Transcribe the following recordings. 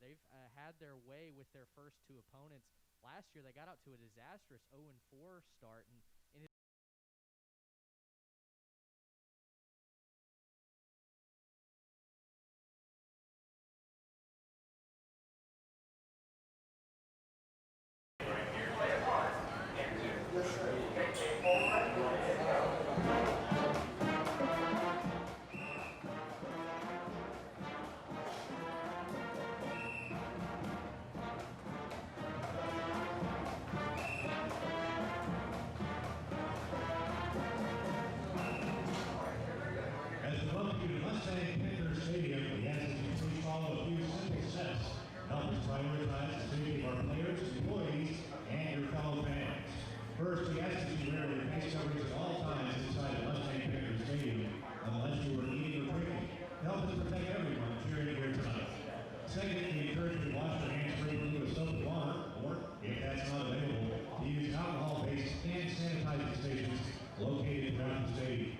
They've had their way with their first two opponents. Last year, they got out to a disastrous 0-4 start, and As we welcome you to Mustang Panther Stadium, we ask that you please follow a few simple steps to help us prioritize the safety of our players, employees, and your fellow fans. First, we ask that you wear your face coverings at all times inside the Mustang Panther Stadium, unless you are eating or drinking, to help us protect everyone cheering here tonight. Second, we encourage you to wash your hands frequently with soap and water, or, if that's not available, to use alcohol-based hand sanitizing stations located throughout the stadium.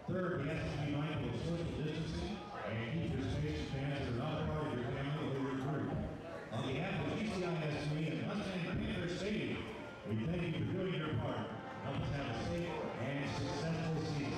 Third, we ask you to be mindful of social distancing and keep your space to fans that are not a part of your family or your group. On behalf of GCISD and Mustang Panther Stadium, we thank you for doing your part. Help us have a safe and successful season.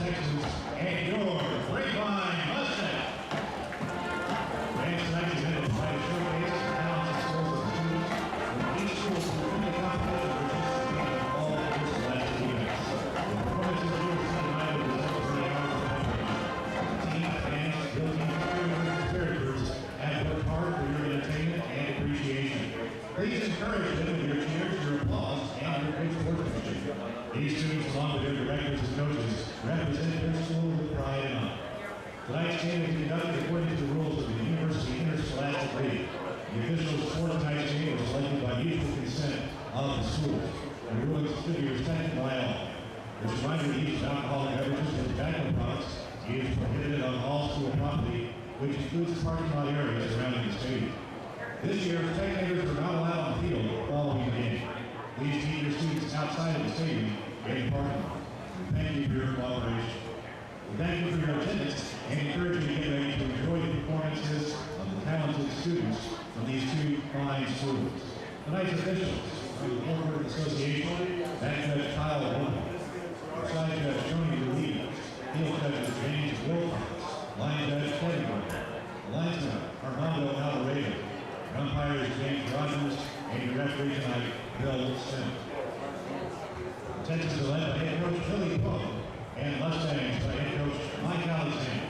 Texans and your Grapevine Mustang. Fans tonight is headed by a showcase of talents and skills of students from each school within the competition participating in all of this last events. The performances here tonight will result from the hours of preparation. Team, fans, building, and characters have worked hard for your entertainment and appreciation. Please encourage them with your cheers, your applause, and your great sportsmanship. These students, along with their directors and coaches, represent their school with pride and honor. Tonight's game is conducted according to the rules of the University Interscholastic League. The official sport tonight's game was selected by mutual consent of the schools, and the rulings should be respected by all. As a reminder, the use of alcoholic beverages and tobacco products is prohibited on all school property, which includes parking lot areas surrounding the stadium. This year, spectators are not allowed on the field following the game. Please keep your students outside of the stadium and parking lot. Thank you for your cooperation. We thank you for your attendance and encourage you to get ready to enjoy the performances of the talented students from these two Grapevine students. Tonight's officials from the Forward Association, back judge Kyle Wood, side judge Tony DeLeo, field judges James Wilcox, line judge Teddy Burke, linesman Armando Alvarado, umpires James Rogers, and the referee tonight, Bill Simmons. The Texans are led by head coach Billy Poe and Mustangs by head coach Mike Alexander.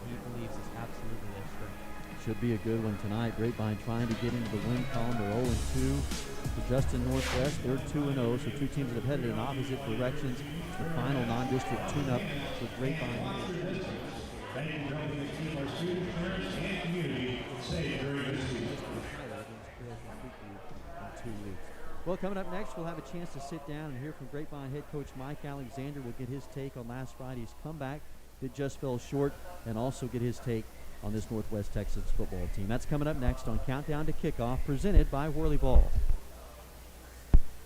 He believes is absolutely a strength. Should be a good one tonight. Grapevine trying to get into the win column. They're 0-2. For Justin Northwest, they're 2-0. So two teams that have headed in opposite directions. It's the final non-district tune-up for Grapevine. Thank you for helping us keep our students, parents, and community safe during this week. Well, coming up next, we'll have a chance to sit down and hear from Grapevine head coach Mike Alexander. We'll get his take on last Friday's comeback that just fell short, and also get his take on this Northwest Texas football team. That's coming up next on Countdown to Kickoff, presented by Whirly Ball.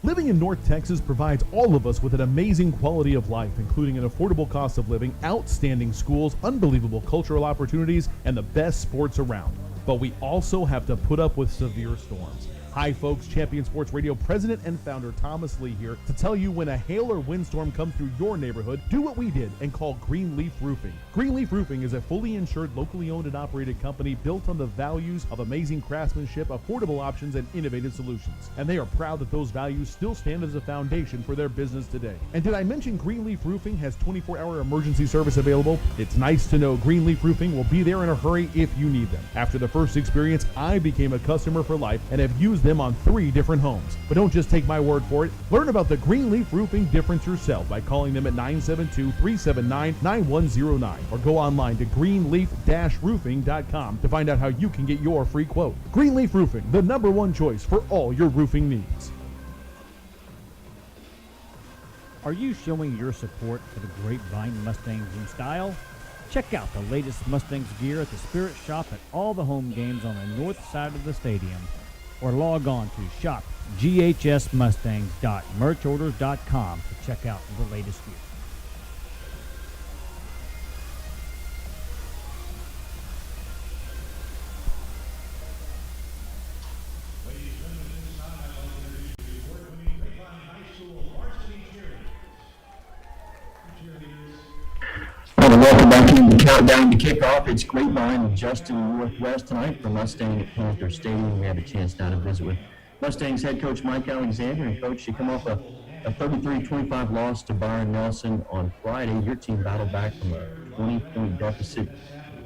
Living in North Texas provides all of us with an amazing quality of life, including an affordable cost of living, outstanding schools, unbelievable cultural opportunities, and the best sports around. But we also have to put up with severe storms. Hi folks, Champion Sports Radio President and Founder Thomas Lee here to tell you when a hail or windstorm comes through your neighborhood, do what we did and call Greenleaf Roofing. Greenleaf Roofing is a fully insured, locally owned and operated company built on the values of amazing craftsmanship, affordable options, and innovative solutions. And they are proud that those values still stand as a foundation for their business today. And did I mention Greenleaf Roofing has 24-hour emergency service available? It's nice to know Greenleaf Roofing will be there in a hurry if you need them. After the first experience, I became a customer for life and have used them on 3 different homes. But don't just take my word for it. Learn about the Greenleaf Roofing difference yourself by calling them at 972-379-9109 or go online to greenleaf-roofing.com to find out how you can get your free quote. Greenleaf Roofing, the #1 choice for all your roofing needs. Are you showing your support for the Grapevine Mustangs in style? Check out the latest Mustangs gear at the Spirit Shop at all the home games on the north side of the stadium. Or log on to shop.ghsmustangs.merchorders.com to check out the latest gear. Ladies and gentlemen, at this time, I'd like to introduce you to award-winning Grapevine High School varsity cheerleaders. And welcome back into the Countdown to Kickoff. It's Grapevine and Justin Northwest tonight from Mustang Panther Stadium. We had a chance down to visit with Mustangs head coach Mike Alexander. And coach, you come off a 33-25 loss to Byron Nelson on Friday. Your team battled back from a 20-point deficit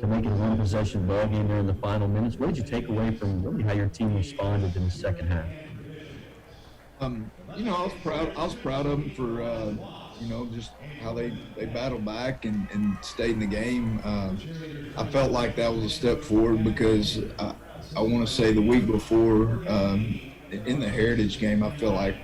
to make it a one-possession ball game there in the final minutes. What did you take away from really how your team responded in the second half? I was proud of them for just how they battled back and stayed in the game. I felt like that was a step forward because I want to say the week before in the Heritage game, I feel like,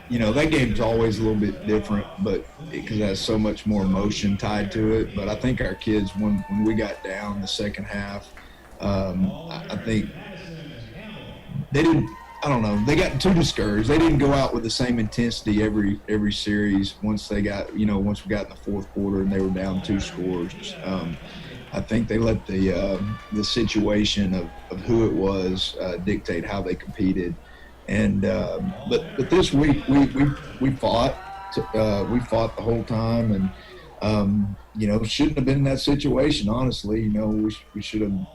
that game's always a little bit different, but because it has so much more emotion tied to it. But I think our kids, when we got down the second half, I think they didn't. I don't know. They got too discouraged. They didn't go out with the same intensity every series. Once we got in the fourth quarter and they were down 2 scores, I think they let the situation of who it was dictate how they competed. And but this week we fought the whole time, and shouldn't have been in that situation. Honestly, we shouldn't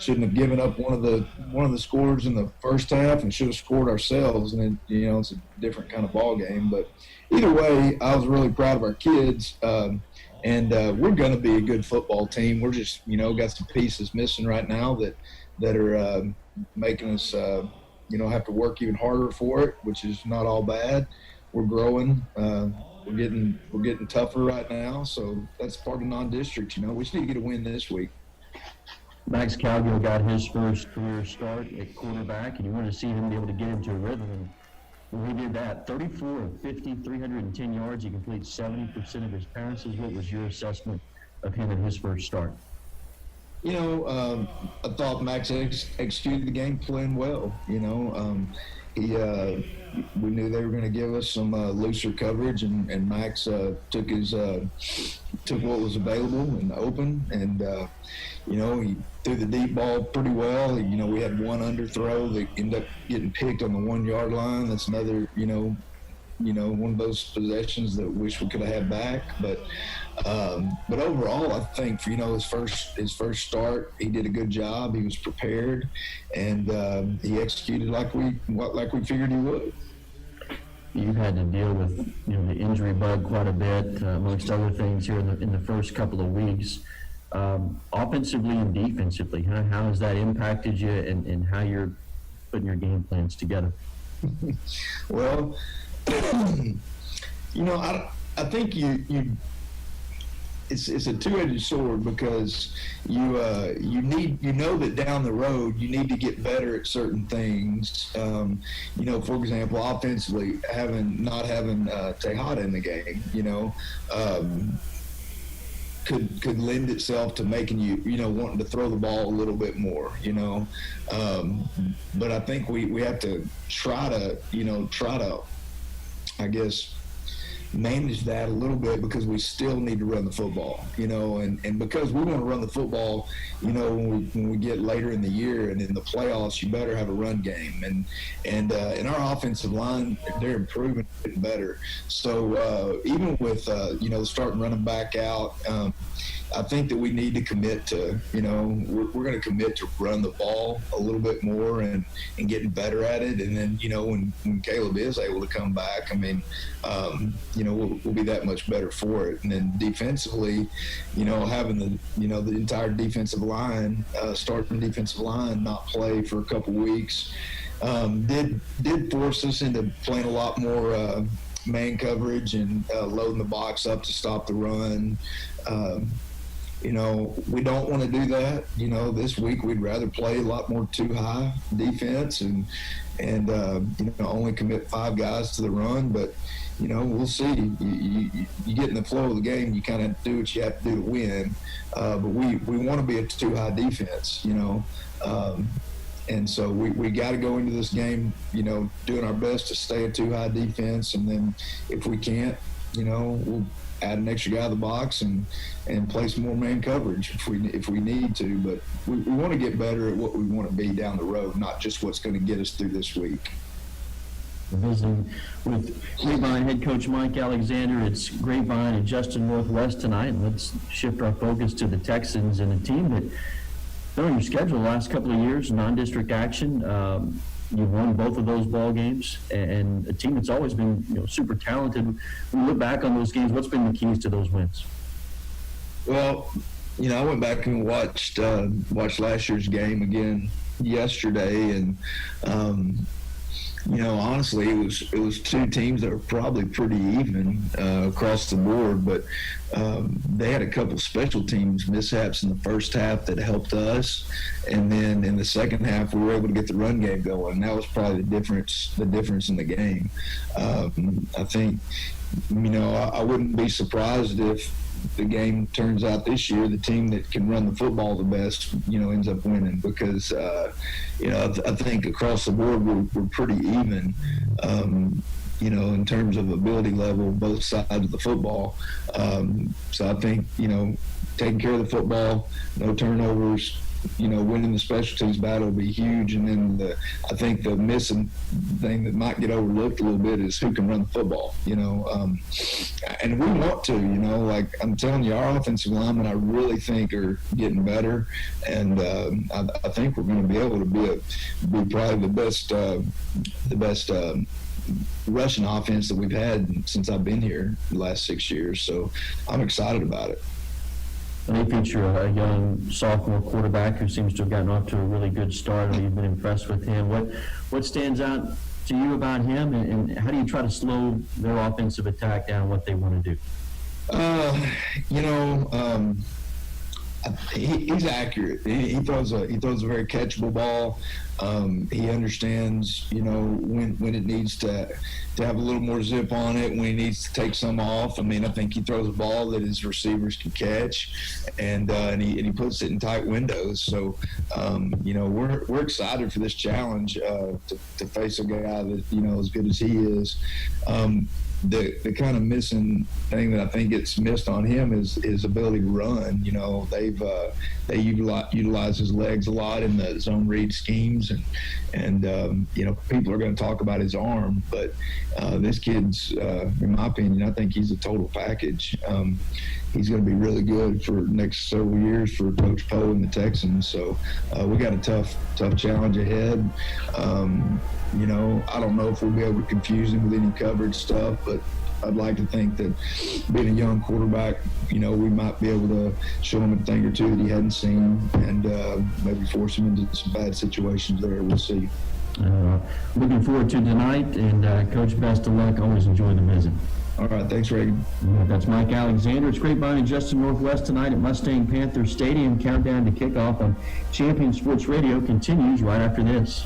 have given up one of the scores in the first half and should have scored ourselves. And it's a different kind of ball game. But either way, I was really proud of our kids. And we're going to be a good football team. We're just, got some pieces missing right now that are making us, have to work even harder for it, which is not all bad. We're growing. We're getting tougher right now. So that's part of non-district. We just need to get a win this week. Max Calgill got his first career start at quarterback, and you want to see him be able to get into a rhythm. And when he did that, 34 of 50, 310 yards. He completes 70% of his passes. What was your assessment of him in his first start? I thought Max executed the game plan well. We knew they were going to give us some looser coverage, and Max took what was available and open, and he threw the deep ball pretty well. We had one underthrow that ended up getting picked on the 1 yard line. That's another one of those possessions that wish we could have had back. But overall, I think for his first start, he did a good job. He was prepared, and he executed like we figured he would. You've had to deal with the injury bug quite a bit, amongst other things here in the first couple of weeks. Offensively and defensively, how has that impacted you, and how you're putting your game plans together? Well, I think it's a two-edged sword, because you know that down the road you need to get better at certain things. For example, offensively, not having Tejada in the game, could lend itself to making you wanting to throw the ball a little bit more. But I think we have to try to I guess manage that a little bit, because we still need to run the football, and because we want to run the football, when we get later in the year and in the playoffs, you better have a run game, and our offensive line, they're improving, getting better. So even with starting running back out, I think that we need to commit to, we're going to commit to run the ball a little bit more and getting better at it. And then, when Caleb is able to come back, we'll be that much better for it. And then defensively, having the entire defensive line, starting defensive line, not play for a couple weeks, did force us into playing a lot more man coverage and loading the box up to stop the run. We don't want to do that. This week we'd rather play a lot more too high defense and only commit 5 guys to the run. But, we'll see. You get in the flow of the game, you kind of do what you have to do to win. But we want to be a too high defense, and so we got to go into this game, doing our best to stay a too high defense. And then if we can't, we'll add an extra guy to the box and play some more man coverage if we need to. But we want to get better at what we want to be down the road, not just what's going to get us through this week. We're visiting with Grapevine head coach Mike Alexander. It's Grapevine and Justin Northwest tonight. And let's shift our focus to the Texans, and a team that on your schedule the last couple of years, non-district action. You've won both of those ball games, and a team that's always been super talented. When you look back on those games, what's been the keys to those wins? Well, I went back and watched last year's game again yesterday, and honestly, it was two teams that were probably pretty even across the board, but they had a couple special teams mishaps in the first half that helped us, and then in the second half we were able to get the run game going. And that was probably the difference in the game. I think I wouldn't be surprised if the game turns out this year the team that can run the football the best ends up winning, because I think across the board we're pretty even in terms of ability level, both sides of the football. So I think taking care of the football, no turnovers, winning the special teams battle will be huge. And then I think the missing thing that might get overlooked a little bit is who can run the football, and we want to, like I'm telling you, our offensive linemen, I really think are getting better. And I think we're going to be able to be probably the best rushing offense that we've had since I've been here the last 6 years. So I'm excited about it. They feature a young sophomore quarterback who seems to have gotten off to a really good start. You've been impressed with him. What stands out to you about him, and how do you try to slow their offensive attack down, what they want to do? He's accurate. He throws a very catchable ball. He understands, when it needs to have a little more zip on it, when he needs to take some off. I mean, I think he throws a ball that his receivers can catch, and he puts it in tight windows. So, we're excited for this challenge to face a guy that as good as he is. The kind of missing thing that I think gets missed on him is his ability to run. They utilize his legs a lot in the zone read schemes, and people are going to talk about his arm, but this kid's, in my opinion, I think he's a total package. He's going to be really good for the next several years for Coach Poe and the Texans. So we got a tough challenge ahead. I don't know if we'll be able to confuse him with any coverage stuff, but I'd like to think that being a young quarterback, we might be able to show him a thing or two that he hadn't seen, and maybe force him into some bad situations there. We'll see. Looking forward to tonight, and Coach, best of luck. Always enjoy the visit. All right, thanks, Reagan. That's Mike Alexander. It's Grapevine and Justin Northwest tonight at Mustang Panther Stadium. Countdown to kickoff on Champion Sports Radio continues right after this.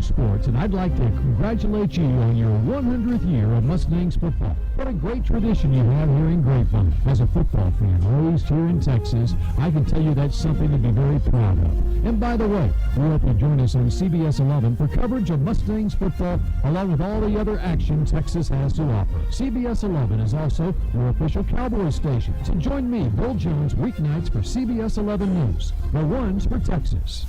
Sports, and I'd like to congratulate you on your 100th year of Mustangs football. What a great tradition you have here in Grapevine. As a football fan raised here in Texas, I can tell you that's something to be very proud of. And by the way, we hope you join us on CBS 11 for coverage of Mustangs football, along with all the other action Texas has to offer. CBS 11 is also your official Cowboys station. So join me, Bill Jones, weeknights for CBS 11 News, the ones for Texas.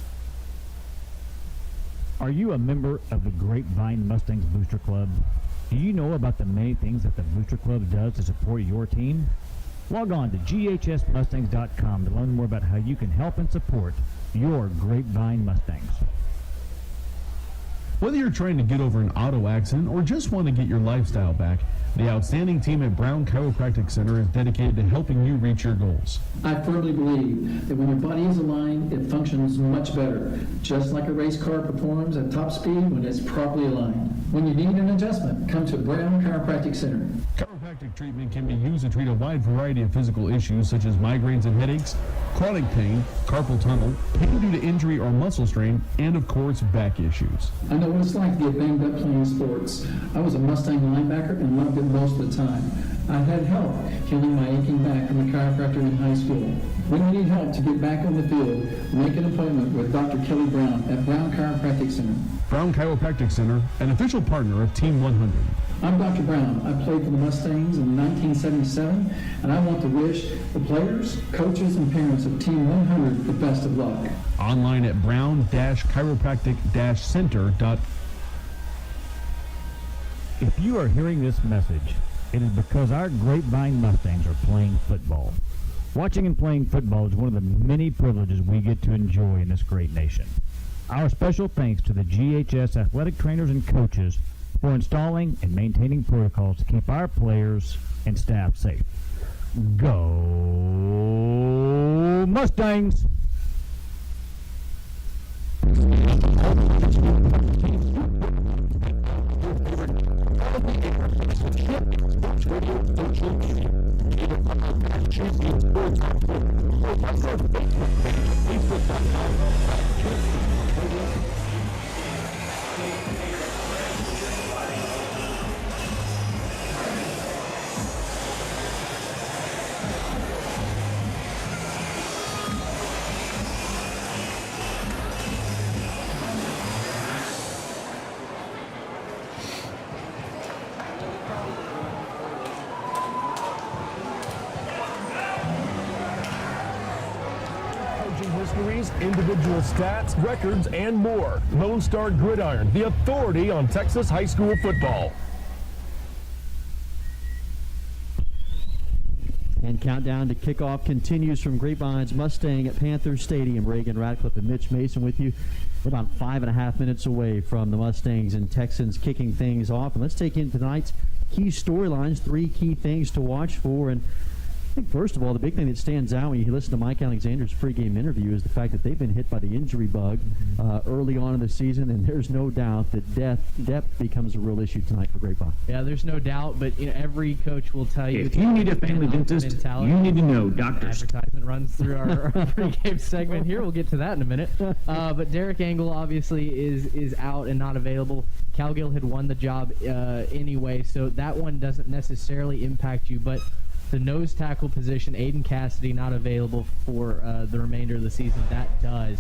Are you a member of the Grapevine Mustangs Booster Club? Do you know about the many things that the Booster Club does to support your team? Log on to ghsmustangs.com to learn more about how you can help and support your Grapevine Mustangs. Whether you're trying to get over an auto accident or just want to get your lifestyle back, the outstanding team at Brown Chiropractic Center is dedicated to helping you reach your goals. I firmly believe that when your body is aligned, it functions much better, just like a race car performs at top speed when it's properly aligned. When you need an adjustment, come to Brown Chiropractic Center. Chiropractic treatment can be used to treat a wide variety of physical issues such as migraines and headaches, chronic pain, carpal tunnel, pain due to injury or muscle strain, and of course, back issues. I know what it's like to get banged up playing sports. I was a Mustang linebacker and loved it most of the time. I had help healing my aching back from a chiropractor in high school. When you need help to get back on the field, make an appointment with Dr. Kelly Brown at Brown Chiropractic Center. Brown Chiropractic Center, an official partner of Team 100. I'm Dr. Brown. I played for the Mustangs in 1977, and I want to wish the players, coaches, and parents of Team 100 the best of luck. Online at brown-chiropractic-center.com. If you are hearing this message, it is because our Grapevine Mustangs are playing football. Watching and playing football is one of the many privileges we get to enjoy in this great nation. Our special thanks to the GHS athletic trainers and coaches for installing and maintaining protocols to keep our players and staff safe. Go Mustangs! histories, individual stats, records, and more. Lone Star Gridiron, the authority on Texas high school football. And countdown to kickoff continues from Grapevine's Mustang Panther Stadium. Reagan Radcliffe and Mitch Mason with you. We're about 5.5 minutes away from the Mustangs and Texans kicking things off. And let's take in tonight's key storylines, 3 key things to watch for. And I think, first of all, the big thing that stands out when you listen to Mike Alexander's pregame interview is the fact that they've been hit by the injury bug early on in the season, and there's no doubt that depth becomes a real issue tonight for Grapevine. Yeah, there's no doubt, but every coach will tell you. If you need a family dentist, you need to know doctors. Advertisement runs through our pregame segment here. We'll get to that in a minute. But Derek Engel obviously is out and not available. Calgill had won the job anyway, so that one doesn't necessarily impact you, but the nose tackle position, Aiden Cassidy, not available for the remainder of the season. That does.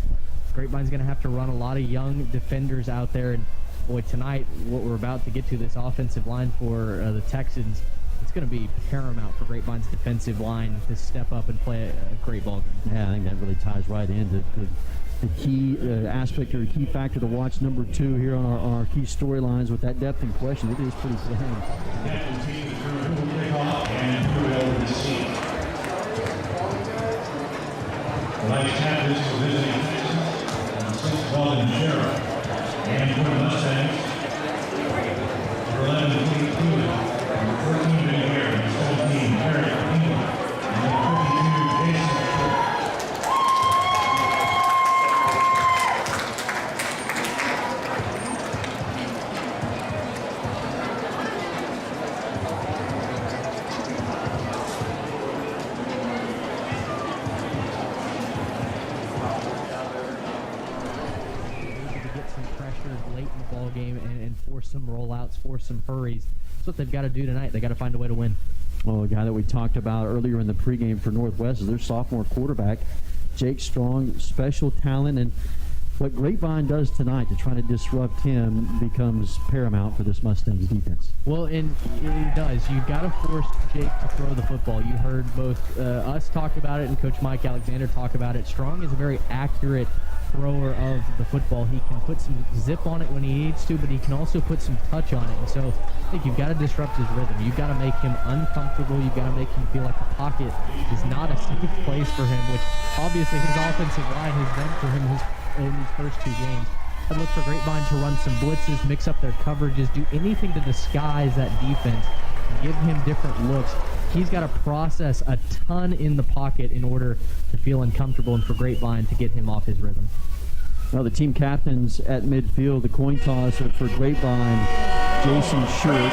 Grapevine's going to have to run a lot of young defenders out there. And, boy, tonight, what we're about to get to, this offensive line for the Texans, it's going to be paramount for Grapevine's defensive line to step up and play a great ball game. Yeah, I think that really ties right into the key aspect or key factor to watch. Number 2 here on our key storylines with that depth in question. It is pretty plain. Tonight's captains for visiting Texas, 6 Walden Sheriff, and for the Mustangs, number 11, Kate Cleveland, 14, Ben Ware, 17, Eric Engel, and 52, Jason Kirk. Game and force some rollouts, force some hurries. That's what they've got to do tonight. They got to find a way to win. Well, a guy that we talked about earlier in the pregame for Northwest is their sophomore quarterback, Jake Strong, special talent, and what Grapevine does tonight to try to disrupt him becomes paramount for this Mustangs defense. Well, and it does. You've got to force Jake to throw the football. You heard both us talk about it and Coach Mike Alexander talk about it. Strong is a very accurate thrower of the football. He can put some zip on it when he needs to, but he can also put some touch on it. And so I think you've got to disrupt his rhythm. You've got to make him uncomfortable. You've got to make him feel like the pocket is not a safe place for him, which obviously his offensive line has done for him in these first 2 games. I'd look for Grapevine to run some blitzes, mix up their coverages, do anything to disguise that defense, give him different looks. He's got to process a ton in the pocket in order to feel uncomfortable and for Grapevine to get him off his rhythm. Well, the team captains at midfield, the coin toss for Grapevine, Jason Short.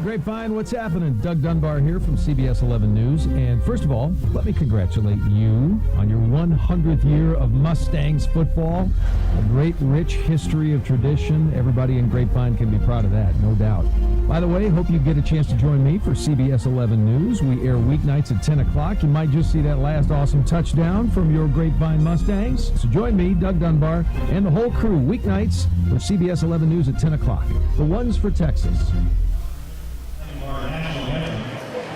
Grapevine, what's happening? Doug Dunbar here from CBS 11 News. And first of all, let me congratulate you on your 100th year of Mustangs football. A great, rich history of tradition. Everybody in Grapevine can be proud of that, no doubt. By the way, hope you get a chance to join me for CBS 11 News. We air weeknights at 10 o'clock. You might just see that last awesome touchdown from your Grapevine Mustangs. So join me, Doug Dunbar, and the whole crew weeknights for CBS 11 News at 10 o'clock. The ones for Texas.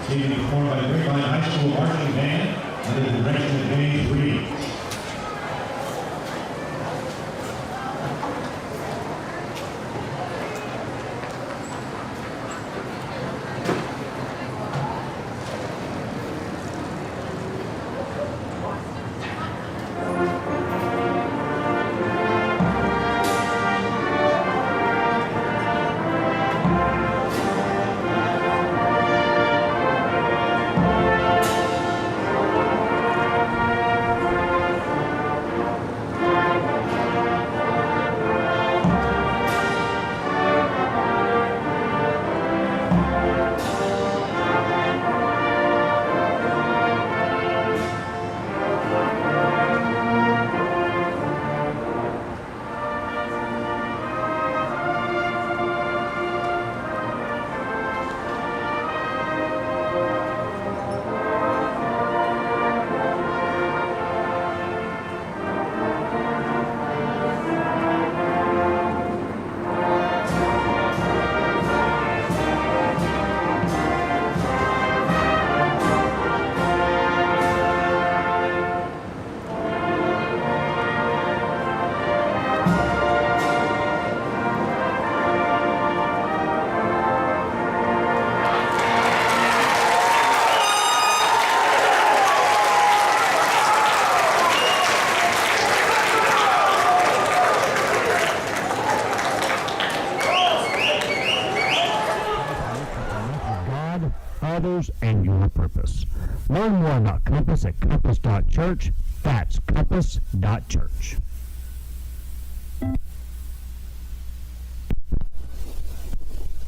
Being performed by the Grapevine High School marching band under the direction of James Reed. us at compass.church. That's compass.church.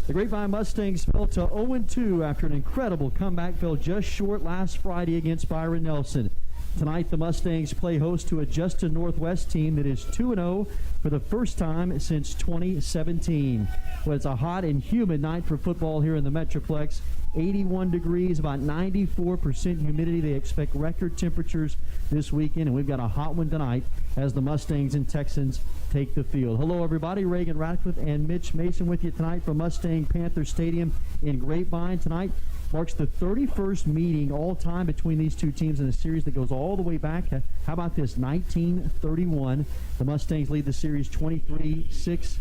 The Grapevine Mustangs fell to 0-2 after an incredible comeback, fell just short last Friday against Byron Nelson. Tonight, the Mustangs play host to a Justin Northwest team that is 2-0 for the first time since 2017. Well, it's a hot and humid night for football here in the Metroplex. 81 degrees, about 94% humidity. They expect record temperatures this weekend, and we've got a hot one tonight as the Mustangs and Texans take the field. Hello, everybody. Reagan Radcliffe and Mitch Mason with you tonight from Mustang Panther Stadium in Grapevine. Tonight marks the 31st meeting all time between these two teams in a series that goes all the way back. How about this? 1931. The Mustangs lead the series 23-6-1,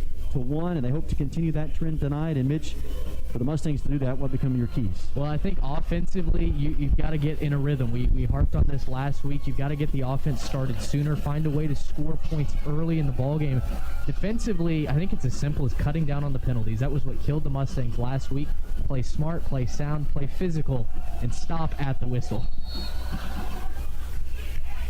and they hope to continue that trend tonight. And Mitch, for the Mustangs to do that, what become your keys? Well, I think offensively, you've got to get in a rhythm. We harped on this last week. You've got to get the offense started sooner, find a way to score points early in the ballgame. Defensively, I think it's as simple as cutting down on the penalties. That was what killed the Mustangs last week. Play smart, play sound, play physical, and stop at the whistle.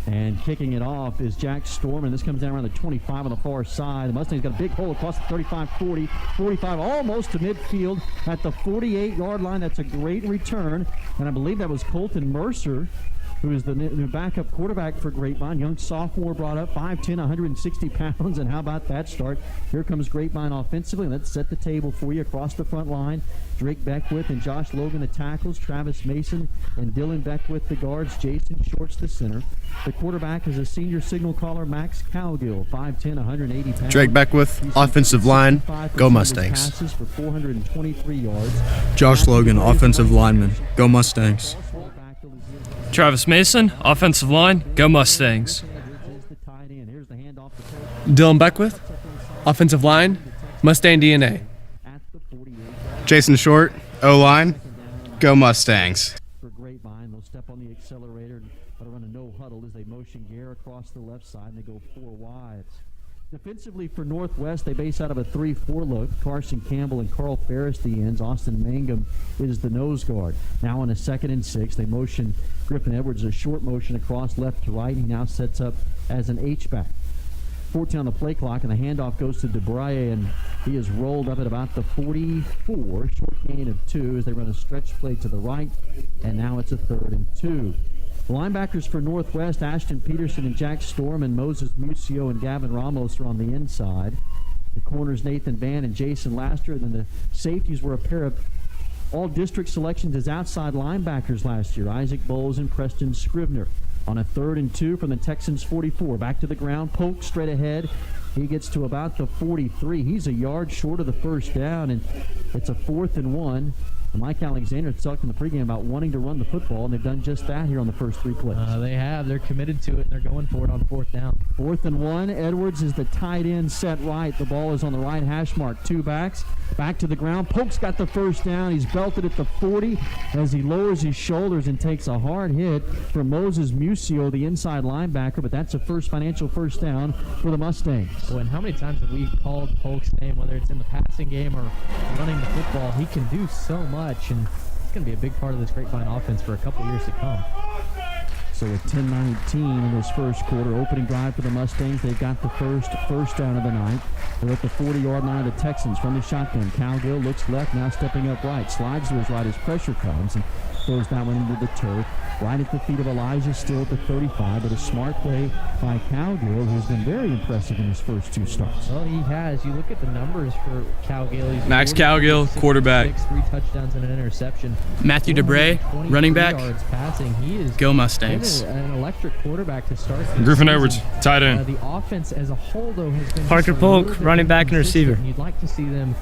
And kicking it off is Jack Storm, and this comes down around the 25 on the far side. The Mustangs got a big hole across the 35, 40, 45, almost to midfield at the 48-yard line. That's a great return, and I believe that was Colton Mercer, who is the new backup quarterback for Grapevine. Young sophomore brought up, 5'10", 160 pounds, and how about that start? Here comes Grapevine offensively. Let's set the table for you across the front line. Drake Beckwith and Josh Logan the tackles, Travis Mason and Dylan Beckwith the guards, Jason Shorts the center. The quarterback is a senior signal caller, Max Cowgill, 5'10", 180 pounds. Drake Beckwith, offensive line, go Mustangs. Passes for 423 yards. Josh Logan, offensive lineman, go Mustangs. Travis Mason, offensive line, go Mustangs. Dylan Beckwith, offensive line, Mustang DNA. Jason Short, O-line, go Mustangs. For Grapevine, they'll step on the accelerator but run a no huddle as they motion Gare across the left side and they go 4 wides. Defensively for Northwest, they base out of a 3-4 look. Carson Campbell and Carl Ferris the ends. Austin Mangum is the nose guard. Now on a 2nd and 6, they motion Griffin Edwards a short motion across left to right. He now sets up as an H-back. 14 on the play clock, and the handoff goes to DeBraye, and he is rolled up at about the 44. Short gain of 2 as they run a stretch play to the right, and now it's a 3rd and 2. The linebackers for Northwest, Ashton Peterson and Jack Storm, and Moses Mucio and Gavin Ramos are on the inside. The corners, Nathan Van and Jason Laster. And then the safeties were a pair of all-district selections as outside linebackers last year, Isaac Bowles and Preston Scrivener. On a 3rd and 2 from the Texans' 44. Back to the ground, Polk straight ahead. He gets to about the 43. He's a yard short of the first down, and it's a 4th and 1. And Mike Alexander talked in the pregame about wanting to run the football, and they've done just that here on the first 3 plays. They have. They're committed to it, and they're going for it on 4th down. 4th and 1. Edwards is the tight end set right. The ball is on the right hash mark. 2 backs. Back to the ground. Polk's got the first down. He's belted at the 40 as he lowers his shoulders and takes a hard hit from Moses Mucio, the inside linebacker, but that's a financial first down for the Mustangs. Well, and how many times have we called Polk's name, whether it's in the passing game or running the football? He can do so much, and it's going to be a big part of this Grapevine offense for a couple years to come. So a 10-19 in this first quarter. Opening drive for the Mustangs. They've got the first down of the night. They're at the 40-yard line of the Texans from the shotgun. Cowgill looks left, now stepping up right. Slides to his right as pressure comes and throws that one into the turf. Right at the feet of Elijah, still at the 35, but a smart play by Cowgill, who's been very impressive in his first 2 starts. Well, he has. You look at the numbers for Cowgill. He's Max Cowgill, quarterback. 3 touchdowns and an interception. Matthew DeBray, running back, yards passing. He is go Mustangs. An electric quarterback to start. Griffin Edwards, tight end. The offense as a whole, though, has been Parker Polk, running back and receiver. You'd like to see them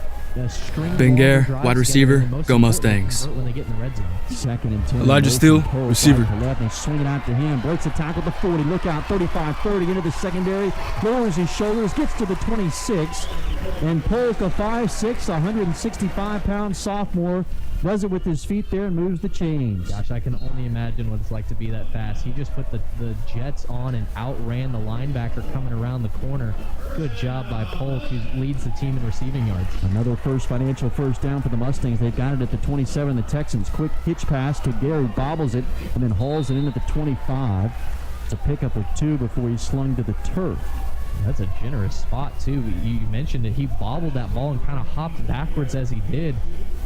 Ben Gare, wide receiver, go Mustangs. When they get in the red zone. 2nd and 10. Elijah Steele, receiver. They swing it out to him. Breaks a tackle at the 40. Look out, 35-30 into the secondary. Lowers his shoulders, gets to the 26. And Polk, a 5'6", 165-pound sophomore, Does it with his feet there and moves the chains. Gosh, I can only imagine what it's like to be that fast. He just put the jets on and outran the linebacker coming around the corner. Good job by Polk, who leads the team in receiving yards. Another First Financial first down for the Mustangs. They've got it at the 27. The Texans, quick hitch pass to Gary, bobbles it, and then hauls it in at the 25. It's a pickup of 2 before he's slung to the turf. That's a generous spot, too. You mentioned that he bobbled that ball and kind of hopped backwards as he did.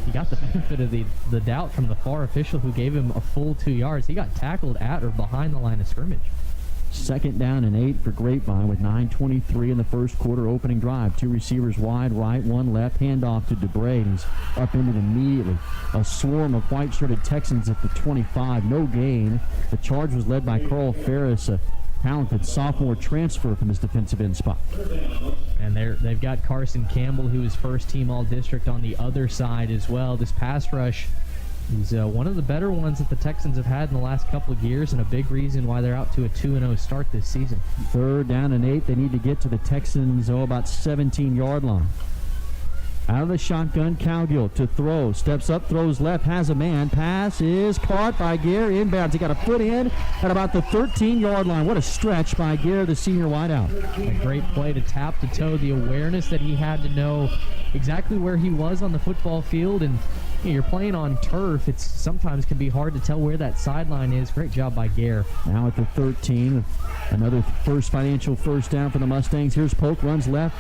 He got the benefit of the doubt from the far official who gave him a full 2 yards. He got tackled at or behind the line of scrimmage. 2nd down and 8 for Grapevine with 9:23 in the first quarter opening drive. 2 receivers wide, right, 1 left. Handoff to DeBray, and he's upended immediately. A swarm of white-shirted Texans at the 25. No gain. The charge was led by Carl Ferris, a talented sophomore transfer from his defensive end spot. And they've got Carson Campbell, who is first-team All-District, on the other side as well. This pass rush is one of the better ones that the Texans have had in the last couple of years, and a big reason why they're out to a 2-0 start this season. 3rd down and 8. They need to get to the Texans' about 17-yard line. Out of the shotgun, Cowgill to throw. Steps up, throws left, has a man. Pass is caught by Gare, inbounds. He got a foot in at about the 13-yard line. What a stretch by Gare, the senior wideout. A great play to tap to toe. The awareness that he had to know exactly where he was on the football field. And you're playing on turf. It sometimes can be hard to tell where that sideline is. Great job by Gare. Now at the 13, another First Financial first down for the Mustangs. Here's Polk, runs left.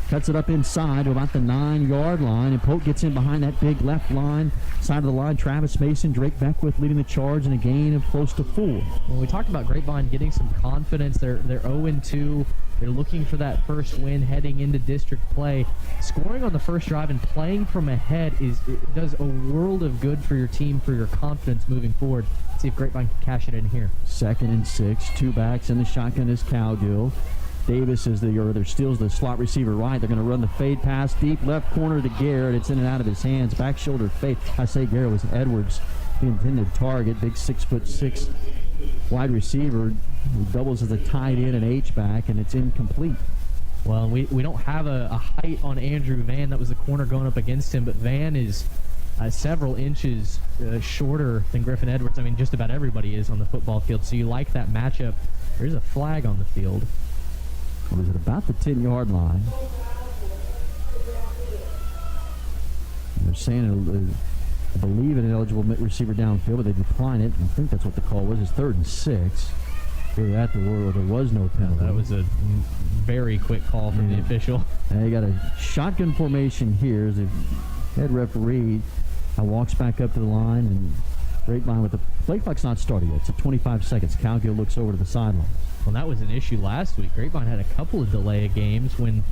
Cuts it up inside to about the 9-yard line, and Polk gets in behind that big left line, side of the line. Travis Mason, Drake Beckwith leading the charge in a gain of close to 4. When we talked about Grapevine getting some confidence, they're 0-2. They're looking for that first win heading into district play. Scoring on the first drive and playing from ahead it does a world of good for your team, for your confidence moving forward. Let's see if Grapevine can cash it in here. 2nd and 6, 2 backs in the shotgun is Cowgill. Davis is steals the slot receiver right. They're going to run the fade pass deep left corner to Garrett. It's in and out of his hands. Back shoulder fade. I say Garrett was Edwards, the intended target. Big 6'6" wide receiver who doubles as a tight end and H-back, and it's incomplete. Well, we don't have a height on Andrew Van. That was the corner going up against him, but Van is several inches shorter than Griffin Edwards. I mean, just about everybody is on the football field, so you like that matchup. There's a flag on the field. Was it about the 10-yard line? They're saying, I believe, an eligible receiver downfield, but they decline it. I think that's what the call was. It's 3rd and 6. There was no penalty. That was a very quick call from the official. They got a shotgun formation here as the head referee walks back up to the line, and Grapevine with the play clock's not started yet. It's at 25 seconds. Cowgill looks over to the sideline. Well, that was an issue last week. Grapevine had a couple of delay of games when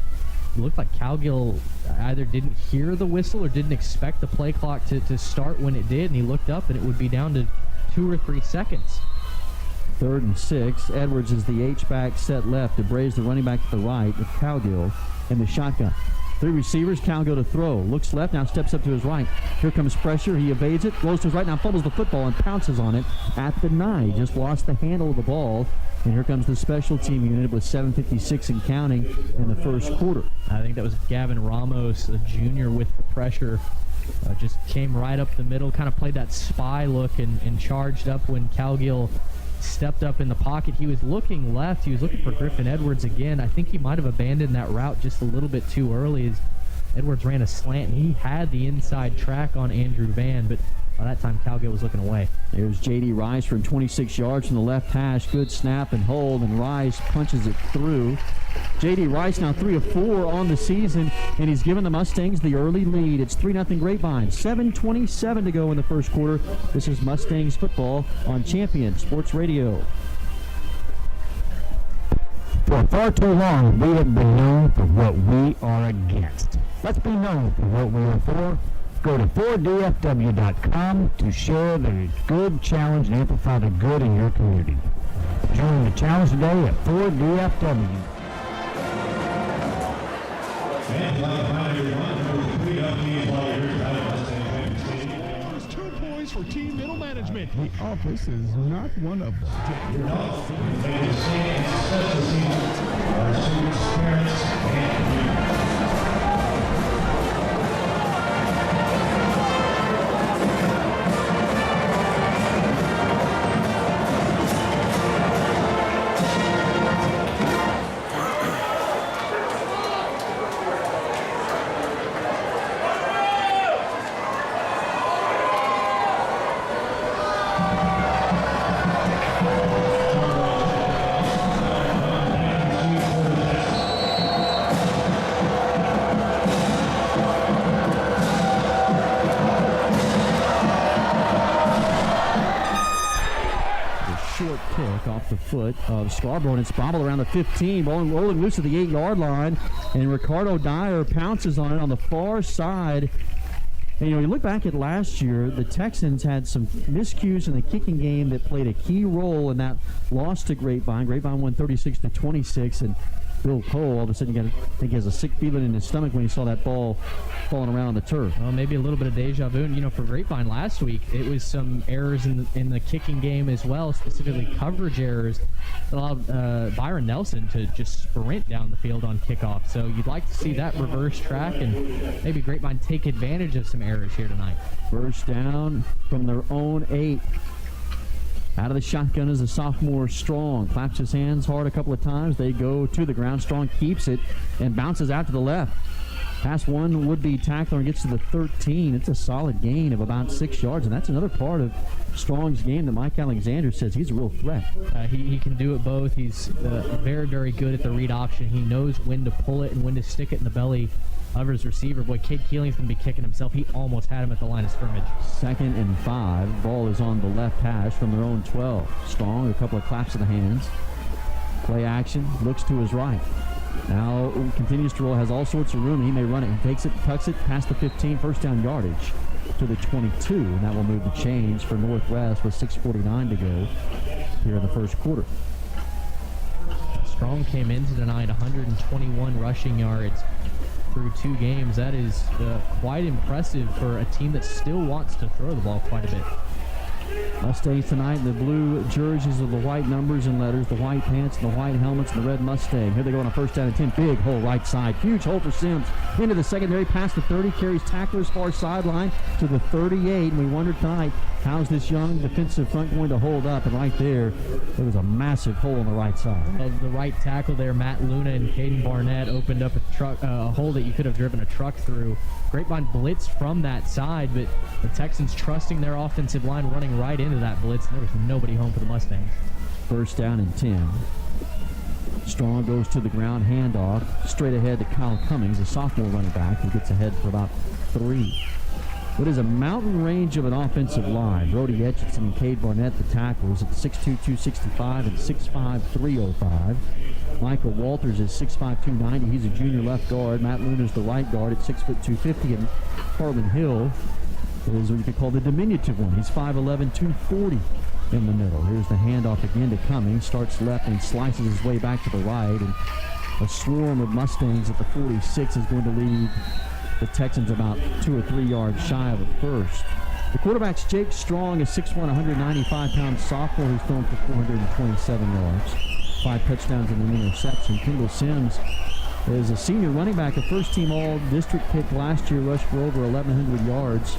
it looked like Cowgill either didn't hear the whistle or didn't expect the play clock to start when it did, and he looked up and it would be down to 2 or 3 seconds. 3rd and 6. Edwards is the H-back set left. DeBray's the running back to the right with Cowgill in the shotgun. 3 receivers, Cowgill to throw. Looks left, now steps up to his right. Here comes pressure. He evades it, goes to his right, now fumbles the football and pounces on it at the 9. He just lost the handle of the ball. And here comes the special team unit with 7:56 and counting in the first quarter. I think that was Gavin Ramos, a junior, with the pressure. Just came right up the middle, kind of played that spy look and charged up when Cowgill stepped up in the pocket. He was looking left. He was looking for Griffin Edwards again. I think he might have abandoned that route just a little bit too early as Edwards ran a slant. He had the inside track on Andrew Van, but by that time, Cowgill was looking away. There's J.D. Rice from 26 yards from the left hash. Good snap and hold, and Rice punches it through. J.D. Rice now 3 of 4 on the season, and he's given the Mustangs the early lead. It's 3-0 Grapevine. 7:27 to go in the first quarter. This is Mustangs football on Champion Sports Radio. For far too long, we have been known for what we are against. Let's be known for what we are for. Go to 4dfw.com to share the good challenge and amplify the good in your community. Join the challenge today at 4DFW. First 2 points for team middle management. The office is not one of them. Our students, parents, and community. of Scarborough, and it's bobbled around the 15, rolling loose at the 8-yard line, and Ricardo Dyer pounces on it on the far side. And, you look back at last year, the Texans had some miscues in the kicking game that played a key role in that loss to Grapevine. Grapevine won 36-26, and Bill Cole, all of a sudden, I think he has a sick feeling in his stomach when he saw that ball falling around the turf. Well, maybe a little bit of deja vu. And, for Grapevine last week, it was some errors in the kicking game as well, specifically coverage errors that allowed Byron Nelson to just sprint down the field on kickoff. So you'd like to see that reverse track and maybe Grapevine take advantage of some errors here tonight. First down from their own 8. Out of the shotgun is the sophomore Strong. Claps his hands hard a couple of times. They go to the ground. Strong keeps it and bounces out to the left. Past one would-be tackler and gets to the 13. It's a solid gain of about 6 yards, and that's another part of Strong's game that Mike Alexander says he's a real threat. He can do it both. He's very, very good at the read option. He knows when to pull it and when to stick it in the belly of his receiver. Boy, Cade Keeling's going to be kicking himself. He almost had him at the line of scrimmage. 2nd and 5. Ball is on the left hash from their own 12. Strong, a couple of claps of the hands. Play action, looks to his right. Now continues to roll, has all sorts of room. He may run it. He takes it, tucks it past the 15, first down yardage to the 22. And that will move the chains for Northwest with 6:49 to go here in the first quarter. Strong came into tonight 121 rushing yards through 2 games. That is quite impressive for a team that still wants to throw the ball quite a bit. Mustangs tonight in the blue jerseys with the white numbers and letters, the white pants and the white helmets and the red Mustang. Here they go on a first down and 10. Big hole right side. Huge hole for Sims. Into the secondary, past the 30, carries tacklers far sideline to the 38. And we wondered tonight, how's this young defensive front going to hold up? And right there was a massive hole on the right side. Of the right tackle there, Matt Luna and Caden Barnett opened up a hole that you could have driven a truck through. Grapevine blitz from that side, but the Texans trusting their offensive line running right into that blitz, and there was nobody home for the Mustangs. First down and 10. Strong goes to the ground, handoff, straight ahead to Kyle Cummings, a sophomore running back who gets ahead for about 3. What is a mountain range of an offensive line? Brody Etchison and Cade Barnett, the tackles, at 6'2", 265 and 6'5", 305. Michael Walters is 6'5", 290. He's a junior left guard. Matt Luna's the right guard at 6', 250. And Harlan Hill is what you could call the diminutive one. He's 5'11", 240 in the middle. Here's the handoff again to Cummings. Starts left and slices his way back to the right. And a swarm of Mustangs at the 46 is going to leave the Texans about 2 or 3 yards shy of a first. The quarterback's Jake Strong, is 6'1", 195-pound sophomore who's thrown for 427 yards. 5 touchdowns and an interception. Kendall Sims is a senior running back, a first-team all-district pick last year, rushed for over 1,100 yards.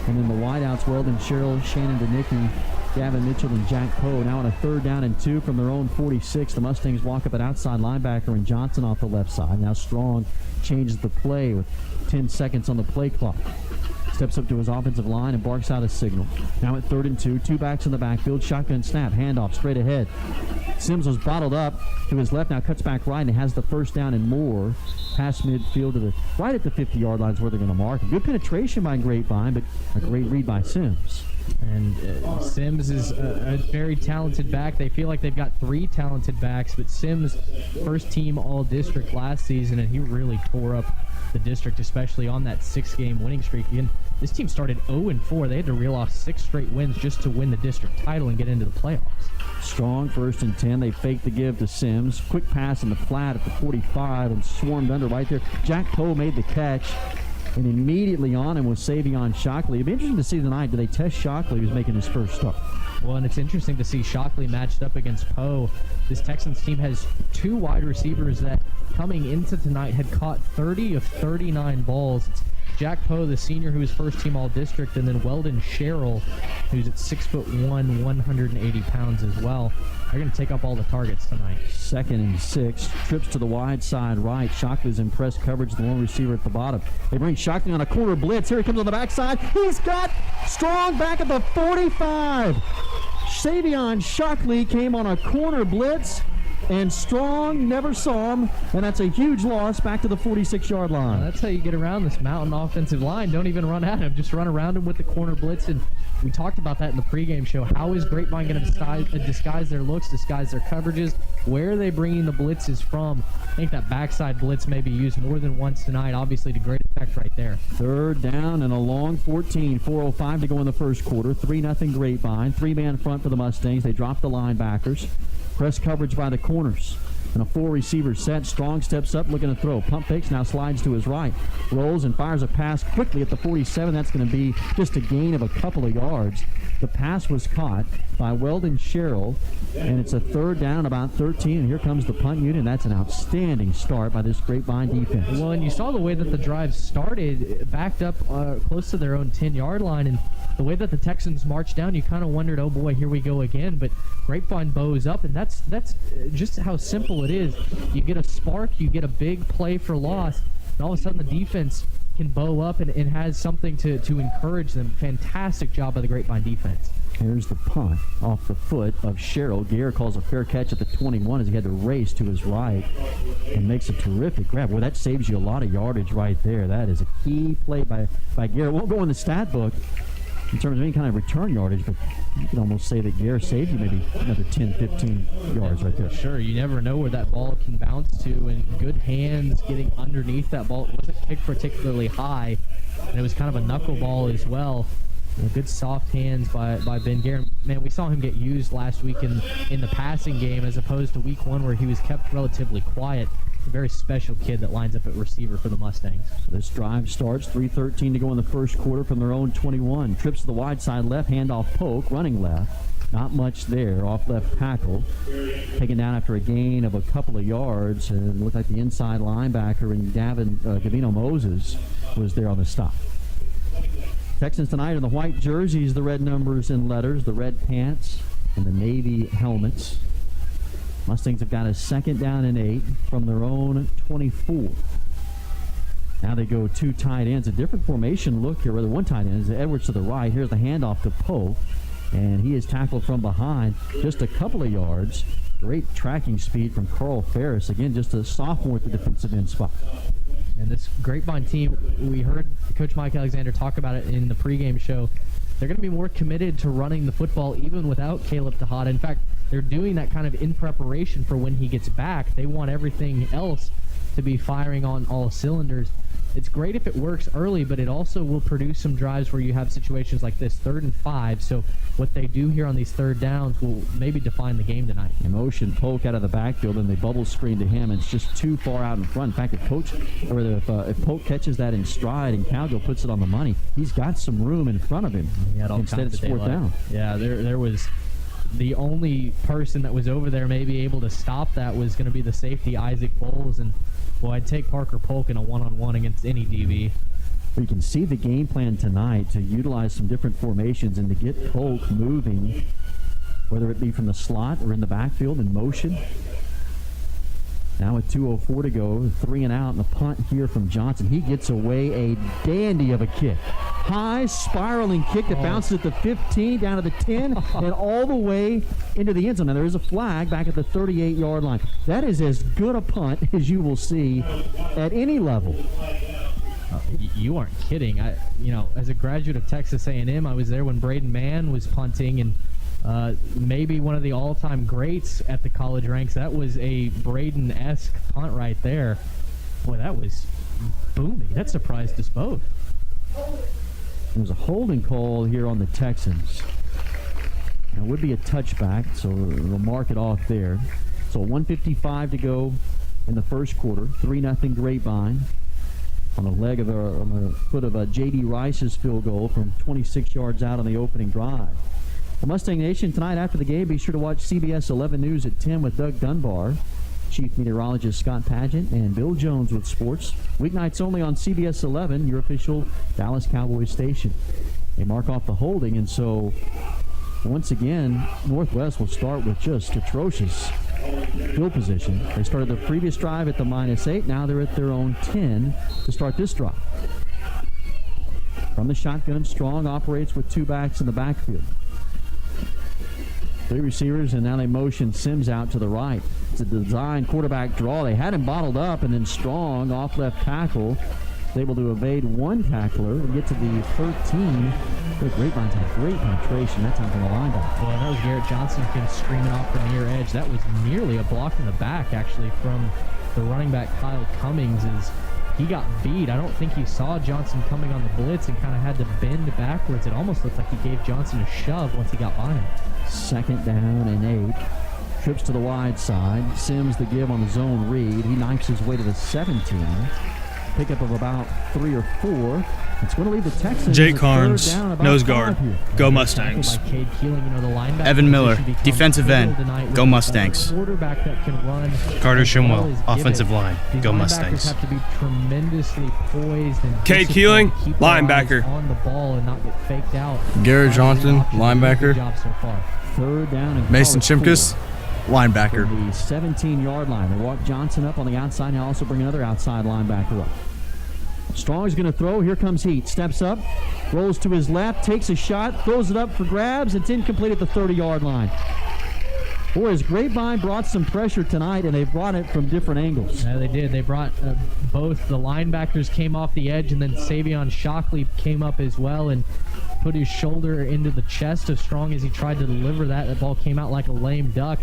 And then the wideouts, Weldon Sherrill, Shannon DeNicky, Gavin Mitchell, and Jack Poe. Now on a 3rd down and 2 from their own 46, the Mustangs walk up an outside linebacker and Johnson off the left side. Now Strong changes the play with 10 seconds on the play clock. Steps up to his offensive line and barks out a signal. Now at 3rd and 2, 2 backs in the backfield, shotgun snap, handoff straight ahead. Sims was bottled up to his left, now cuts back right and has the first down and more. Past midfield to right at the 50-yard line is where they're going to mark. Good penetration by Grapevine, but a great read by Sims. And Sims is a very talented back. They feel like they've got 3 talented backs, but Sims, first team all-district last season, and he really tore up the district, especially on that 6-game winning streak. Again, this team started 0-4. They had to reel off 6 straight wins just to win the district title and get into the playoffs. Strong, 1st and 10. They fake the give to Sims. Quick pass in the flat at the 45 and swarmed under right there. Jack Poe made the catch. And immediately on him was Savion Shockley. It'd be interesting to see tonight, do they test Shockley, who's making his first start? Well, and it's interesting to see Shockley matched up against Poe. This Texans team has 2 wide receivers that, coming into tonight, had caught 30 of 39 balls. It's Jack Poe, the senior, who is first team all-district, and then Weldon Sherrill, who's at 6'1", 180 pounds as well. They're going to take up all the targets tonight. 2nd and 6. Trips to the wide side right. Shockley's in press coverage, the lone receiver at the bottom. They bring Shockley on a corner blitz. Here he comes on the backside. He's got Strong back at the 45. Savion Shockley came on a corner blitz And Strong never saw him, and that's a huge loss back to the 46-yard line. That's how you get around this mountain offensive line. Don't even run at him. Just run around him with the corner blitz. And we talked about that in the pregame show. How is Grapevine going to disguise their looks, disguise their coverages? Where are they bringing the blitzes from? I think that backside blitz may be used more than once tonight, obviously to great effect right there. Third down and a long 14. 4:05 to go in the first quarter. 3-0 Grapevine. Three-man front for the Mustangs. They drop the linebackers. Press coverage by the corners. And a four-receiver set. Strong steps up, looking to throw. Pump fakes, now slides to his right. Rolls and fires a pass quickly at the 47. That's going to be just a gain of a couple of yards. The pass was caught by Weldon Sherrill, and it's a third down, about 13. And here comes the punt unit, and that's an outstanding start by this Grapevine defense. Well, and you saw the way that the drive started, backed up close to their own 10-yard line, and the way that the Texans marched down, you kind of wondered, oh boy, here we go again. But Grapevine bows up, and that's just how simple it is. You get a spark, you get a big play for loss, and all of a sudden the defense can bow up and has something to encourage them. Fantastic job by the Grapevine defense. Here's the punt off the foot of Sherrill. Garrett calls a fair catch at the 21 as he had to race to his right and makes a terrific grab. Well, that saves you a lot of yardage right there. That is a key play by Garrett. Won't go in the stat book in terms of any kind of return yardage, but you can almost say that Garrett saved you maybe another 10, 15 yards right there. Sure, you never know where that ball can bounce to, and good hands getting underneath that ball. It wasn't kicked particularly high, and it was kind of a knuckleball as well. Good soft hands by Ben Garrett. Man, we saw him get used last week in the passing game as opposed to week one where he was kept relatively quiet. A very special kid that lines up at receiver for the Mustangs. This drive starts, 3:13 to go in the first quarter from their own 21. Trips to the wide side left, handoff Polk, running left. Not much there, off left tackle. Taken down after a gain of a couple of yards, and it looked like the inside linebacker and Gavino Moses was there on the stop. Texans tonight in the white jerseys, the red numbers and letters, the red pants, and the navy helmets. Mustangs have got a second down and 8 from their own 24. Now they go two tight ends. A different formation look here. Rather, one tight end is Edwards to the right. Here's the handoff to Pope, and he is tackled from behind just a couple of yards. Great tracking speed from Carl Ferris. Again, just a sophomore at the defensive end spot. And this Grapevine team, we heard Coach Mike Alexander talk about it in the pregame show. They're going to be more committed to running the football even without Caleb Tejada. In fact, they're doing that kind of in preparation for when he gets back. They want everything else to be firing on all cylinders. It's great if it works early, but it also will produce some drives where you have situations like this, 3rd and 5. So what they do here on these third downs will maybe define the game tonight. Motion Polk out of the backfield, and they bubble screen to him. And it's just too far out in front. In fact, if Polk catches that in stride and Cowgill puts it on the money, he's got some room in front of him. Instead it's 4th down. Yeah, there was the only person that was over there maybe able to stop that was going to be the safety, Isaac Bowles. And well, I'd take Parker Polk in a one-on-one against any DB. We can see the game plan tonight to utilize some different formations and to get Polk moving, whether it be from the slot or in the backfield in motion. Now with 2:04 to go, 3 and out, and a punt here from Johnson. He gets away a dandy of a kick. High spiraling kick that bounces at the 15, down to the 10, and all the way into the end zone. Now there is a flag back at the 38-yard line. That is as good a punt as you will see at any level. You aren't kidding. As a graduate of Texas A&M, I was there when Braden Mann was punting, and maybe one of the all-time greats at the college ranks. That was a Braden-esque punt right there. Boy, that was booming. That surprised us both. There's a holding call here on the Texans. Now, it would be a touchback, so we'll mark it off there. So 1:55 to go in the first quarter. 3-0 Grapevine on the foot of J.D. Rice's field goal from 26 yards out on the opening drive. Well, Mustang Nation, tonight after the game, be sure to watch CBS 11 News at 10 with Doug Dunbar, Chief Meteorologist Scott Padgett, and Bill Jones with sports. Weeknights only on CBS 11, your official Dallas Cowboys station. They mark off the holding, and so once again, Northwest will start with just atrocious field position. They started the previous drive at the -8. Now they're at their own 10 to start this drive. From the shotgun, Strong operates with 2 backs in the backfield. 3 receivers, and now they motion Sims out to the right. It's It's a design quarterback draw. They had him bottled up, and then Strong off left tackle is able to evade one tackler and get to the 13. Grapevine's had great penetration that time from the linebacker. Well, that was Garrett Johnson came screaming off the near edge. That was nearly a block in the back, actually, from the running back Kyle Cummings. He got beat. I don't think he saw Johnson coming on the blitz and kind of had to bend backwards. It almost looked like he gave Johnson a shove once he got by him. 2nd down and 8. Trips to the wide side. Sims the give on the zone read. He knifes his way to the 17. Pickup of about 3 or 4. It's going to leave the Texans. Jake Carnes, nose guard. Go Mustangs. Evan Miller, defensive end. Go Mustangs. Carter Shimwell, offensive line. Go Mustangs. Cade Keeling, linebacker. Garrett Johnson, linebacker. 3rd down and Mason Chimkus, linebacker. From the 17-yard line. They walk Johnson up on the outside. Now also bring another outside linebacker up. Strong's going to throw. Here comes Heat. Steps up, rolls to his left, takes a shot, throws it up for grabs. It's incomplete at the 30-yard line. Boy, as Grapevine brought some pressure tonight, and they brought it from different angles. Yeah, they did. They brought both the linebackers came off the edge, and then Savion Shockley came up as well and put his shoulder into the chest of Strong as he tried to deliver that. That ball came out like a lame duck.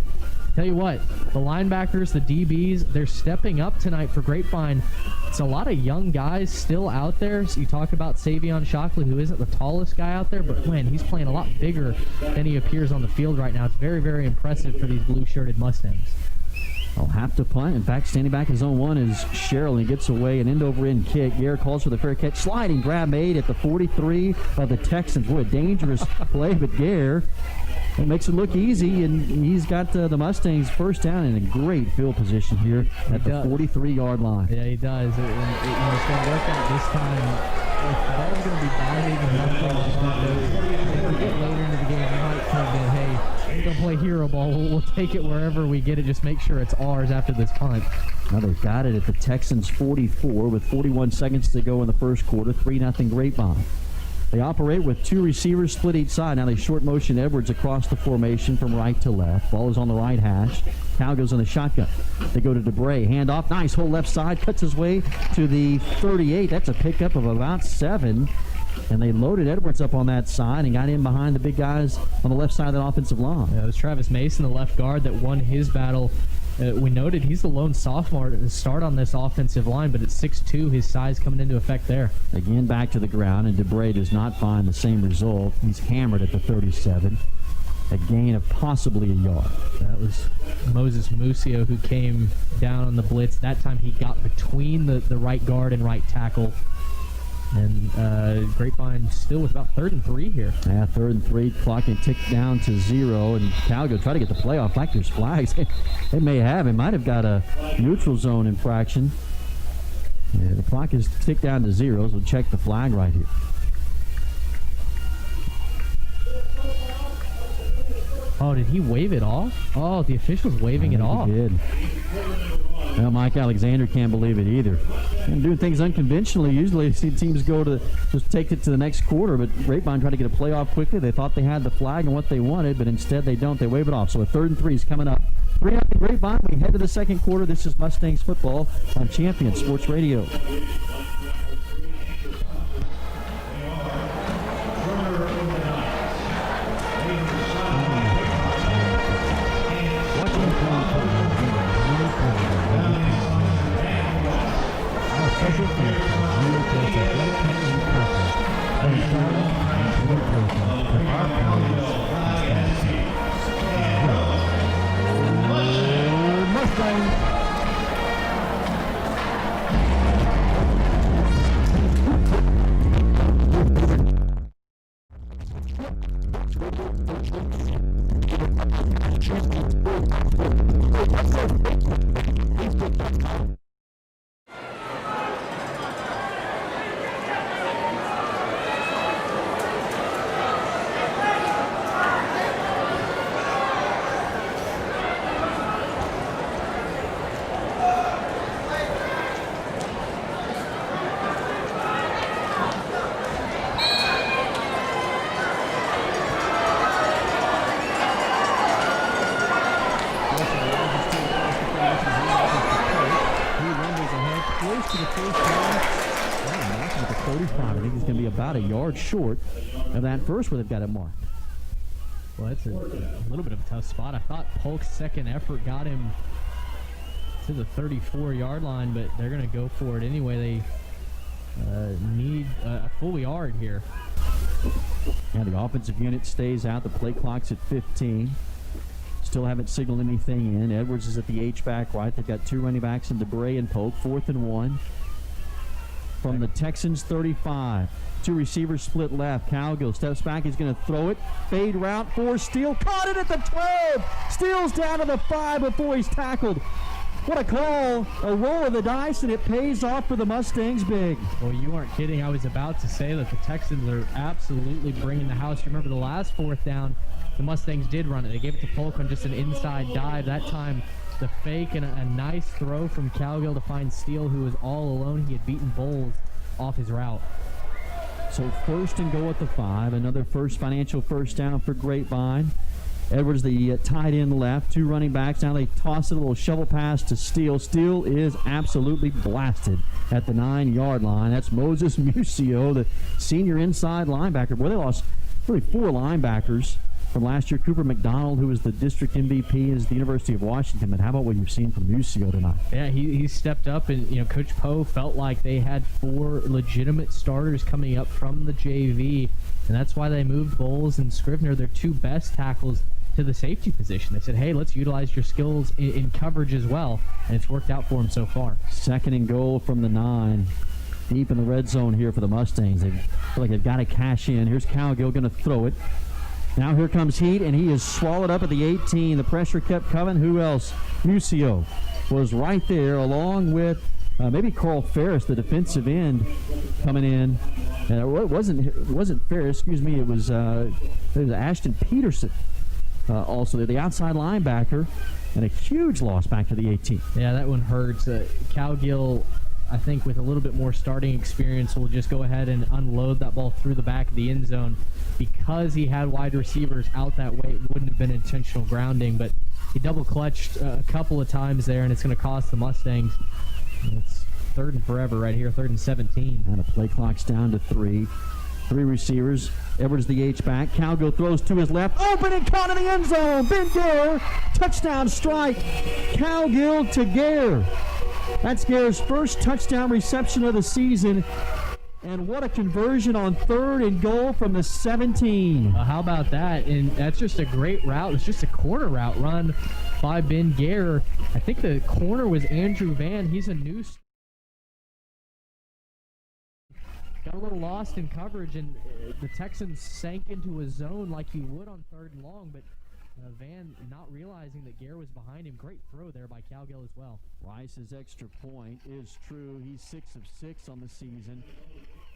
Tell you what, the linebackers, the DBs, they're stepping up tonight for Grapevine. It's a lot of young guys still out there. So you talk about Savion Shockley, who isn't the tallest guy out there, but man, he's playing a lot bigger than he appears on the field right now. It's very, very impressive for these blue-shirted Mustangs. I'll have to punt. In fact, standing back in zone 1 is Sherrill, and he gets away an end-over-end kick. Garrett calls for the fair catch. Sliding grab made at the 43 by the Texans. What a dangerous play, but Gare it makes it look easy, and he's got the Mustangs first down in a great field position here at the 43-yard line. Yeah, he does. It's going to work out this time. If the ball's going to be biting and Mustangs just not know, if we get later into the game, we might come in, hey, we're going to play hero ball. We'll take it wherever we get it. Just make sure it's ours after this punt. Now they've got it at the Texans 44 with 41 seconds to go in the first quarter. 3-0 Grapevine. They operate with 2 receivers split each side. Now they short motion Edwards across the formation from right to left. Ball is on the right hash. Cal goes on the shotgun. They go to DeBray. Hand off. Nice hole left side. Cuts his way to the 38. That's a pickup of about 7. And they loaded Edwards up on that side and got in behind the big guys on the left side of that offensive line. Yeah, it was Travis Mason, the left guard, that won his battle. We noted he's the lone sophomore to start on this offensive line, but at 6'2", his size coming into effect there. Again, back to the ground, and DeBray does not find the same result. He's hammered at the 37. A gain of possibly a yard. That was Moses Musio who came down on the blitz. That time he got between the right guard and right tackle. And Grapevine still with about 3rd and 3 here. Yeah, 3rd and 3. Clock can tick down to 0. And Cal go try to get the playoff. Like there's flags. They may have. It might have got a neutral zone infraction. Yeah, the clock is ticked down to 0. So we'll check the flag right here. Oh, did he wave it off? Oh, the official's waving it off. He did. Well, Mike Alexander can't believe it either. And doing things unconventionally, usually you see teams go to just take it to the next quarter, but Grapevine tried to get a playoff quickly. They thought they had the flag and what they wanted, but instead they don't. They wave it off. So a 3rd and 3 is coming up. 3-0 Grapevine. We head to the second quarter. This is Mustangs football on Champion Sports Radio. 35. I think he's going to be about a yard short of that first where they've got it marked. Well, that's a little bit of a tough spot. I thought Polk's second effort got him to the 34-yard line, but they're going to go for it anyway. They need a full yard here. And the offensive unit stays out. The play clock's at 15. Still haven't signaled anything in. Edwards is at the H-back right. They've got two running backs in DeBray and Polk. 4th and 1. From the Texans 35. Two receivers split left. Cowgill steps back. He's going to throw it. Fade route for Steele. Caught it at the 12. Steele's down to the 5 before he's tackled. What a call. A roll of the dice, and it pays off for the Mustangs big. Well, you aren't kidding. I was about to say that the Texans are absolutely bringing the house. You remember the last 4th down, the Mustangs did run it. They gave it to Polk on just an inside dive. That time, the fake and a nice throw from Cowgill to find Steele, who was all alone. He had beaten Bowles off his route. So 1st and goal at the 5. Another financial first down for Grapevine. Edwards, the tight end left. Two running backs. Now they toss it, a little shovel pass to Steele. Steele is absolutely blasted at the 9-yard line. That's Moses Musio, the senior inside linebacker. Boy, they lost really 4 linebackers from last year. Cooper McDonald, who was the district MVP, is the University of Washington. But how about what you've seen from Musio tonight? Yeah, he stepped up, and Coach Poe felt like they had 4 legitimate starters coming up from the JV, and that's why they moved Bowles and Scrivener, their 2 best tackles, to the safety position. They said, hey, let's utilize your skills in coverage as well, and it's worked out for them so far. 2nd and goal from the 9. Deep in the red zone here for the Mustangs. They feel like they've got to cash in. Here's Cowgill going to throw it. Now here comes Heat, and he is swallowed up at the 18. The pressure kept coming. Who else? Musio was right there, along with maybe Carl Ferris, the defensive end, coming in. And it wasn't Ferris, excuse me. It was Ashton Peterson. Also, the outside linebacker, and a huge loss back to the 18. Yeah, that one hurts. Cowgill, I think, with a little bit more starting experience, will just go ahead and unload that ball through the back of the end zone. Because he had wide receivers out that way, it wouldn't have been intentional grounding, but he double clutched a couple of times there, and it's going to cost the Mustangs. It's 3rd and forever right here, 3rd and 17. And the play clock's down to 3. 3 receivers. Edwards the H-back. Cowgill throws to his left. Open and caught in the end zone. Ben Gare. Touchdown strike. Cowgill to Gare. That's Gare's first touchdown reception of the season. And what a conversion on 3rd and goal from the 17. How about that? And that's just a great route. It's just a corner route run by Ben Gare. I think the corner was Andrew Van. He's a new... Got a little lost in coverage, and the Texans sank into a zone like you would on 3rd and long, but Van not realizing that Gare was behind him. Great throw there by Cowgill as well. Rice's extra point is true. He's 6 of 6 on the season.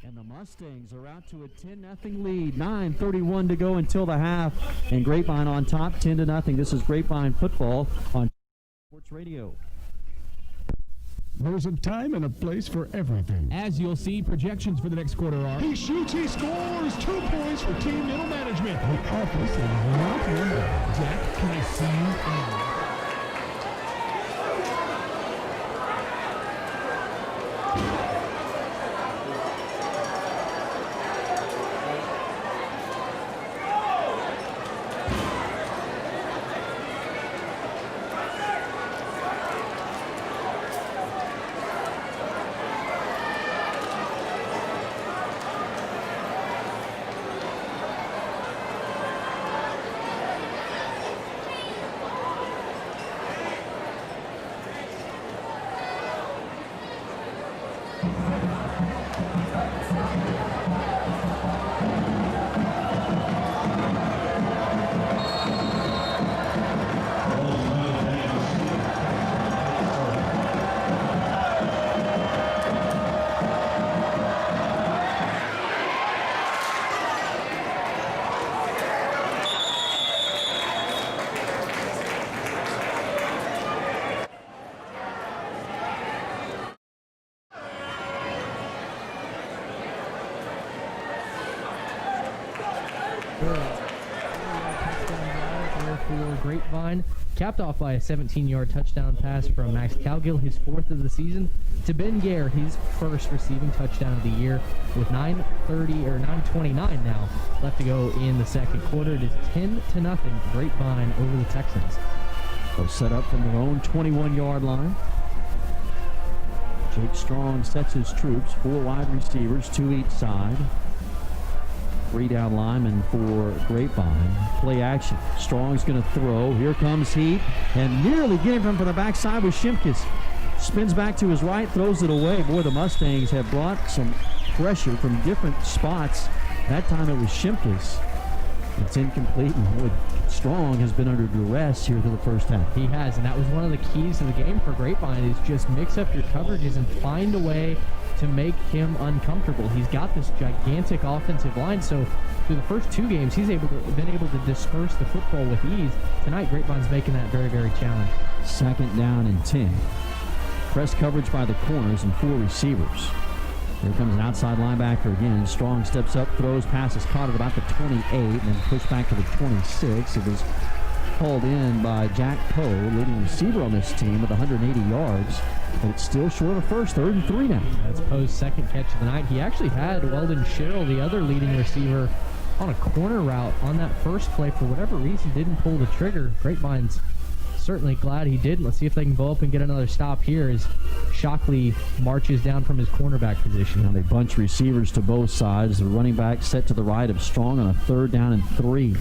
And the Mustangs are out to a 10-0 lead. 9:31 to go until the half. And Grapevine on top, 10-0. This is Grapevine football on Sports Radio. There's a time and a place for everything. As you'll see, projections for the next quarter are... He shoots, he scores! 2 points for team middle management. The office is not number. Jack, can I see you? For Grapevine. capped off by a 17-yard touchdown pass from Max Cowgill, his 4th of the season, to Ben Gare, his first receiving touchdown of the year, with 9:29 now left to go in the second quarter. It is 10-0 Grapevine over the Texans. They'll set up from their own 21-yard line. Jake Strong sets his troops, 4 wide receivers, 2 each side. 3 down linemen for Grapevine. Play action. Strong's going to throw. Here comes Heat, and nearly getting him from the backside with Shimkus. Spins back to his right, throws it away. Boy, the Mustangs have brought some pressure from different spots. That time it was Shimkus. It's incomplete, and boy, Strong has been under duress here through the first half. He has, and that was one of the keys to the game for Grapevine, is just mix up your coverages and find a way to make him uncomfortable. He's got this gigantic offensive line, so through the first 2 games, he's been able to disperse the football with ease. Tonight, Grapevine's making that very, very challenging. 2nd down and 10. Press coverage by the corners and 4 receivers. Here comes an outside linebacker again. Strong steps up, throws, passes caught at about the 28, and then pushed back to the 26. It was hauled in by Jack Poe, leading receiver on this team with 180 yards. But it's still short of a first, 3rd and 3 now. That's Poe's 2nd catch of the night. He actually had Weldon Sherrill, the other leading receiver, on a corner route on that first play. For whatever reason, didn't pull the trigger. Grapevine's certainly glad he didn't. Let's see if they can go up and get another stop here as Shockley marches down from his cornerback position. Now they bunch receivers to both sides. The running back set to the right of Strong on a 3rd down and 3.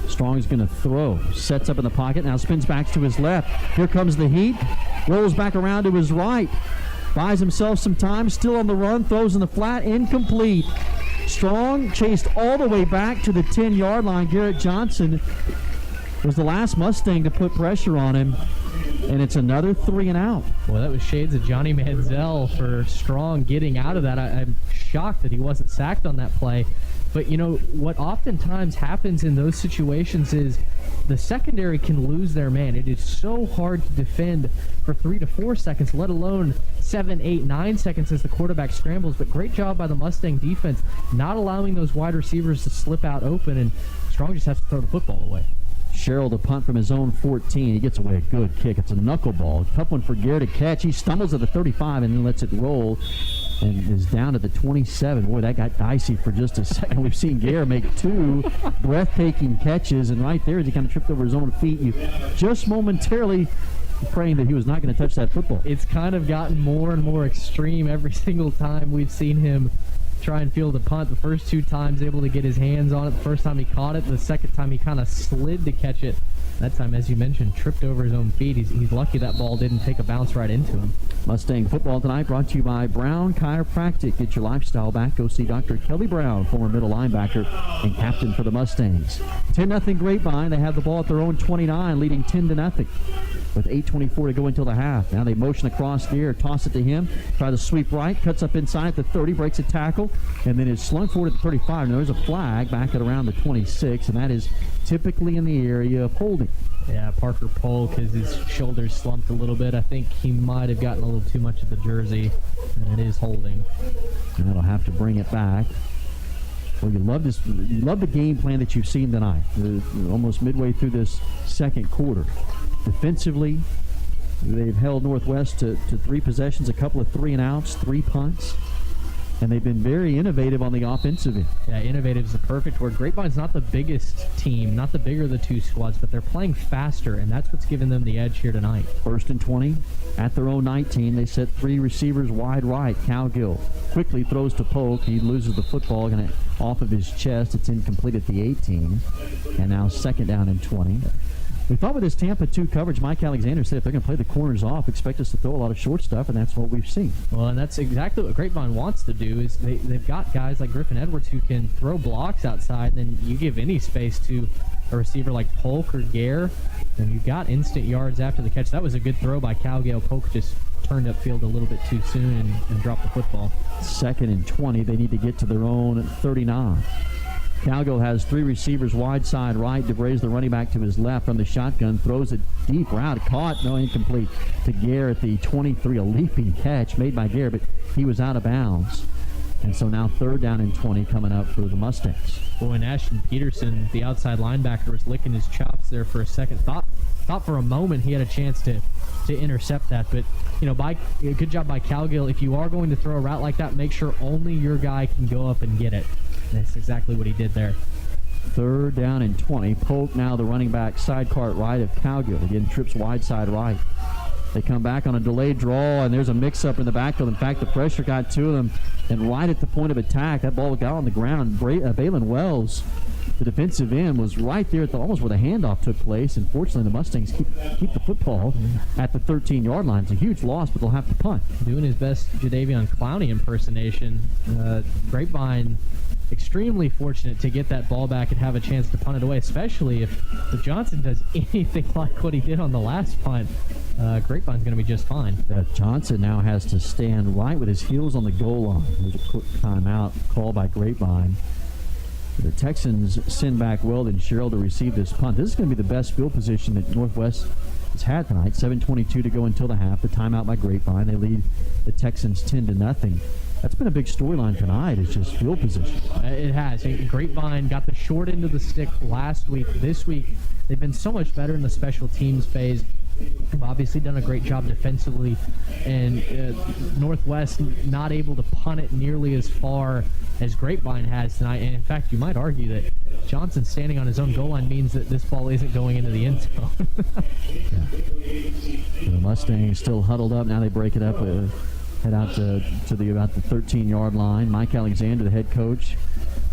Strong's going to throw. Sets up in the pocket. Now spins back to his left. Here comes the Heat. Rolls back around to his right. Buys himself some time. Still on the run. Throws in the flat. Incomplete. Strong chased all the way back to the 10-yard line. Garrett Johnson was the last Mustang to put pressure on him, and it's another 3 and out. Well, that was shades of Johnny Manziel for Strong getting out of that. I'm shocked that he wasn't sacked on that play. But, you know, what oftentimes happens in those situations is the secondary can lose their man. It is so hard to defend for 3 to 4 seconds, let alone 7, 8, 9 seconds as the quarterback scrambles. But great job by the Mustang defense not allowing those wide receivers to slip out open, and Strong just has to throw the football away. Sherrill to punt from his own 14. He gets away a good kick. It's a knuckleball. Tough one for Gare to catch. He stumbles at the 35 and then lets it roll and is down to the 27. Boy, that got dicey for just a second. We've seen Gare make 2 breathtaking catches, and right there as he kind of tripped over his own feet, you just momentarily praying that he was not going to touch that football. It's kind of gotten more and more extreme every single time we've seen him try and field a punt. The first 2 times able to get his hands on it. The first time he caught it. The second time he kind of slid to catch it. That time, as you mentioned, tripped over his own feet. He's lucky that ball didn't take a bounce right into him. Mustang football tonight brought to you by Brown Chiropractic. Get your lifestyle back. Go see Dr. Kelly Brown, former middle linebacker and captain for the Mustangs. 10-0 Grapevine. They have the ball at their own 29, leading 10-0. With 8:24 to go until the half. Now they motion across the air, toss it to him, try to sweep right, cuts up inside at the 30, breaks a tackle, and then is slung forward at the 35. Now there's a flag back at around the 26, and that is typically in the area of holding. Yeah, Parker Polk, his shoulders slumped a little bit. I think he might have gotten a little too much of the jersey, and it is holding. And that'll have to bring it back. Well, you love this. You love the game plan that you've seen tonight. Almost midway through this second quarter. Defensively, they've held Northwest to 3 possessions, a couple of 3 and outs, 3 punts, and they've been very innovative on the offensive end. Yeah, innovative is the perfect word. Grapevine's not the biggest team, not the bigger of the 2 squads, but they're playing faster, and that's what's given them the edge here tonight. 1st and 20 at their own 19. They set 3 receivers wide right. Cowgill quickly throws to Polk. He loses the football off of his chest. It's incomplete at the 18, and now 2nd down and 20. We thought with this Tampa 2 coverage, Mike Alexander said if they're going to play the corners off, expect us to throw a lot of short stuff, and that's what we've seen. Well, and that's exactly what Grapevine wants to do. Is they've got guys like Griffin Edwards who can throw blocks outside, and then you give any space to a receiver like Polk or Gare, and you've got instant yards after the catch. That was a good throw by Cowgill. Polk just turned upfield a little bit too soon and dropped the football. 2nd and 20. They need to get to their own 39. Cowgill has 3 receivers wide side right. DeVray's the running back to his left from the shotgun. Throws a deep route. Caught. No, incomplete to Gare at the 23. A leaping catch made by Gare, but he was out of bounds. And so now 3rd down and 20 coming up for the Mustangs. Boy, and Ashton Peterson, the outside linebacker, was licking his chops there for a second. Thought for a moment he had a chance to intercept that. But, good job by Calgill. If you are going to throw a route like that, make sure only your guy can go up and get it. That's exactly what he did there. 3rd down and 20. Polk now the running back side cart right of Calgill. Again, trips wide side right. They come back on a delayed draw, and there's a mix-up in the backfield. In fact, the pressure got to them, and right at the point of attack, that ball got on the ground. Balin Wells, the defensive end, was right there at almost where the handoff took place. And fortunately, the Mustangs keep the football at the 13-yard line. It's a huge loss, but they'll have to punt. Doing his best Jadeveon Clowney impersonation. Grapevine extremely fortunate to get that ball back and have a chance to punt it away, especially if Johnson does anything like what he did on the last punt. Grapevine's going to be just fine. Johnson now has to stand right with his heels on the goal line. There's a quick timeout called by Grapevine. The Texans send back Weldon Sherrill to receive this punt. This is going to be the best field position that Northwest has had tonight. 7:22 to go until the half. The timeout by Grapevine. They lead the Texans 10-0. That's been a big storyline tonight. It's just field position. It has. Grapevine got the short end of the stick last week. This week, they've been so much better in the special teams phase. They've obviously done a great job defensively, and Northwest not able to punt it nearly as far as Grapevine has tonight. And in fact, you might argue that Johnson standing on his own goal line means that this ball isn't going into the end zone. The Mustangs still huddled up. Now they break it up. Head out to about the 13-yard line. Mike Alexander, the head coach,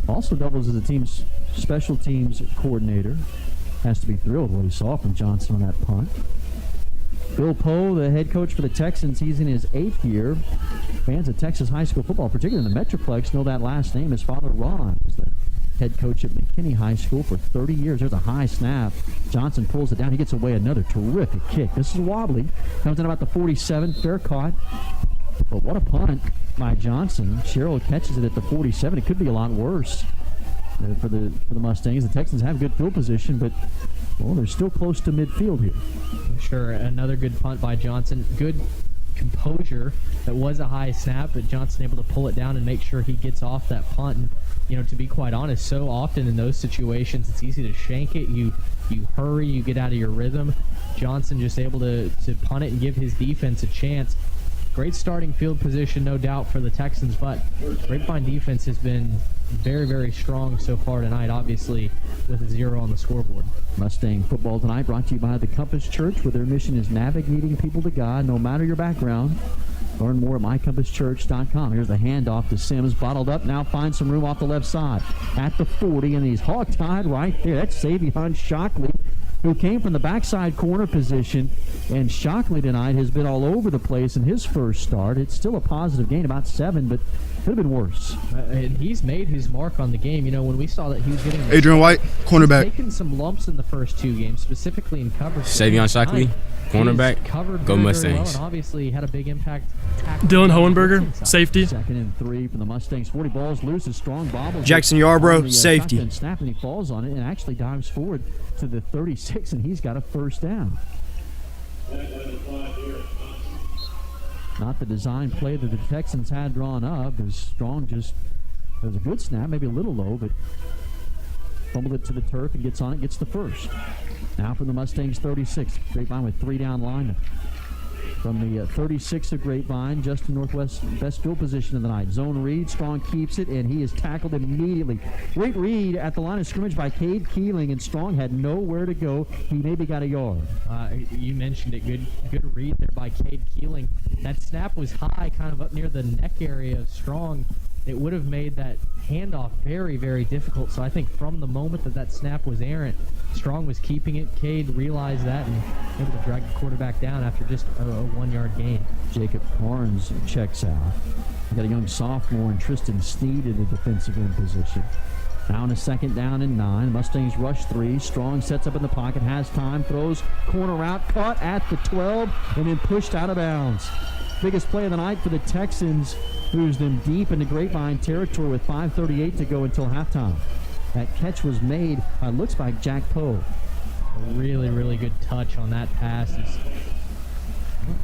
also doubles as the team's special teams coordinator. Has to be thrilled with what he saw from Johnson on that punt. Bill Poe, the head coach for the Texans, he's in his 8th year. Fans of Texas high school football, particularly in the Metroplex, know that last name. His father, Ron, was the head coach at McKinney High School for 30 years. There's a high snap. Johnson pulls it down. He gets away another terrific kick. This is wobbly. Comes in about the 47. Fair caught. But what a punt by Johnson. Sherrill catches it at the 47. It could be a lot worse for the Mustangs. The Texans have good field position, but they're still close to midfield here. Sure, another good punt by Johnson. Good composure. That was a high snap, but Johnson able to pull it down and make sure he gets off that punt. And, to be quite honest, so often in those situations, it's easy to shank it. You hurry, you get out of your rhythm. Johnson just able to punt it and give his defense a chance. Great starting field position, no doubt, for the Texans, but Grapevine defense has been very, very strong so far tonight, obviously, with a 0 on the scoreboard. Mustang football tonight brought to you by the Compass Church, where their mission is navigating people to God, no matter your background. Learn more at mycompasschurch.com. Here's the handoff to Sims, bottled up, now finds some room off the left side. At the 40, and he's hog-tied right there. That's Savion Shockley, who came from the backside corner position. And Shockley tonight has been all over the place in his first start. It's still a positive gain, about 7, but could have been worse. And he's made his mark on the game. When we saw that he was getting... Adrian White, cornerback. He's taken some lumps in the first 2 games, specifically in coverage. Savion Shockley, cornerback. Go Mustangs. Well, and obviously had a big impact. Dylan Hohenberger, safety. 2nd and 3 from the Mustangs. 40 balls loose, a strong bobble. Jackson Yarbrough, safety. Snap, and he falls on it and actually dives forward to the 36, and he's got a first down. Not the design play that the Texans had drawn up. It was strong, it was a good snap, maybe a little low, but fumbled it to the turf and gets on it, gets the first. Now from the Mustangs 36, Grapevine with 3 down linemen. From the 36 of Grapevine, Justin Northwest's best field position of the night. Zone read, Strong keeps it, and he is tackled immediately. Great read at the line of scrimmage by Cade Keeling, and Strong had nowhere to go. He maybe got a yard. You mentioned it. Good read there by Cade Keeling. That snap was high, kind of up near the neck area of Strong. It would have made that handoff very, very difficult. So I think from the moment that snap was errant, Strong was keeping it. Cade realized that and able to drag the quarterback down after just a 1-yard gain. Jacob Barnes checks out. We got a young sophomore and Tristan Sneed in the defensive end position. Now on a 2nd down and 9. Mustangs rush 3. Strong sets up in the pocket, has time, throws, corner route, caught at the 12, and then pushed out of bounds. Biggest play of the night for the Texans, moves them deep into Grapevine territory with 5:38 to go until halftime. That catch was made by, looks like, Jack Poe. A really, really good touch on that pass.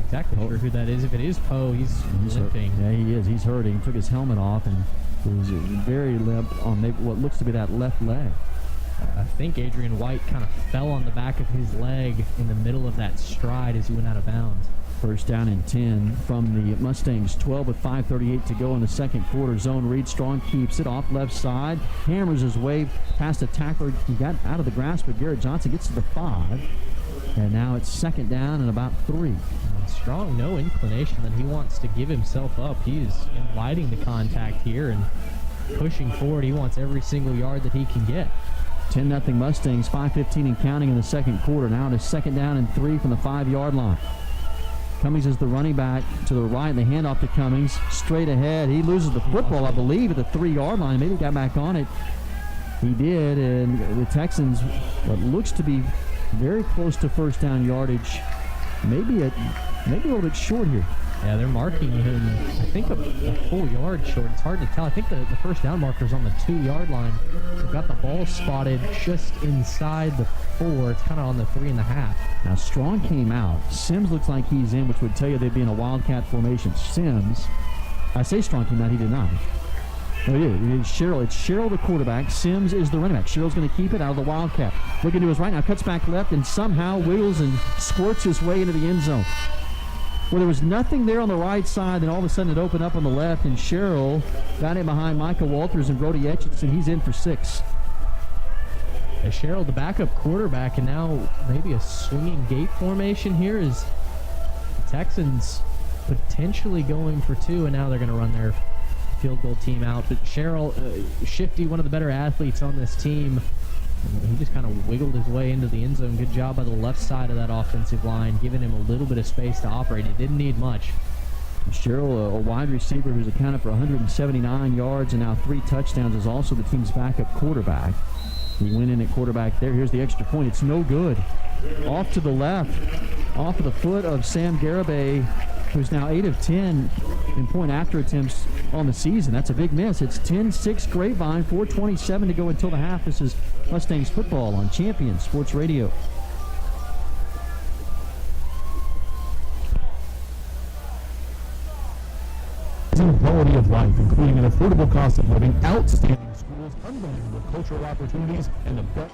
Exactly sure who that is. If it is Poe, he's limping. Yeah, he is. He's hurting. He took his helmet off and was very limp on maybe what looks to be that left leg. I think Adrian White kind of fell on the back of his leg in the middle of that stride as he went out of bounds. First down and 10 from the Mustangs, 12 with 5:38 to go in the second quarter. Zone read, Strong keeps it off left side, hammers his way past a tackler. He got out of the grasp of Garrett Johnson, gets to the 5, and now it's second down and about 3. Strong, no inclination that he wants to give himself up. He is inviting the contact here and pushing forward. He wants every single yard that he can get. 10-0 Mustangs, 5:15 and counting in the second quarter. Now it is second down and 3 from the 5-yard line. Cummings is the running back to the right, and the handoff to Cummings. Straight ahead. He loses the football, I believe, at the 3-yard line. Maybe got back on it. He did, and the Texans, what looks to be very close to first down yardage, maybe a little bit short here. Yeah, they're marking him, I think, a full yard short. It's hard to tell. I think the first down marker's on the 2-yard line. They've got the ball spotted just inside the 4. It's kind of on the 3.5. Now, Strong came out. Sims looks like he's in, which would tell you they'd be in a wildcat formation. Sims, I say Strong came out, he did not. No, he did. It's Sherrill the quarterback. Sims is the running back. Sherrill's going to keep it out of the wildcat. Looking to his right now, cuts back left, and somehow wiggles and squirts his way into the end zone. Well, there was nothing there on the right side, then all of a sudden it opened up on the left, and Sherrill got in behind Micah Walters and Brody Etchison. He's in for 6. Sherrill, the backup quarterback, and now maybe a swinging gate formation here is the Texans potentially going for 2, and now they're going to run their field goal team out. But Sherrill, shifty, one of the better athletes on this team. He just kind of wiggled his way into the end zone. Good job by the left side of that offensive line, giving him a little bit of space to operate. He didn't need much. Sherrill, a wide receiver who's accounted for 179 yards and now 3 touchdowns, is also the team's backup quarterback. He went in at quarterback there. Here's the extra point. It's no good. Off to the left, off of the foot of Sam Garibay, who's now 8 of 10 in point after attempts on the season. That's a big miss. It's 10-6 Grapevine, 4:27 to go until the half. This is Mustangs football on Champion Sports Radio. Quality of life, including an affordable cost of living, outstanding schools, unbelievable cultural opportunities, and the best.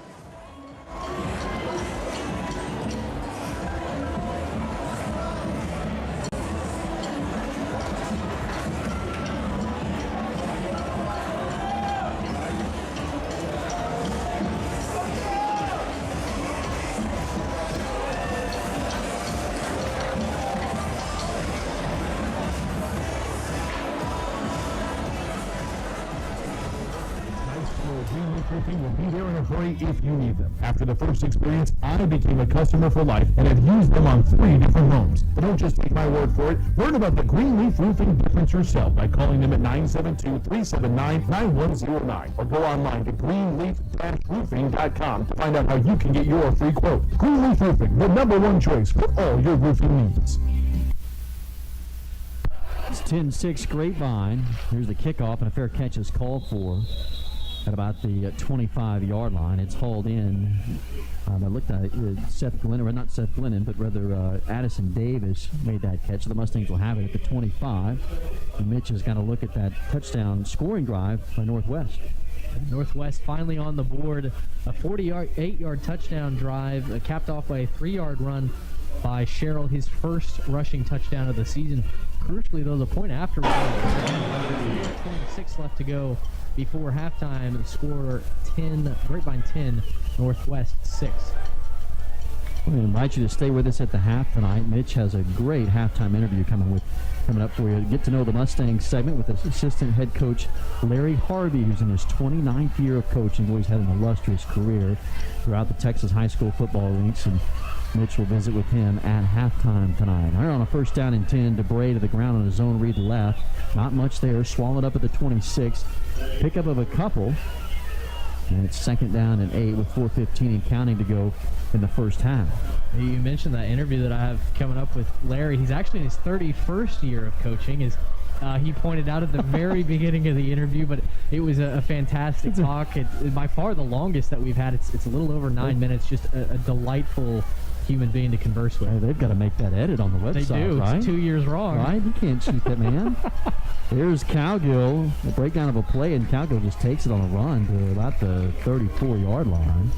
Will be there in a hurry if you need them. After the first experience, I became a customer for life and have used them on 3 different homes. But don't just take my word for it. Learn about the Greenleaf Roofing difference yourself by calling them at 972-379-9109 or go online to greenleaf-roofing.com to find out how you can get your free quote. Greenleaf Roofing, the #1 choice for all your roofing needs. It's 10-6 Grapevine. Here's the kickoff, and a fair catch is called for at about the 25-yard line. It's hauled in. I looked at it. Seth Glennon, or not Seth Glennon, but rather Addison Davis made that catch. So the Mustangs will have it at the 25. And Mitch has got to look at that touchdown scoring drive by Northwest. Northwest finally on the board. A 48-yard touchdown drive, capped off by a 3-yard run by Sherrill, his first rushing touchdown of the season. Crucially, though, the point afterwards, 26 left to go before halftime. The score 10, Grapevine 10, Northwest 6. I'm going to invite you to stay with us at the half tonight. Mitch has a great halftime interview coming up for you. Get to know the Mustangs segment with assistant head coach Larry Harvey, who's in his 29th year of coaching. He's had an illustrious career throughout the Texas high school football ranks, and Mitch will visit with him at halftime tonight. They're on a first down and 10. DeBray to the ground on a zone read left. Not much there. Swallowed up at the 26. Pickup of a couple. And it's second down and 8 with 4:15 and counting to go in the first half. You mentioned that interview that I have coming up with Larry. He's actually in his 31st year of coaching. He pointed out at the very beginning of the interview, but it was a fantastic talk. It's by far the longest that we've had. It's a little over 9 minutes. Just a delightful human being to converse with. Hey, they've got to make that edit on the website, They do. right? It's 2 years wrong. Right? You can't cheat that, man. There's Cowgill, the breakdown of a play, and Cowgill just takes it on a run to about the 34-yard line.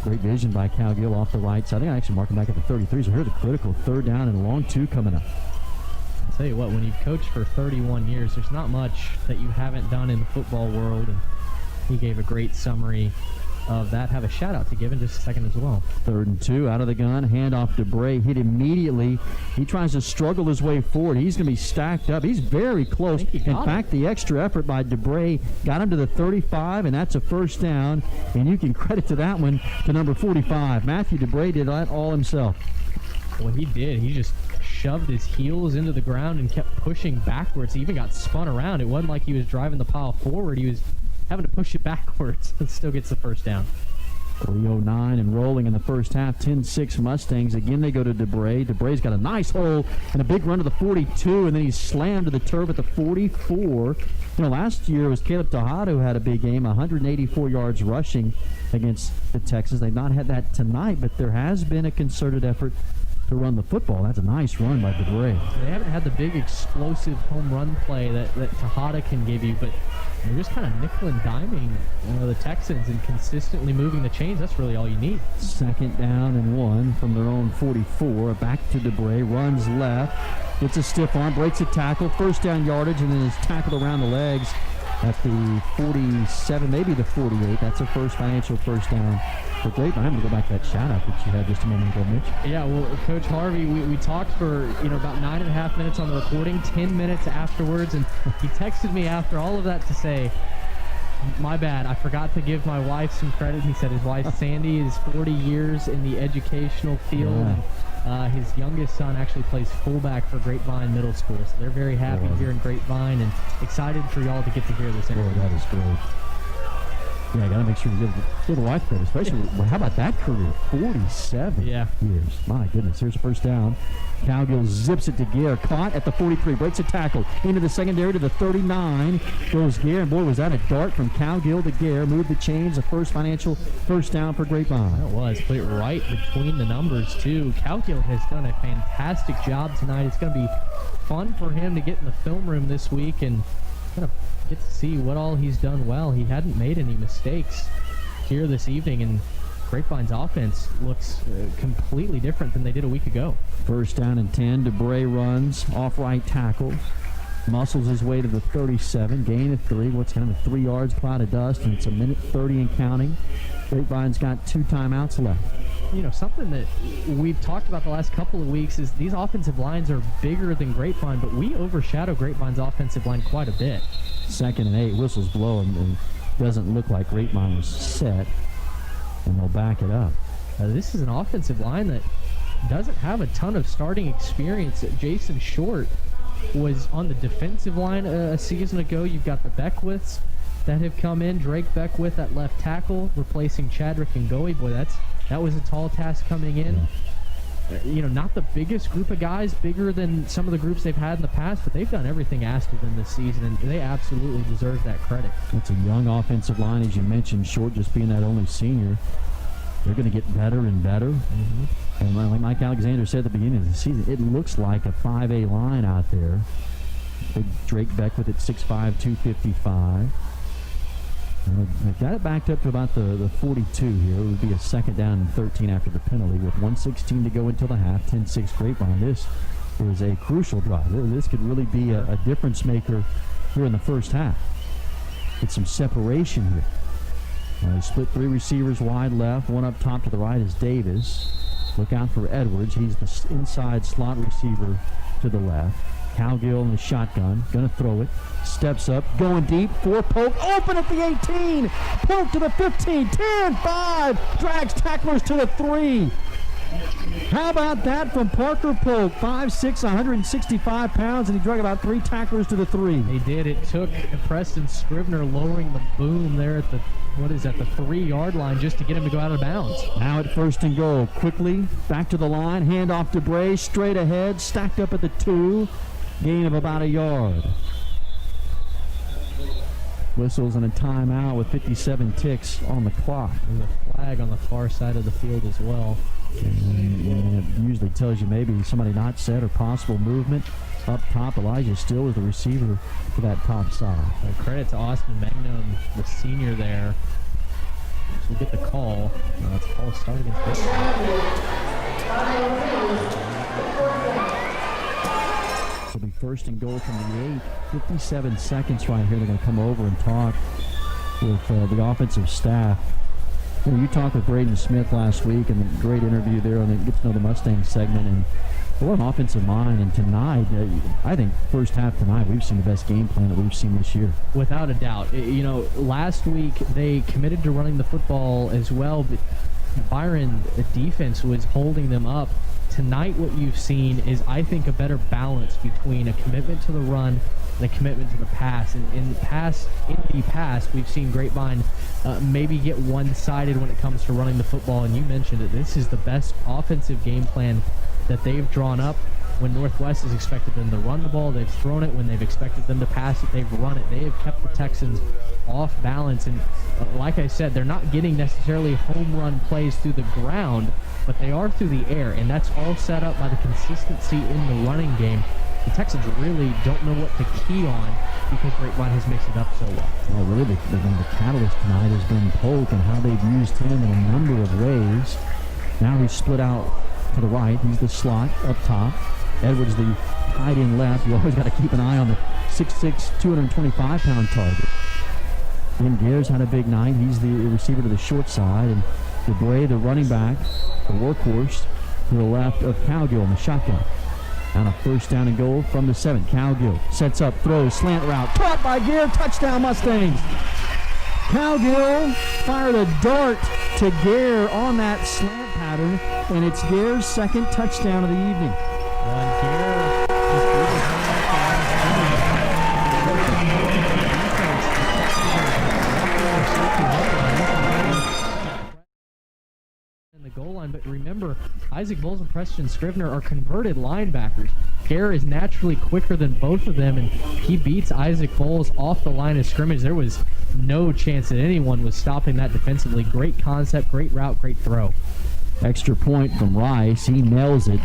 Great vision by Cowgill off the right side. I think I actually marked him back at the 33, so here's a critical 3rd down and long 2 coming up. I'll tell you what, when you've coached for 31 years, there's not much that you haven't done in the football world, and he gave a great summary of that. Have a shout-out to give in just a second as well. 3rd and 2, out of the gun, handoff to Bray, hit immediately. He tries to struggle his way forward. He's going to be stacked up. He's very close. In fact, the extra effort by DeBray got him to the 35, and that's a 1st down. And you can credit to that one to number 45. Matthew DeBray did that all himself. Well, he did. He just shoved his heels into the ground and kept pushing backwards. He even got spun around. It wasn't like he was driving the pile forward. He was having to push it backwards and still gets the 1st down. 3:09 and rolling in the first half. 10-6 Mustangs. Again, they go to DeBray. DeBray's got a nice hole and a big run to the 42, and then he's slammed to the turf at the 44. You know, last year it was Caleb Tejada who had a big game, 184 yards rushing against the Texans. They've not had that tonight, but there has been a concerted effort to run the football. That's a nice run by DeBray. They haven't had the big explosive home run play that Tejada can give you, but they're just kind of nickel and diming the Texans and consistently moving the chains. That's really all you need. 2nd down and 1 from their own 44. Back to DeBray, runs left, gets a stiff arm, breaks a tackle, 1st down yardage, and then is tackled around the legs at the 47, maybe the 48. That's a financial 1st down for Grapevine. I'm going to go back to that shout-out that you had just a moment ago, Mitch. Yeah, well, Coach Harvey, we talked for about 9.5 minutes on the recording, 10 minutes afterwards, and he texted me after all of that to say, my bad, I forgot to give my wife some credit. He said his wife, Sandy, is 40 years in the educational field. Yeah. And his youngest son actually plays fullback for Grapevine Middle School, so they're very happy here in Grapevine and excited for y'all to get to hear this interview. That is great. Yeah, I got to make sure you give the wife credit, especially, how about that career? 47 years. My goodness, here's a 1st down. Cowgill zips it to Gare, caught at the 43, breaks a tackle, into the secondary to the 39, goes Gare, and boy, was that a dart from Cowgill to Gare, moved the chains, the financial 1st down for Grapevine. It was, put it right between the numbers, too. Cowgill has done a fantastic job tonight. It's going to be fun for him to get in the film room this week and kind of get to see what all he's done well. He hadn't made any mistakes here this evening, and Grapevine's offense looks completely different than they did a week ago. 1st down and 10. DeBray runs off right tackle, muscles his way to the 37, gain of 3. What's kind of 3 yards, cloud of dust, and it's a minute 30 and counting. Grapevine's got 2 timeouts left. Something that we've talked about the last couple of weeks is these offensive lines are bigger than Grapevine, but we overshadow Grapevine's offensive line quite a bit. 2nd and 8, whistles blow, and doesn't look like Grapevine was set, and they'll back it up. This is an offensive line that doesn't have a ton of starting experience. Jason Short was on the defensive line a season ago. You've got the Beckwiths that have come in. Drake Beckwith at left tackle, replacing Chadrick and Goey. Boy, that was a tall task coming in. Not the biggest group of guys, bigger than some of the groups they've had in the past, but they've done everything asked of them this season, and they absolutely deserve that credit. It's a young offensive line, as you mentioned, Short just being that only senior. They're going to get better and better. Mm-hmm. And like Mike Alexander said at the beginning of the season, it looks like a 5A line out there. Big Drake Beckwith at 6'5", 255. They've got it backed up to about the 42 here. It would be a 2nd down and 13 after the penalty with 1:16 to go until the half. 10-6 Grapevine. This is a crucial drive. This could really be a difference maker here in the first half. Get some separation here. They split 3 receivers wide left. One up top to the right is Davis. Look out for Edwards. He's the inside slot receiver to the left. Cowgill in the shotgun, gonna throw it, steps up, going deep, 4 Polk, open at the 18, Polk to the 15, 10, 5, drags tacklers to the 3. How about that from Parker Polk, 5'6", 165 pounds, and he drug about 3 tacklers to the 3. He did. It took Preston Scrivener lowering the boom there at the 3-yard line just to get him to go out of bounds. Now at 1st and goal, quickly back to the line, hand off to Bray, straight ahead, stacked up at the 2. Gain of about a yard. whistles and a timeout with 57 ticks on the clock. There's a flag on the far side of the field as well. And it usually tells you maybe somebody not set or possible movement. Up top, Elijah Still is the receiver for that top side. Credit to Austin Magnum, the senior there. So we'll get the call. It's a false start against It'll be first and goal from the 8. 57 seconds right here. They're going to come over and talk with the offensive staff. You talked with Braden Smith last week, and a great interview there on the Get to Know the Mustangs segment. And what an offensive mind. And tonight, I think first half tonight, we've seen the best game plan that we've seen this year. Without a doubt. Last week they committed to running the football as well, but Byron defense was holding them up. Tonight what you've seen is, I think, a better balance between a commitment to the run and a commitment to the pass. And in the past, we've seen Grapevine maybe get one-sided when it comes to running the football. And you mentioned it. This is the best offensive game plan that they've drawn up. When Northwest has expected them to run the ball, they've thrown it. When they've expected them to pass it, they've run it. They have kept the Texans off balance. And like I said, they're not getting necessarily home run plays through the ground, but they are through the air. And that's all set up by the consistency in the running game. The Texans really don't know what to key on because Grapevine has mixed it up so well. Well, really, the catalyst tonight has been Polk and how they've used him in a number of ways. Now he's split out to the right. He's the slot up top. Edwards the tight end left. You always got to keep an eye on the 6'6", 225-pound target. Ben Gears had a big night. He's the receiver to the short side. And DeBray, the running back, the workhorse, to the left of Cowgill in the shotgun. On a first down and goal from the 7. Cowgill sets up, throws, slant route. Caught by Gear. Touchdown, Mustangs. Cowgill fired a dart to Gare on that slant pattern, and it's Gare's second touchdown of the evening. In the goal line, but remember, Isaac Bowles and Preston Scrivener are converted linebackers. Gare is naturally quicker than both of them, and he beats Isaac Bowles off the line of scrimmage. There was no chance that anyone was stopping that defensively. Great concept, great route, great throw. Extra point from Rice. He nails it.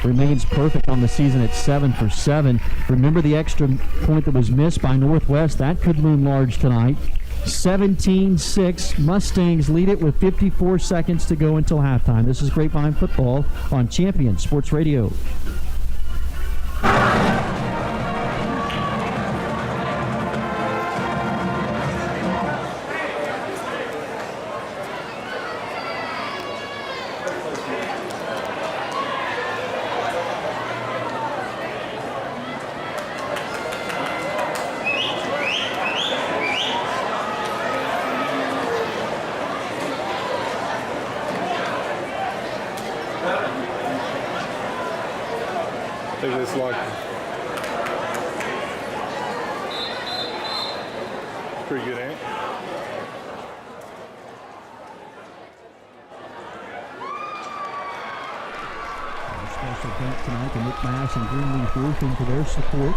Remains perfect on the season at 7 for 7. Remember the extra point that was missed by Northwest? That could loom large tonight. 17-6. Mustangs lead it with 54 seconds to go until halftime. This is Grapevine Football on Champion Sports Radio. They just like pretty good, ain't it? Special thanks tonight to Nick Mass and Greenleaf Roofing for their support.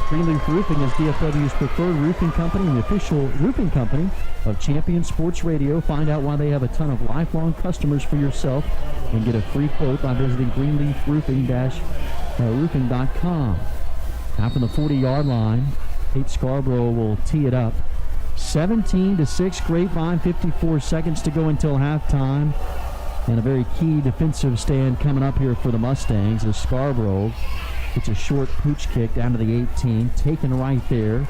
Greenleaf Roofing is DFW's preferred roofing company and the official roofing company of Champion Sports Radio. Find out why they have a ton of lifelong customers for yourself and get a free quote by visiting greenleafroofing-roofing.com. Now from the 40-yard line, Tate Scarborough will tee it up. 17-6 Grapevine, 54 seconds to go until halftime. And a very key defensive stand coming up here for the Mustangs as Scarborough gets a short pooch kick down to the 18, taken right there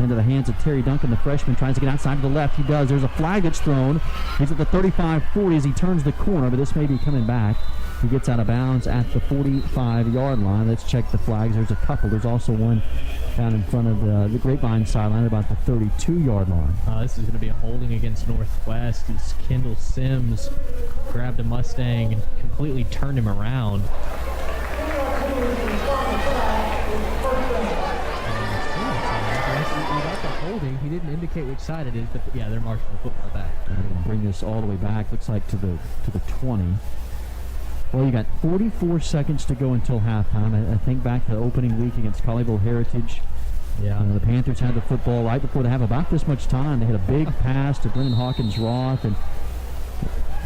into the hands of Terry Duncan, the freshman, tries to get outside to the left. He does. There's a flag that's thrown. He's at the 35-40 as he turns the corner, but this may be coming back. He gets out of bounds at the 45-yard line. Let's check the flags. There's a couple. There's also one down in front of the Grapevine sideline at about the 32-yard line. This is going to be a holding against Northwest as Kendall Sims grabbed a Mustang and completely turned him around. He didn't indicate which side it is, but yeah, they're marching the football back. And bring this all the way back. Looks like to the 20. Well, you got 44 seconds to go until halftime. I think back to the opening week against Colleyville Heritage. Yeah. The Panthers had the football right before they have about this much time. They had a big pass to Brennan Hawkins-Roth, and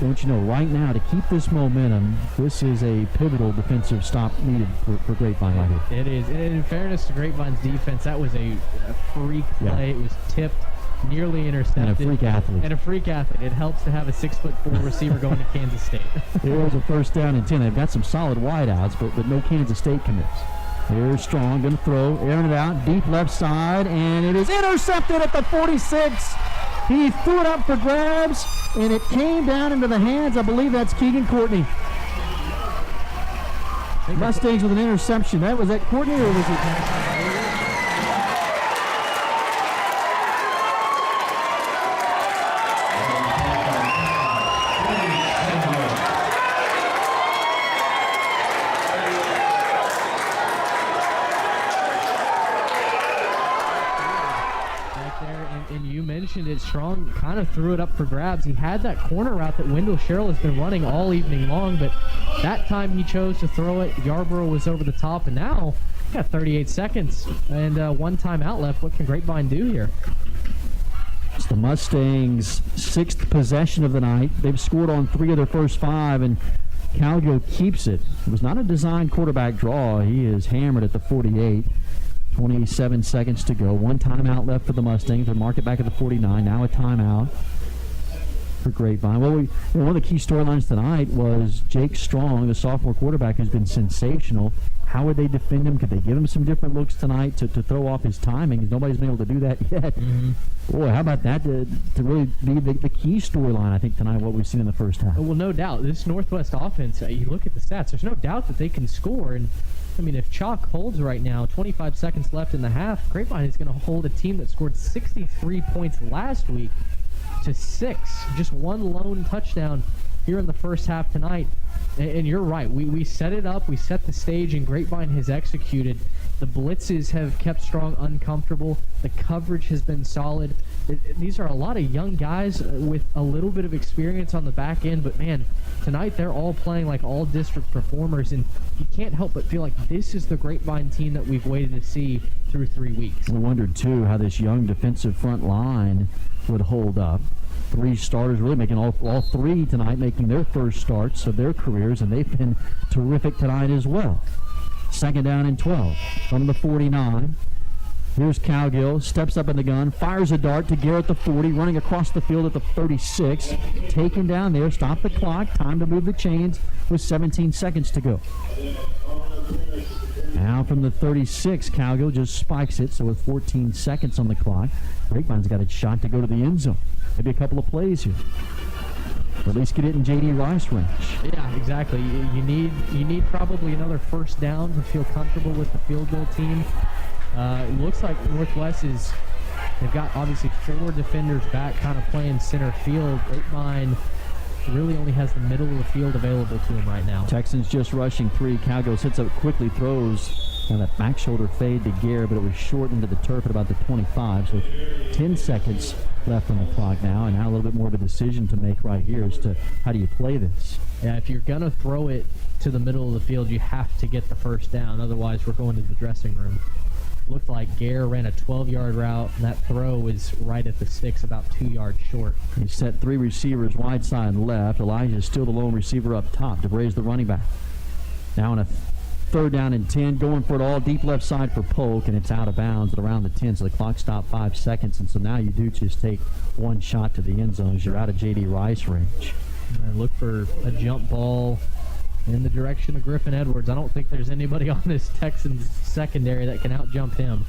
don't you know, right now, to keep this momentum, this is a pivotal defensive stop needed for Grapevine right here. It is. And in fairness to Grapevine's defense, that was a freak play. Yeah. It was tipped, nearly intercepted. And a freak athlete. It helps to have a 6'4" receiver going to Kansas State. There's a first down and 10. They've got some solid wideouts, but no Kansas State commits. Here's Strong, going to throw, airing it out, deep left side, and it is intercepted at the 46. He threw it up for grabs, and it came down into the hands. I believe that's Keegan Courtney. Mustangs with an interception. Was that Courtney or was it? It Strong kind of threw it up for grabs. He had that corner route that Wendell Sherrill has been running all evening long, but that time he chose to throw it. Yarborough was over the top, and now got 38 seconds and one timeout left. What can Grapevine do here? It's the Mustangs' 6th possession of the night. They've scored on 3 of their first 5, and Calgill keeps it. It was not a designed quarterback draw. He is hammered at the 48. 27 seconds to go. One timeout left for the Mustangs. They mark it back at the 49. Now a timeout for Grapevine. Well, one of the key storylines tonight was Jake Strong, the sophomore quarterback, who's been sensational. How would they defend him? Could they give him some different looks tonight to throw off his timing? Nobody's been able to do that yet. Mm-hmm. Boy, how about that to really be the key storyline, I think, tonight, what we've seen in the first half. Well, no doubt. This Northwest offense, you look at the stats, there's no doubt that they can score. And I mean, if chalk holds right now, 25 seconds left in the half, Grapevine is going to hold a team that scored 63 points last week to 6. Just one lone touchdown here in the first half tonight. And you're right. We set it up. We set the stage, and Grapevine has executed. The blitzes have kept Strong uncomfortable. The coverage has been solid. These are a lot of young guys with a little bit of experience on the back end, but man, tonight they're all playing like all district performers, and you can't help but feel like this is the Grapevine team that we've waited to see through 3 weeks. We wondered, too, how this young defensive front line would hold up. 3 starters really making all 3 tonight, making their first starts of their careers, and they've been terrific tonight as well. 2nd down and 12 from the 49. Here's Calgill, steps up in the gun, fires a dart to Garrett the 40, running across the field at the 36. Taken down there, stop the clock, time to move the chains with 17 seconds to go. Now from the 36, Calgill just spikes it, so with 14 seconds on the clock, Grapevine's got a shot to go to the end zone. Maybe a couple of plays here. Or at least get it in J.D. Rice range. Yeah, exactly. You need probably another first down to feel comfortable with the field goal team. It looks like Northwest they've got obviously 4 defenders back kind of playing center field. Grapevine really only has the middle of the field available to him right now. Texans just rushing 3. Calgill sits up, quickly throws. And that back shoulder fade to Gare, but it was shortened to the turf at about the 25. So 10 seconds left on the clock now, and now a little bit more of a decision to make right here as to how do you play this. Yeah, if you're going to throw it to the middle of the field, you have to get the first down. Otherwise, we're going to the dressing room. Looked like Gare ran a 12-yard route, and that throw was right at the sticks, about 2 yards short. He set 3 receivers wide side left. Elijah is still the lone receiver up top. DeBray's the running back. Now in a 3rd down and 10, going for it all deep left side for Polk, and it's out of bounds at around the 10, so the clock stopped 5 seconds, and so now you do just take one shot to the end zone as you're out of J.D. Rice range. And look for a jump ball in the direction of Griffin Edwards. I don't think there's anybody on this Texans secondary that can out-jump him.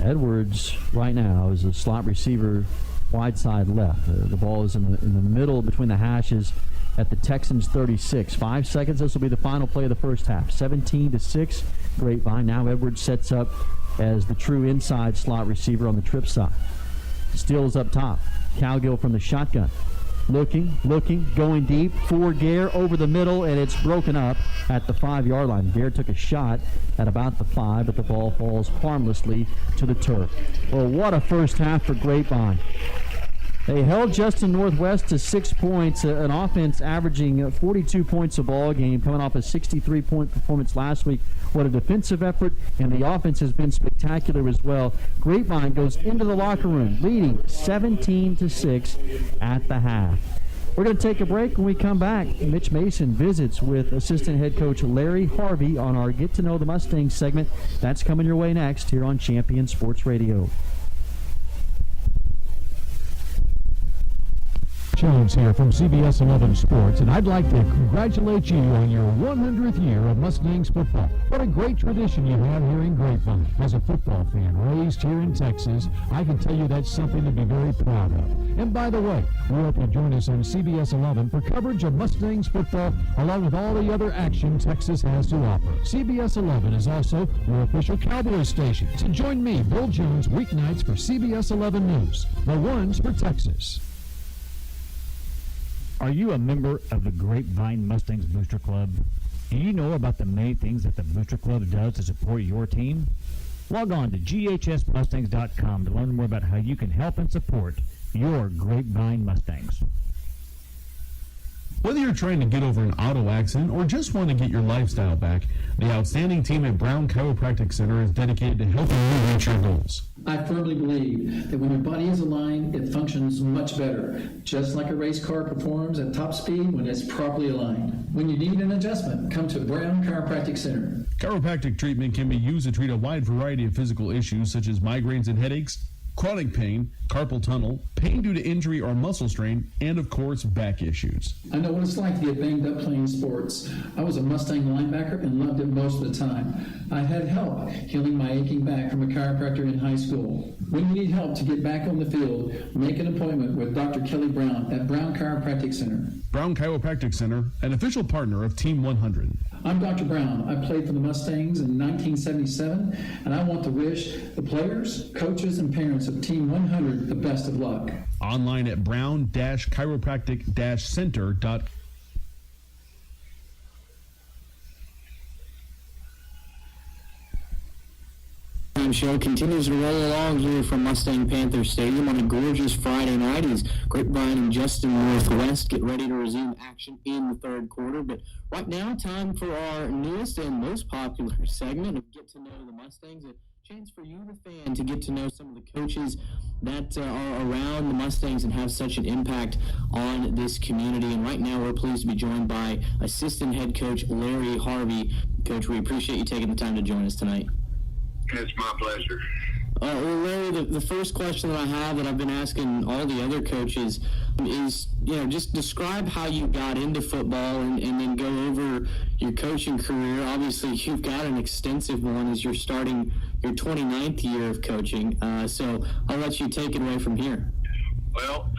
Edwards right now is a slot receiver wide side left. The ball is in the middle between the hashes at the Texans 36. 5 seconds. This will be the final play of the first half. 17-6. Grapevine. Now Edwards sets up as the true inside slot receiver on the trip side. Steals up top. Calgill from the shotgun. Looking, going deep for Gare over the middle, and it's broken up at the 5-yard line. Gare took a shot at about the 5, but the ball falls harmlessly to the turf. Well, what a first half for Grapevine. They held Justin Northwest to 6 points, an offense averaging 42 points a ball game, coming off a 63-point performance last week. What a defensive effort, and the offense has been spectacular as well. Grapevine goes into the locker room, leading 17-6 at the half. We're going to take a break. When we come back, Mitch Mason visits with assistant head coach Larry Harvey on our Get to Know the Mustangs segment. That's coming your way next here on Champion Sports Radio. Jones here from CBS 11 Sports, and I'd like to congratulate you on your 100th year of Mustangs football. What a great tradition you have here in Grapevine. As a football fan raised here in Texas, I can tell you that's something to be very proud of. And by the way, we hope you join us on CBS 11 for coverage of Mustangs football, along with all the other action Texas has to offer. CBS 11 is also your official Cowboys station. So join me, Bill Jones, weeknights for CBS 11 News, the ones for Texas. Are you a member of the Grapevine Mustangs Booster Club? Do you know about the many things that the Booster Club does to support your team? Log on to ghsmustangs.com to learn more about how you can help and support your Grapevine Mustangs. Whether you're trying to get over an auto accident or just want to get your lifestyle back, the outstanding team at Brown Chiropractic Center is dedicated to helping you reach your goals. I firmly believe that when your body is aligned, it functions much better, just like a race car performs at top speed when it's properly aligned. When you need an adjustment, come to Brown Chiropractic Center. Chiropractic treatment can be used to treat a wide variety of physical issues such as migraines and headaches, chronic pain, carpal tunnel, pain due to injury or muscle strain, and of course, back issues. I know what it's like to get banged up playing sports. I was a Mustang linebacker and loved it most of the time. I had help healing my aching back from a chiropractor in high school. When you need help to get back on the field, make an appointment with Dr. Kelly Brown at Brown Chiropractic Center. Brown Chiropractic Center, an official partner of Team 100. I'm Dr. Brown. I played for the Mustangs in 1977, and I want to wish the players, coaches, and parents of Team 100 the best of luck. Online at brown-chiropractic-center.com. Show continues to roll along here from Mustang Panther Stadium on a gorgeous Friday night as Grapevine and Justin Northwest get ready to resume action in the third quarter. But right now, time for our newest and most popular segment of Get to Know the Mustangs. A chance for you, the fan, to get to know some of the coaches that are around the Mustangs and have such an impact on this community. And right now, we're pleased to be joined by assistant head coach Larry Harvey. Coach, we appreciate you taking the time to join us tonight. It's my pleasure. Well, Larry, the first question that I have that I've been asking all the other coaches is, just describe how you got into football and then go over your coaching career. Obviously, you've got an extensive one as you're starting your 29th year of coaching. So I'll let you take it away from here. Well,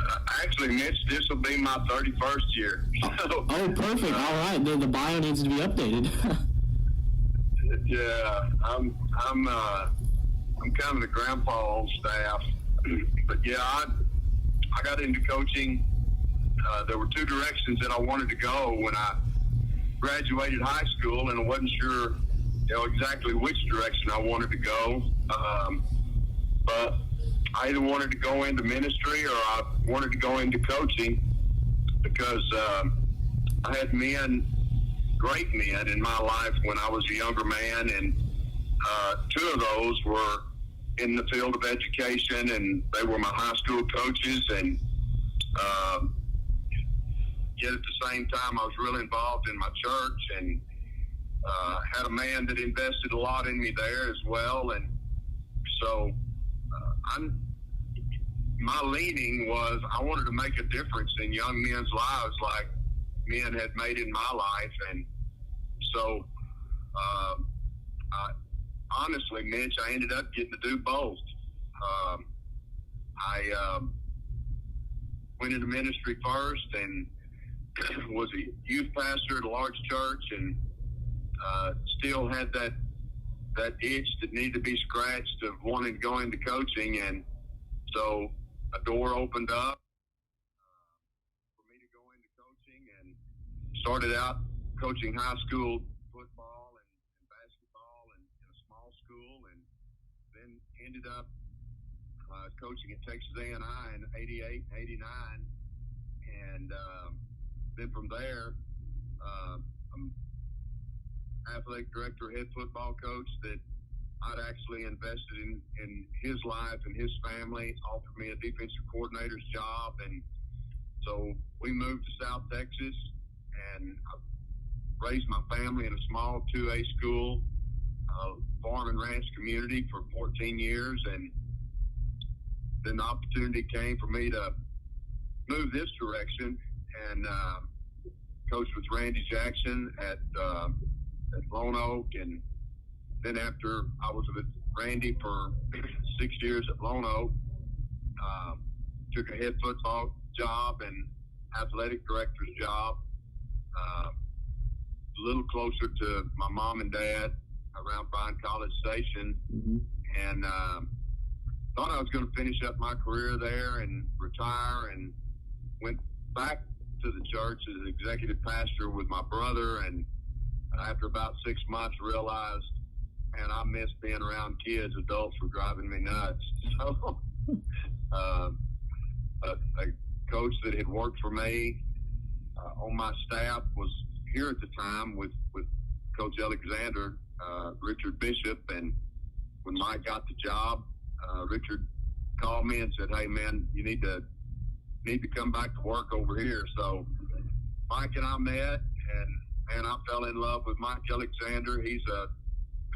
actually, Mitch, this will be my 31st year. Oh, perfect. All right. The bio needs to be updated. Yeah, I'm kind of the grandpa on staff, but yeah, I got into coaching. There were two directions that I wanted to go when I graduated high school, and I wasn't sure, exactly which direction I wanted to go. But I either wanted to go into ministry or I wanted to go into coaching because I had great men in my life when I was a younger man, and two of those were in the field of education, and they were my high school coaches, and yet at the same time I was really involved in my church, and had a man that invested a lot in me there as well. And so my leaning was I wanted to make a difference in young men's lives like men had made in my life. And so honestly, Mitch, I ended up getting to do both. I went into ministry first and was a youth pastor at a large church, and still had that itch that needed to be scratched of wanting to go into coaching. And so a door opened up for me to go into coaching, and started out coaching high school football and basketball in a small school, and then ended up coaching at Texas A&I in 88 and 89. And then from there, I'm athletic director, head football coach that I'd actually invested in his life and his family, offered me a defensive coordinator's job. And so we moved to South Texas, and I raised my family in a small 2A school, farm and ranch community for 14 years. And then the opportunity came for me to move this direction and coach with Randy Jackson at Lone Oak. And then after I was with Randy for 6 years at Lone Oak, took a head football job and athletic director's job, a little closer to my mom and dad around Bryan College Station. And thought I was going to finish up my career there and retire, and went back to the church as executive pastor with my brother. And after about 6 months realized, man, I miss being around kids. Adults were driving me nuts. So a coach that had worked for me on my staff was here at the time with Coach Alexander, Richard Bishop. And when Mike got the job, Richard called me and said, hey, man, you need to come back to work over here. So Mike and I met, and I fell in love with Mike Alexander. He's a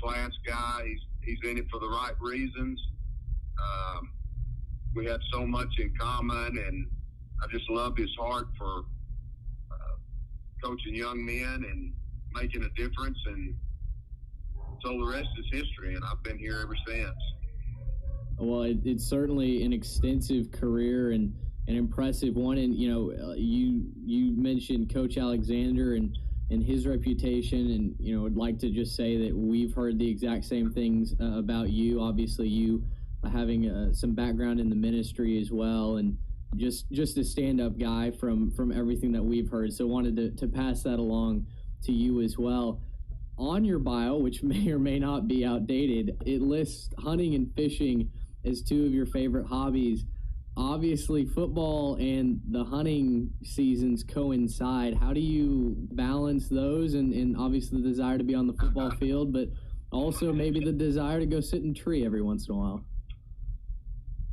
class guy. He's in it for the right reasons. We had so much in common, and I just love his heart for coaching young men and making a difference. And so the rest is history, and I've been here ever since. Well, it's certainly an extensive career and an impressive one. And, you mentioned Coach Alexander and his reputation. And, I'd like to just say that we've heard the exact same things about you. Obviously, you having some background in the ministry as well, and just a stand-up guy from everything that we've heard. So wanted to pass that along to you as well. On your bio, which may or may not be outdated, it lists hunting and fishing as two of your favorite hobbies. Obviously, football and the hunting seasons coincide. How do you balance those, and obviously the desire to be on the football field, but also maybe the desire to go sit in a tree every once in a while?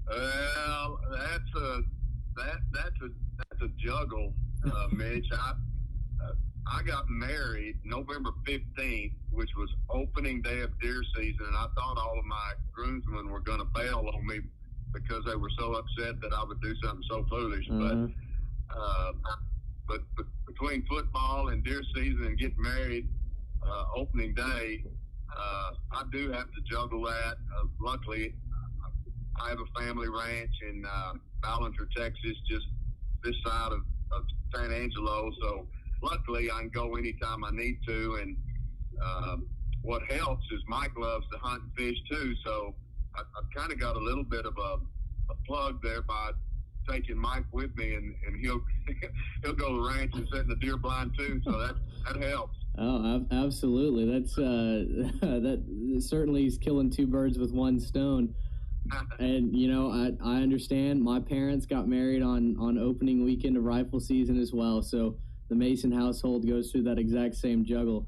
Well, that's a juggle, Mitch. I got married November 15th, which was opening day of deer season, and I thought all of my groomsmen were going to bail on me because they were so upset that I would do something so foolish. But between football and deer season and getting married opening day, I do have to juggle that. Luckily, I have a family ranch in Ballinger, Texas, just this side of San Angelo, so luckily I can go anytime I need to. And what helps is Mike loves to hunt and fish too, so I've kind of got a little bit of a plug there by taking Mike with me, and he'll go to the ranch and sit in the deer blind too, so that helps. Oh, absolutely. That's that certainly is killing two birds with one stone. And I understand. My parents got married on opening weekend of rifle season as well, so the Mason household goes through that exact same juggle.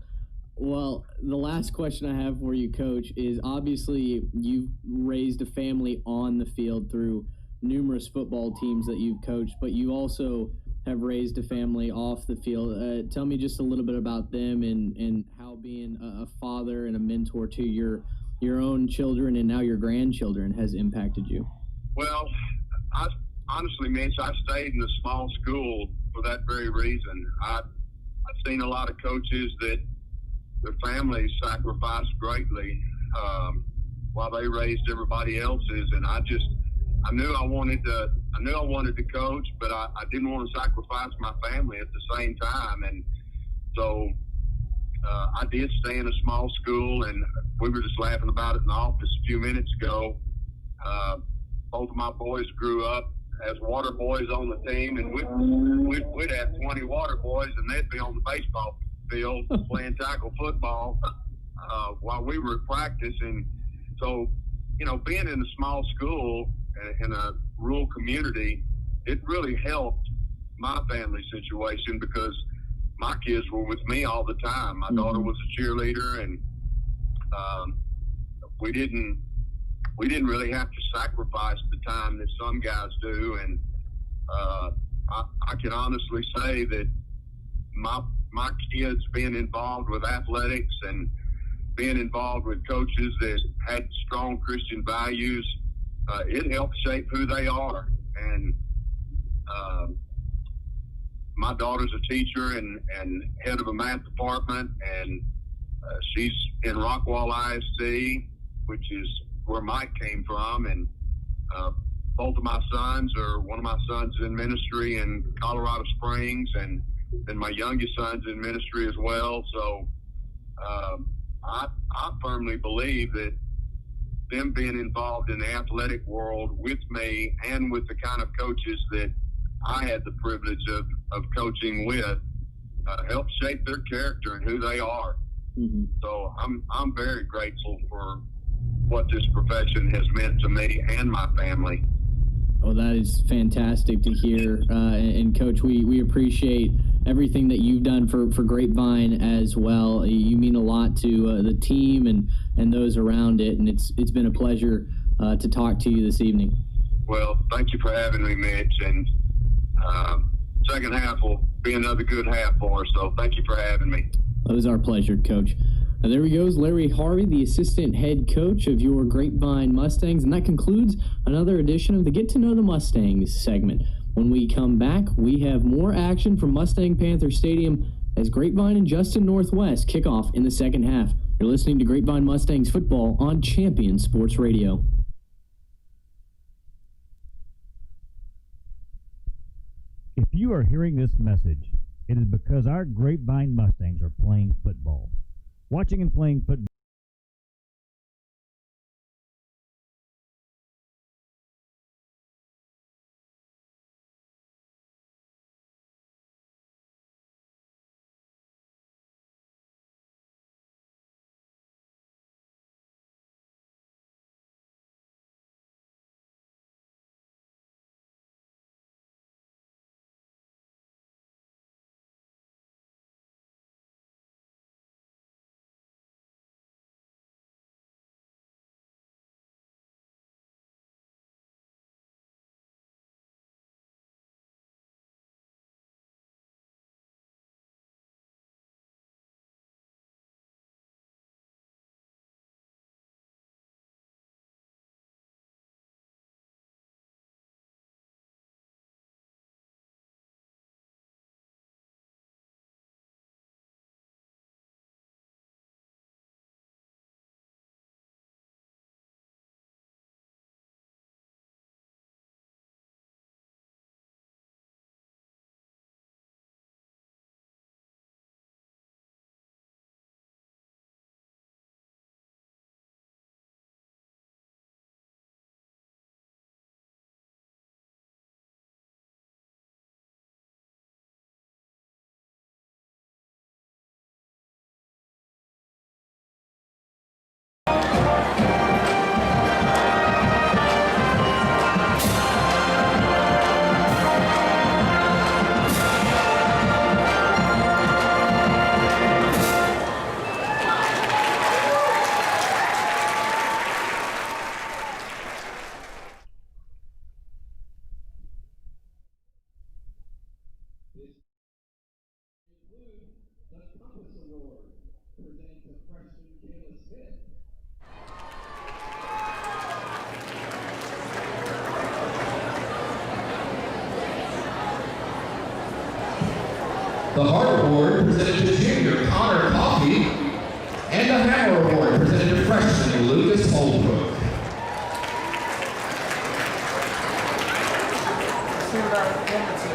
Well, the last question I have for you, Coach, is obviously you've raised a family on the field through numerous football teams that you've coached, but you also have raised a family off the field. Tell me just a little bit about them and how being a father and a mentor to your own children and now your grandchildren has impacted you. Well, honestly, Mitch, I stayed in a small school for that very reason. I've seen a lot of coaches that their families sacrificed greatly while they raised everybody else's, and I knew I wanted to coach, but I didn't want to sacrifice my family at the same time. And so I did stay in a small school, and we were just laughing about it in the office a few minutes ago. Both of my boys grew up as water boys on the team, and we'd have 20 water boys, and they'd be on the baseball field playing tackle football while we were at practice. And so, being in a small school in a rural community, it really helped my family situation because my kids were with me all the time. My daughter was a cheerleader, and we didn't really have to sacrifice the time that some guys do. And I can honestly say that my kids being involved with athletics and being involved with coaches that had strong Christian values, it helped shape who they are. And my daughter's a teacher and head of a math department, and she's in Rockwall ISD, which is where Mike came from. And both of my sons, or one of my sons is in ministry in Colorado Springs, and then my youngest son's in ministry as well. So I firmly believe that them being involved in the athletic world with me and with the kind of coaches that I had the privilege of coaching with helped shape their character and who they are. So I'm very grateful for what this profession has meant to me and my family. Oh, that is fantastic to hear. And Coach, we appreciate everything that you've done for Grapevine as well. You mean a lot to the team and those around it, and it's been a pleasure to talk to you this evening. Well, thank you for having me, Mitch, and second half will be another good half for us, so thank you for having me. It was our pleasure, Coach. And there he goes, Larry Harvey, the assistant head coach of your Grapevine Mustangs. And that concludes another edition of the Get to Know the Mustangs segment. When we come back, we have more action from Mustang Panther Stadium as Grapevine and Justin Northwest kick off in the second half. You're listening to Grapevine Mustangs football on Champion Sports Radio. If you are hearing this message, it is because our Grapevine Mustangs are playing football. Watching and playing football. The Heart Award presented to junior Connor Coffey, and the Hammer Award presented to freshman Lucas Holbrook. Let's see what our performance is.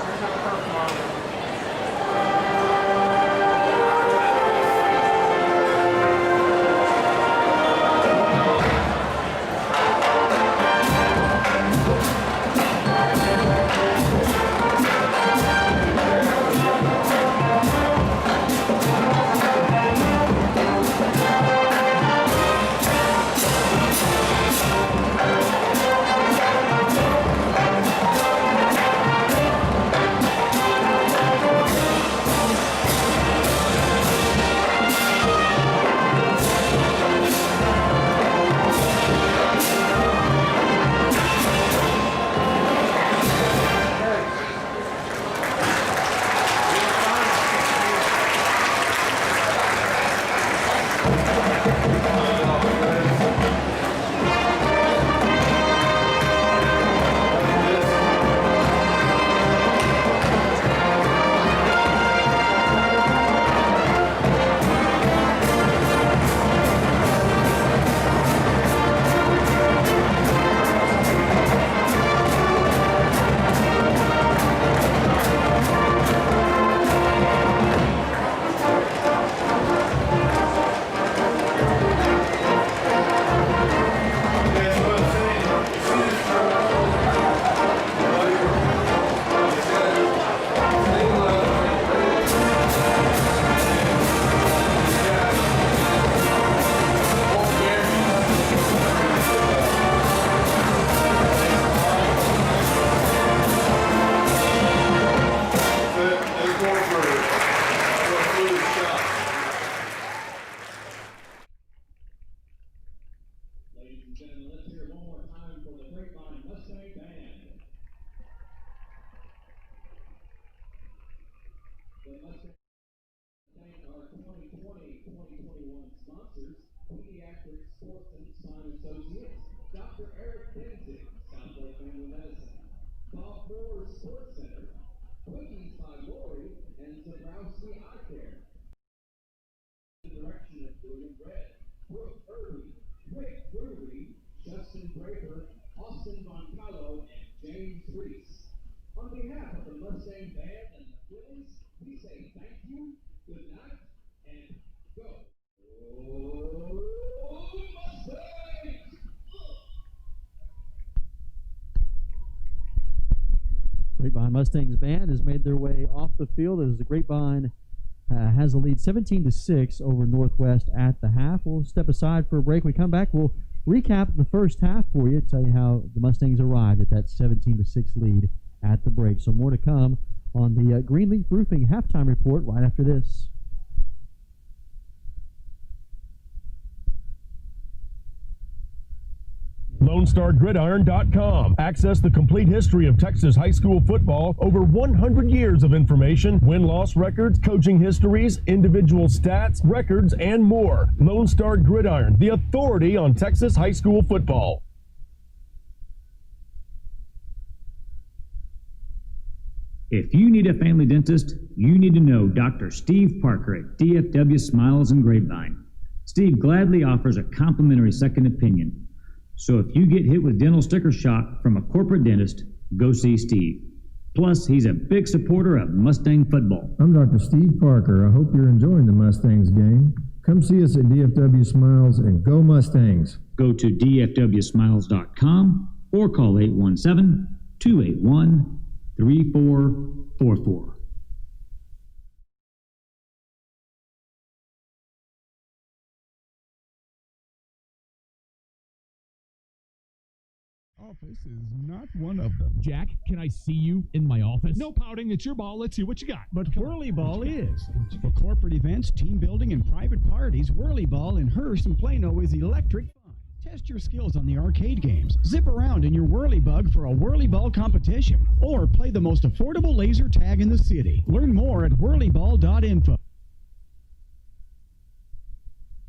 Here's our performance. Ladies and gentlemen, let's hear it one more time for the Grapevine Mustang Band. The Mustang thank our 2020-2021 sponsors, Pediatric Sports and Spine Associates, Dr. Eric Denzig, Southwest Family Medicine, Bob Moore Sports Center, Quickies by Lori, and Zabrowski Eye Care. The direction of William Red, Brooke Irby, Rick Brewery, Justin Draper, Austin Moncalo, and James Reese. On behalf of the Mustang Band and the Phillies, we say thank you, good night, and go. Oh, Mustangs! Grapevine Mustangs band has made their way off the field as the Grapevine has a lead 17-6 over Northwest at the half. We'll step aside for a break. When we come back, we'll recap the first half for you, tell you how the Mustangs arrived at that 17-6 lead at the break. So more to come on the Greenleaf Roofing halftime report right after this. LoneStarGridiron.com. Access the complete history of Texas high school football, over 100 years of information, win-loss records, coaching histories, individual stats, records, and more. Lone Star Gridiron, the authority on Texas high school football. If you need a family dentist, you need to know Dr. Steve Parker at DFW Smiles and Grapevine. Steve gladly offers a complimentary second opinion. So if you get hit with dental sticker shock from a corporate dentist, go see Steve. Plus, he's a big supporter of Mustang football. I'm Dr. Steve Parker. I hope you're enjoying the Mustangs game. Come see us at DFW Smiles and go Mustangs. Go to dfwsmiles.com or call 817-281-3444. Office is not one of them. Jack, can I see you in my office? No pouting, it's your ball. Let's see what you got. But Whirly Ball is. For corporate events, team building, and private parties, Whirly Ball in Hearst and Plano is electric fun. Test your skills on the arcade games. Zip around in your Whirly Bug for a Whirly Ball competition. Or play the most affordable laser tag in the city. Learn more at whirlyball.info.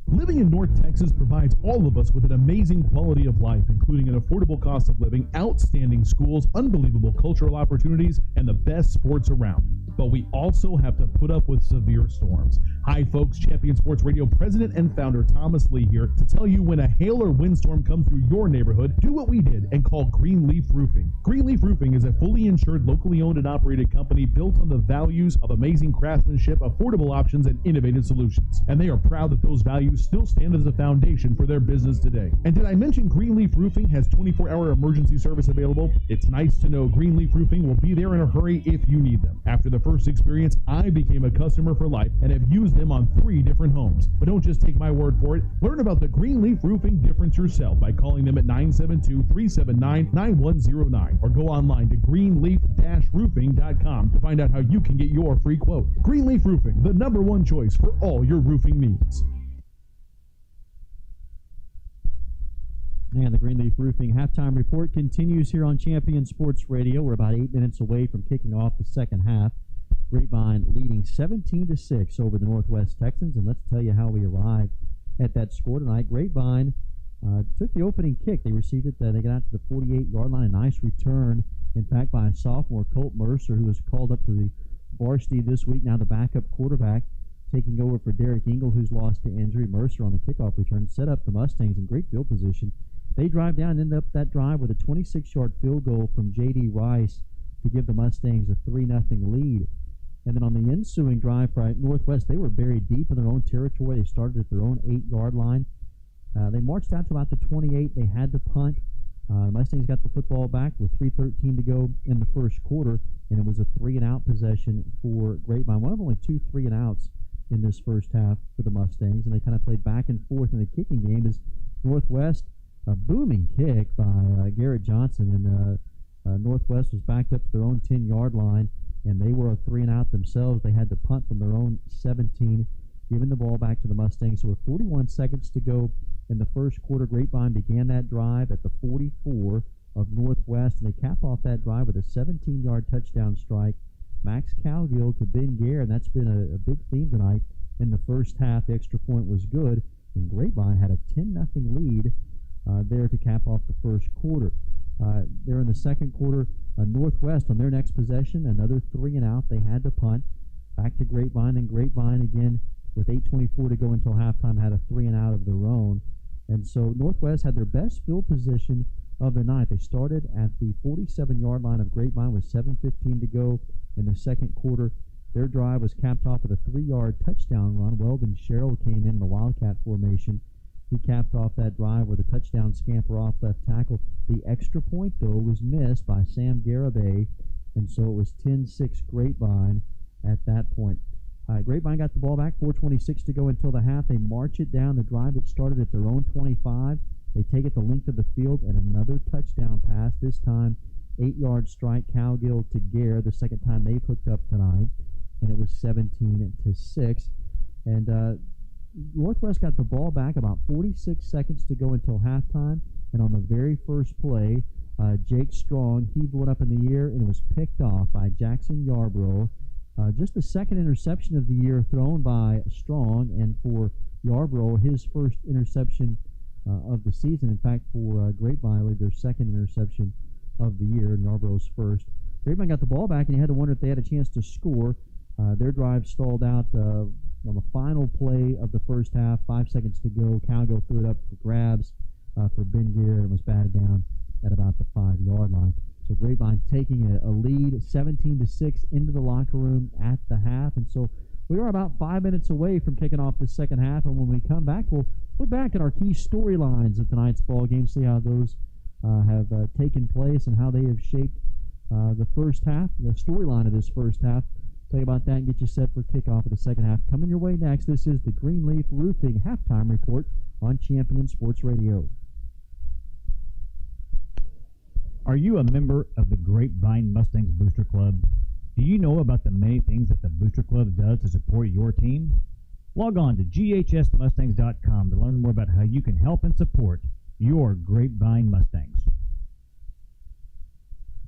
Living in North Texas provides all of us with an amazing quality of life, including an affordable cost of living, outstanding schools, unbelievable cultural opportunities, and the best sports around. But we also have to put up with severe storms. Hi folks, Champion Sports Radio President and Founder Thomas Lee here to tell you when a hail or windstorm comes through your neighborhood, do what we did and call Greenleaf Roofing. Greenleaf Roofing is a fully insured, locally owned and operated company built on the values of amazing craftsmanship, affordable options, and innovative solutions. And they are proud that those values still stand as a foundation for their business today. And did I mention Greenleaf Roofing has 24-hour emergency service available? It's nice to know Greenleaf Roofing will be there in a hurry if you need them. After the first experience, I became a customer for life and have used them on 3 different homes. But don't just take my word for it. Learn about the Greenleaf Roofing difference yourself by calling them at 972-379-9109 or go online to greenleaf-roofing.com to find out how you can get your free quote. Greenleaf Roofing, the #1 choice for all your roofing needs. And the Greenleaf Roofing halftime report continues here on Champion Sports Radio. We're about 8 minutes away from kicking off the second half. Grapevine leading 17-6 over the Northwest Texans. And let's tell you how we arrived at that score tonight. Grapevine took the opening kick. They received it. They got out to the 48-yard line. A nice return, in fact, by a sophomore, Colt Mercer, who was called up to the varsity this week. Now the backup quarterback, taking over for Derek Engel, who's lost to injury. Mercer on the kickoff return set up the Mustangs in great field position. They drive down and end up that drive with a 26-yard field goal from J.D. Rice to give the Mustangs a 3-0 lead. And then on the ensuing drive for Northwest, they were buried deep in their own territory. They started at their own 8-yard line. They marched out to about the 28. They had to punt. The Mustangs got the football back with 3:13 to go in the first quarter, and it was a 3-and-out possession for Grapevine. One of only 2 3-and-outs in this first half for the Mustangs, and they kind of played back and forth in the kicking game as Northwest, a booming kick by Garrett Johnson, and Northwest was backed up to their own 10-yard line, and they were a 3-and-out themselves. They had to punt from their own 17, giving the ball back to the Mustangs. So with 41 seconds to go in the first quarter, Grapevine began that drive at the 44 of Northwest, and they cap off that drive with a 17-yard touchdown strike. Max Cowgill to Ben Gare, and that's been a big theme tonight in the first half. The extra point was good, and Grapevine had a 10-0 lead there to cap off the first quarter. There in the second quarter, Northwest on their next possession, another 3-and-out. They had to punt. Back to Grapevine, and Grapevine again with 8:24 to go until halftime had a 3-and-out of their own. And so Northwest had their best field position of the night. They started at the 47-yard line of Grapevine with 7:15 to go in the second quarter. Their drive was capped off with a 3-yard touchdown run. Weldon Sherrill came in the Wildcat formation. He capped off that drive with a touchdown scamper off left tackle. The extra point, though, was missed by Sam Garibay, and so it was 10-6 Grapevine at that point. Grapevine got the ball back, 4:26 to go until the half. They march it down the drive that started at their own 25. They take it the length of the field, and another touchdown pass, this time 8-yard strike, Cowgill to Gare, the second time they've hooked up tonight, and it was 17-6. And Northwest got the ball back about 46 seconds to go until halftime, and on the very first play, Jake Strong heaved one up in the air, and it was picked off by Jackson Yarbrough. Just the second interception of the year thrown by Strong, and for Yarbrough, his first interception of the season. In fact, for Grapevine, their second interception of the year, and Yarbrough's first. Grapevine got the ball back, and you had to wonder if they had a chance to score. Their drive stalled out on the final play of the first half, 5 seconds to go. Cowgill threw it up for grabs for Ben Gare, and was batted down at about the 5-yard line. So Grapevine taking a lead, 17-6 into the locker room at the half. And so we are about 5 minutes away from kicking off the second half. And when we come back, we'll look back at our key storylines of tonight's ball game, see how those have taken place and how they have shaped the first half, the storyline of this first half. Tell you about that and get you set for kickoff of the second half. Coming your way next, this is the Greenleaf Roofing Halftime Report on Champion Sports Radio. Are you a member of the Grapevine Mustangs Booster Club? Do you know about the many things that the Booster Club does to support your team? Log on to ghsmustangs.com to learn more about how you can help and support your Grapevine Mustangs.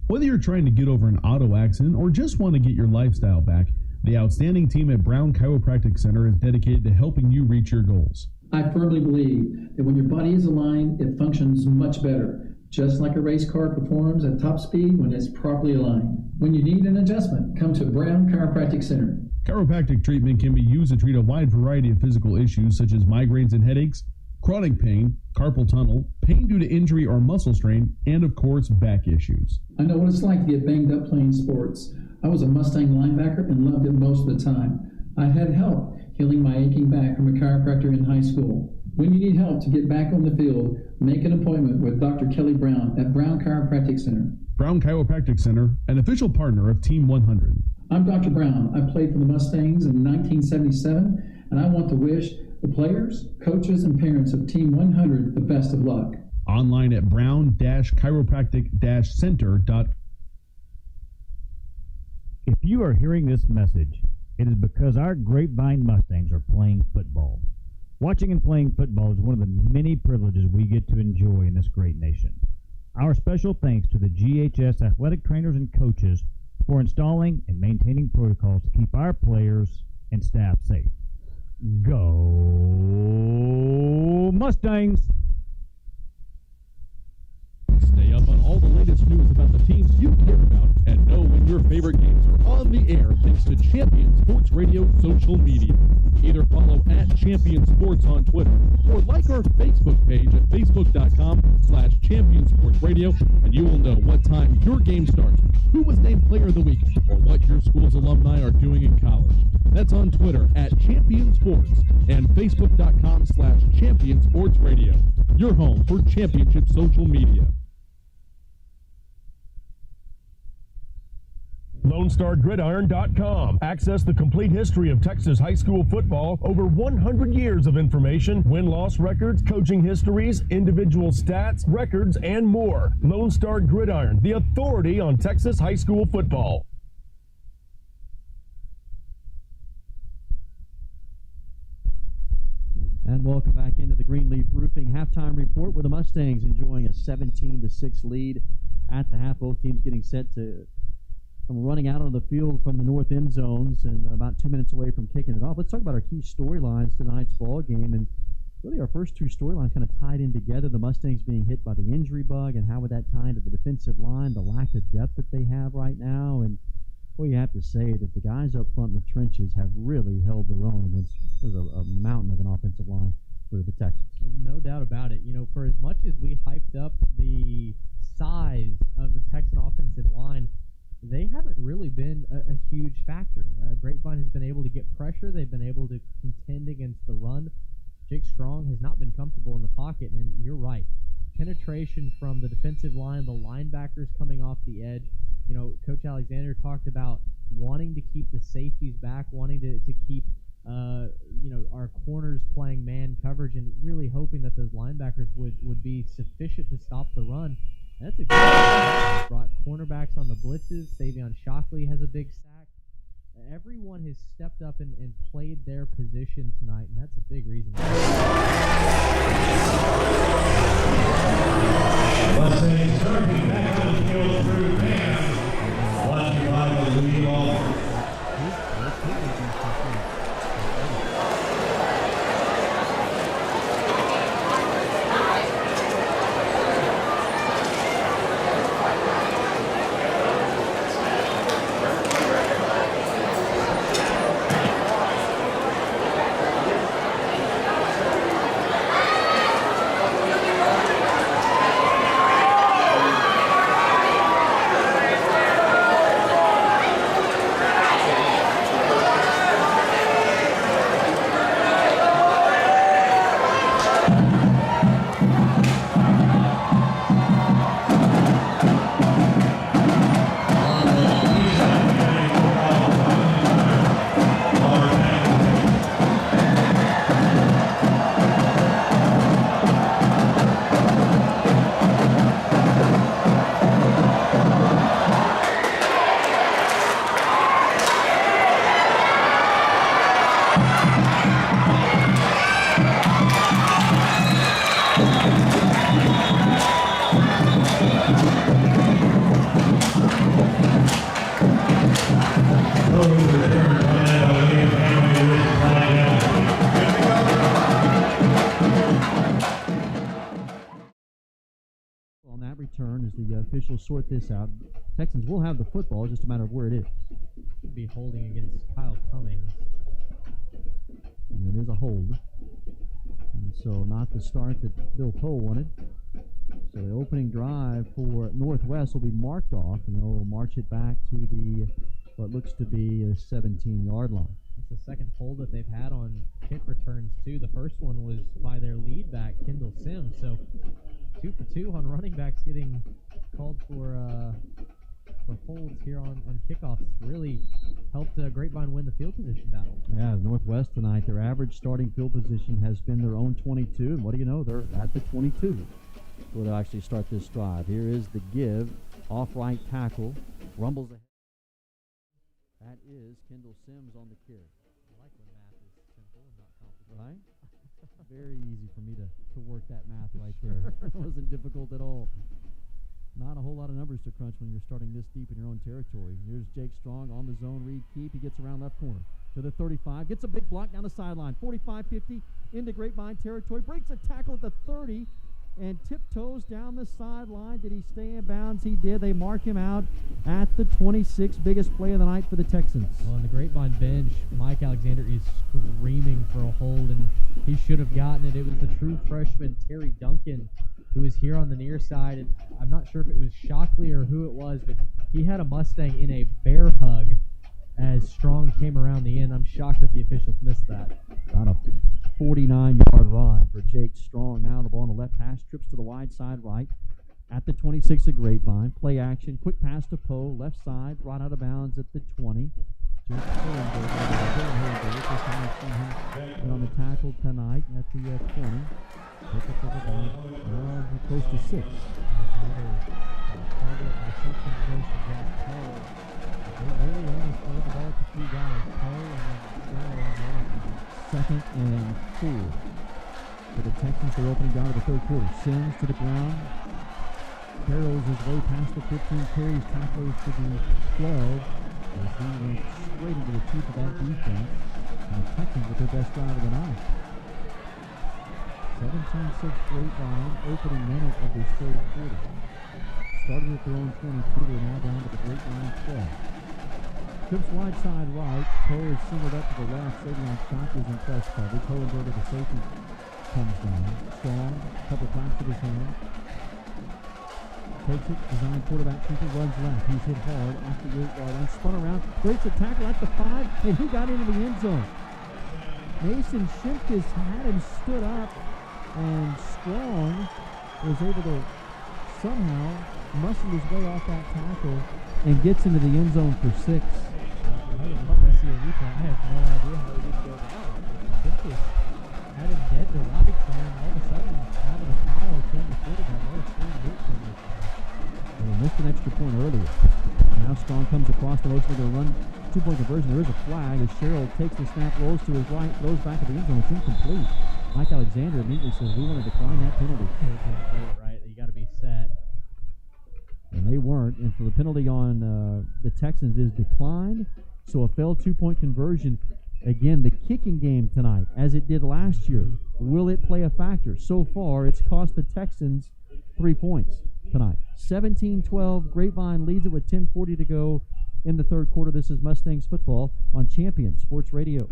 Whether you're trying to get over an auto accident or just want to get your lifestyle back, the outstanding team at Brown Chiropractic Center is dedicated to helping you reach your goals. I firmly believe that when your body is aligned, it functions much better. Just like a race car performs at top speed when it's properly aligned. When you need an adjustment, come to Brown Chiropractic Center. Chiropractic treatment can be used to treat a wide variety of physical issues such as migraines and headaches, chronic pain, carpal tunnel, pain due to injury or muscle strain, and of course, back issues. I know what it's like to get banged up playing sports. I was a Mustang linebacker and loved it most of the time. I had help healing my aching back from a chiropractor in high school. When you need help to get back on the field, make an appointment with Dr. Kelly Brown at Brown Chiropractic Center. Brown Chiropractic Center, an official partner of Team 100. I'm Dr. Brown. I played for the Mustangs in 1977, and I want to wish the players, coaches, and parents of Team 100 the best of luck. Online at brown-chiropractic-center.com. If you are hearing this message, it is because our Grapevine Mustangs are playing football. Watching and playing football is one of the many privileges we get to enjoy in this great nation. Our special thanks to the GHS athletic trainers and coaches for installing and maintaining protocols to keep our players and staff safe. Go Mustangs! Stay up on all the latest news about the teams you care about and know when your favorite games are on the air thanks to Champion Sports Radio social media. Either follow @Champion Sports on Twitter or like our Facebook page at facebook.com/Champion Sports Radio, and you will know what time your game starts, who was named Player of the Week, or what your school's alumni are doing in college. That's on Twitter @Champion Sports and facebook.com/Champion Sports Radio. Your home for championship social media. LoneStarGridiron.com. Access the complete history of Texas high school football, over 100 years of information, win-loss records, coaching histories, individual stats, records, and more. Lone Star Gridiron, the authority on Texas high school football. And welcome back into the Greenleaf Roofing halftime report, where the Mustangs enjoying a 17-6 lead at the half. Both teams getting set to come running out on the field from the north end zones and about 2 minutes away from kicking it off. Let's talk about our key storylines tonight's ball game. And really our first two storylines kind of tied in together. The Mustangs being hit by the injury bug, and how would that tie into the defensive line, the lack of depth that they have right now. And well, you have to say that the guys up front in the trenches have really held their own against a mountain of an offensive line for the Texans. No doubt about it. You know, for as much as we hyped up the size of the Texan offensive line, they haven't really been a huge factor. Grapevine has been able to get pressure. They've been able to contend against the run. Jake Strong has not been comfortable in the pocket, and you're right. Penetration from the defensive line, the linebackers coming off the edge. You know, Coach Alexander talked about wanting to keep the safeties back, wanting to keep, our corners playing man coverage, and really hoping that those linebackers would be sufficient to stop the run. That's a good one. Brought cornerbacks on the blitzes. Savion Shockley has a big sack. Everyone has stepped up and played their position tonight, and that's a big reason. Mustangs turning back on the field through Pam. 1-5 will lead off. On that return, as the officials sort this out, Texans will have the football, just a matter of where it is. Should be holding against Kyle Cummings. And it is a hold. And so not the start that Bill Cole wanted. So the opening drive for Northwest will be marked off, and they'll march it back to the what looks to be a 17-yard line. It's the second hold that they've had on kick returns, too. The first one was by their lead back, Kendall Sims. So 2 for 2 on running backs getting called for holds here on kickoffs. It's really helped Grapevine win the field position battle. Yeah, Northwest tonight, their average starting field position has been their own 22, and what do you know? They're at the 22. So they'll actually start this drive. Here is the give, off right tackle, rumbles ahead. That is Kendall Sims on the carry. I like when math is simple and not complicated. Right? Very easy for me to work that math right there. It wasn't difficult at all. Not a whole lot of numbers to crunch when you're starting this deep in your own territory. Here's Jake Strong on the zone read keep. He gets around left corner to the 35. Gets a big block down the sideline. 45-50. into Grapevine territory, breaks a tackle at the 30, and tiptoes down the sideline. Did he stay in bounds? He did. They mark him out at the 26, biggest play of the night for the Texans. Well, on the Grapevine bench, Mike Alexander is screaming for a hold, and he should have gotten it. It was the true freshman, Terry Duncan, who was here on the near side, and I'm not sure if it was Shockley or who it was, but he had a Mustang in a bear hug as Strong came around the end. I'm shocked that the officials missed that. About a 49-yard run for Jake Strong. Now the ball on the left hash, trips to the wide side right at the 26 of Grapevine. Play action, quick pass to Poe, left side, brought out of bounds at the 20. Been on the tackle tonight at the 20. Close to 6. Second and 4 for the Texans. They're opening down to the third quarter. Sims to the ground. Carroll's his way past the 15. Carries tacklers to the 12. As he went straight into the teeth of that defense. And the Texans with their best drive of the night. 17-6 Grapevine, opening minute of this third quarter. Started at their own 22, they're now down to the Grapevine 12. Trips wide side right. Poe is singled up to the left. Savion Shock is in press coverage. Poe inverted the safety comes down. Strong, couple times with his hand. Takes it, design quarterback keeper, runs left. He's hit hard off the 8-yard line. Spun around, breaks a tackle at the 5, and he got into the end zone. Mason Shimkus had him stood up, and Strong was able to somehow muscle his way off that tackle and gets into the end zone for 6. I would love to see a replay. I have no idea how he didn't go down. Shimkus had him dead to rights, and all of a sudden, out of the pile, came the quarterback. They missed an extra point earlier. Now Strong comes across the motion. They're going to run two-point conversion. There is a flag as Sherrill takes the snap, rolls to his right, throws back at the end zone. It's incomplete. Mike Alexander immediately says, we want to decline that penalty. Right, you got to be set. And they weren't. And for the penalty on the Texans is declined. So a failed two-point conversion. Again, the kicking game tonight, as it did last year, will it play a factor? So far, it's cost the Texans 3 points tonight. 17-12, Grapevine leads it with 10:40 to go in the third quarter. This is Mustangs football on Champion Sports Radio.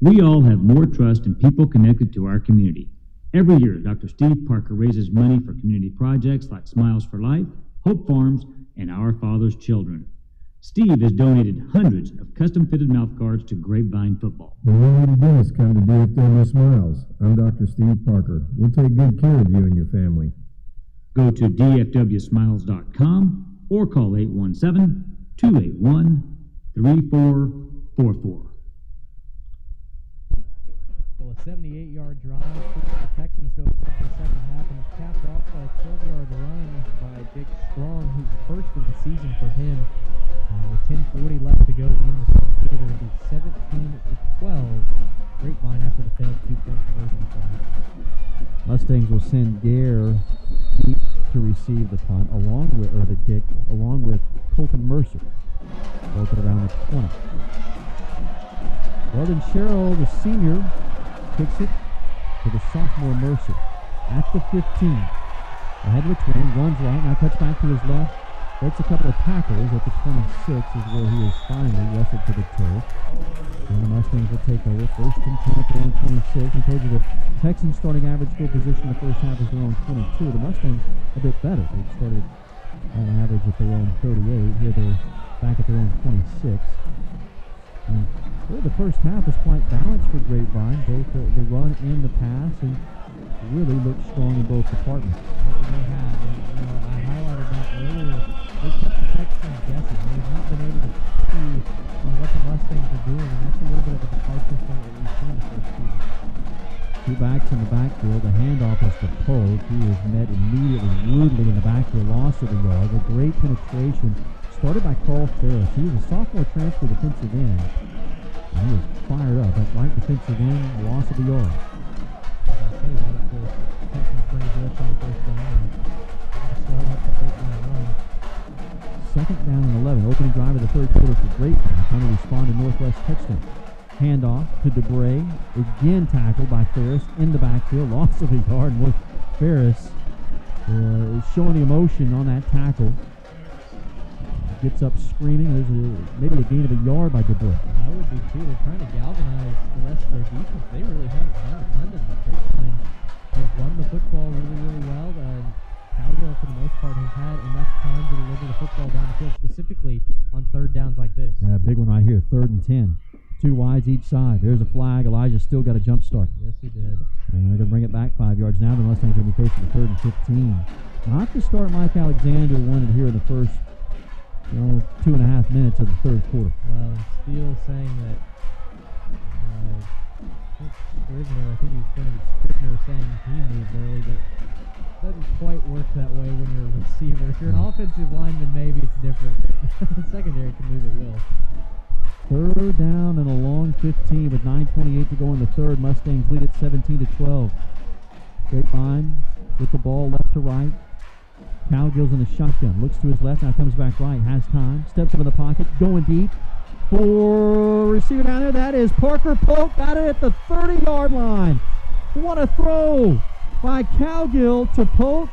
We all have more trust in people connected to our community. Every year, Dr. Steve Parker raises money for community projects like Smiles for Life, Hope Farms, and Our Father's Children. Steve has donated hundreds of custom-fitted mouth guards to Grapevine football. When you need a dentist, come to DFW Smiles. I'm Dr. Steve Parker. We'll take good care of you and your family. Go to dfwsmiles.com or call 817-281-3444. Well, a 78-yard drive for the Texans to open up the second half, and it's capped off by a 12-yard run by Jake Strong, who's first of the season for him. With 10:40 left to go in the second quarter, it'll be 17-12. Grapevine after the failed two-point conversion. Mustangs will send Gare to receive the punt the kick, along with Colton Mercer. Both at around the 20. Well, then Sherrill, the senior, kicks it to the sophomore Mercer at the 15. Ahead of the 20, runs right, now cuts back to his left. Breaks a couple of tackles at the 26 is where he is finally wrestled to the turf. And the Mustangs will take over. First and 10 at their own 26. I told you the Texans starting average field position in the first half is their own 22. The Mustangs a bit better. They started on average at their own 38. Here they're back at their own 26. And really the first half was quite balanced for Grapevine, both the run and the pass, and really looked strong in both departments. They have. And, I highlighted that earlier. They kept the Texans guessing. They've not been able to see on what the Mustangs are doing, and that's a little bit of a departure from what we've seen the first two. Two backs in the backfield. The handoff is to Poe. He is met immediately rudely in the backfield. Loss of the yard. A great penetration started by Carl Ferris. He was a sophomore transfer defensive end. And he was fired up. That right defensive end, loss of the yard. The Texans bring it up on the first down. Slow up the Grapevine run. Second down and 11. Opening drive of the third quarter for Grapevine. Trying to respond to Northwest touchdown. Handoff to DeBray. Again tackled by Ferris in the backfield. Loss of a yard. And Ferris is showing the emotion on that tackle. Gets up screaming. There's maybe a gain of a yard by DeBray. I would be too. They're trying to galvanize the rest of their defense. They really haven't done a ton of it. They've run the football really, really well. Cowgill, for the most part, has had enough time to deliver the football down the field, specifically on third downs like this. Yeah, big one right here. 3rd and 10. 2 wides each side. There's a flag. Elijah still got a jump start. Yes, he did. And they're going to bring it back 5 yards. Now the Mustangs are going to be facing 3rd and 15. Not the start Mike Alexander wanted here in the first 2.5 minutes of the third quarter. Well, and Steele saying that Scrivener, I think he was going to be Scrivener saying he moved early, but it doesn't quite work that way when you're a receiver. If you're an offensive lineman, maybe it's different. The secondary can move at will. 3rd down and a long 15 with 9:28 to go in the third. Mustangs lead at 17-12. Grapevine with the ball left to right. Cowgill's in the shotgun. Looks to his left, now comes back right. Has time. Steps up in the pocket. Going deep. For receiver down there. That is Parker Polk. Got it at the 30-yard line. What a throw by Cowgill to Polk.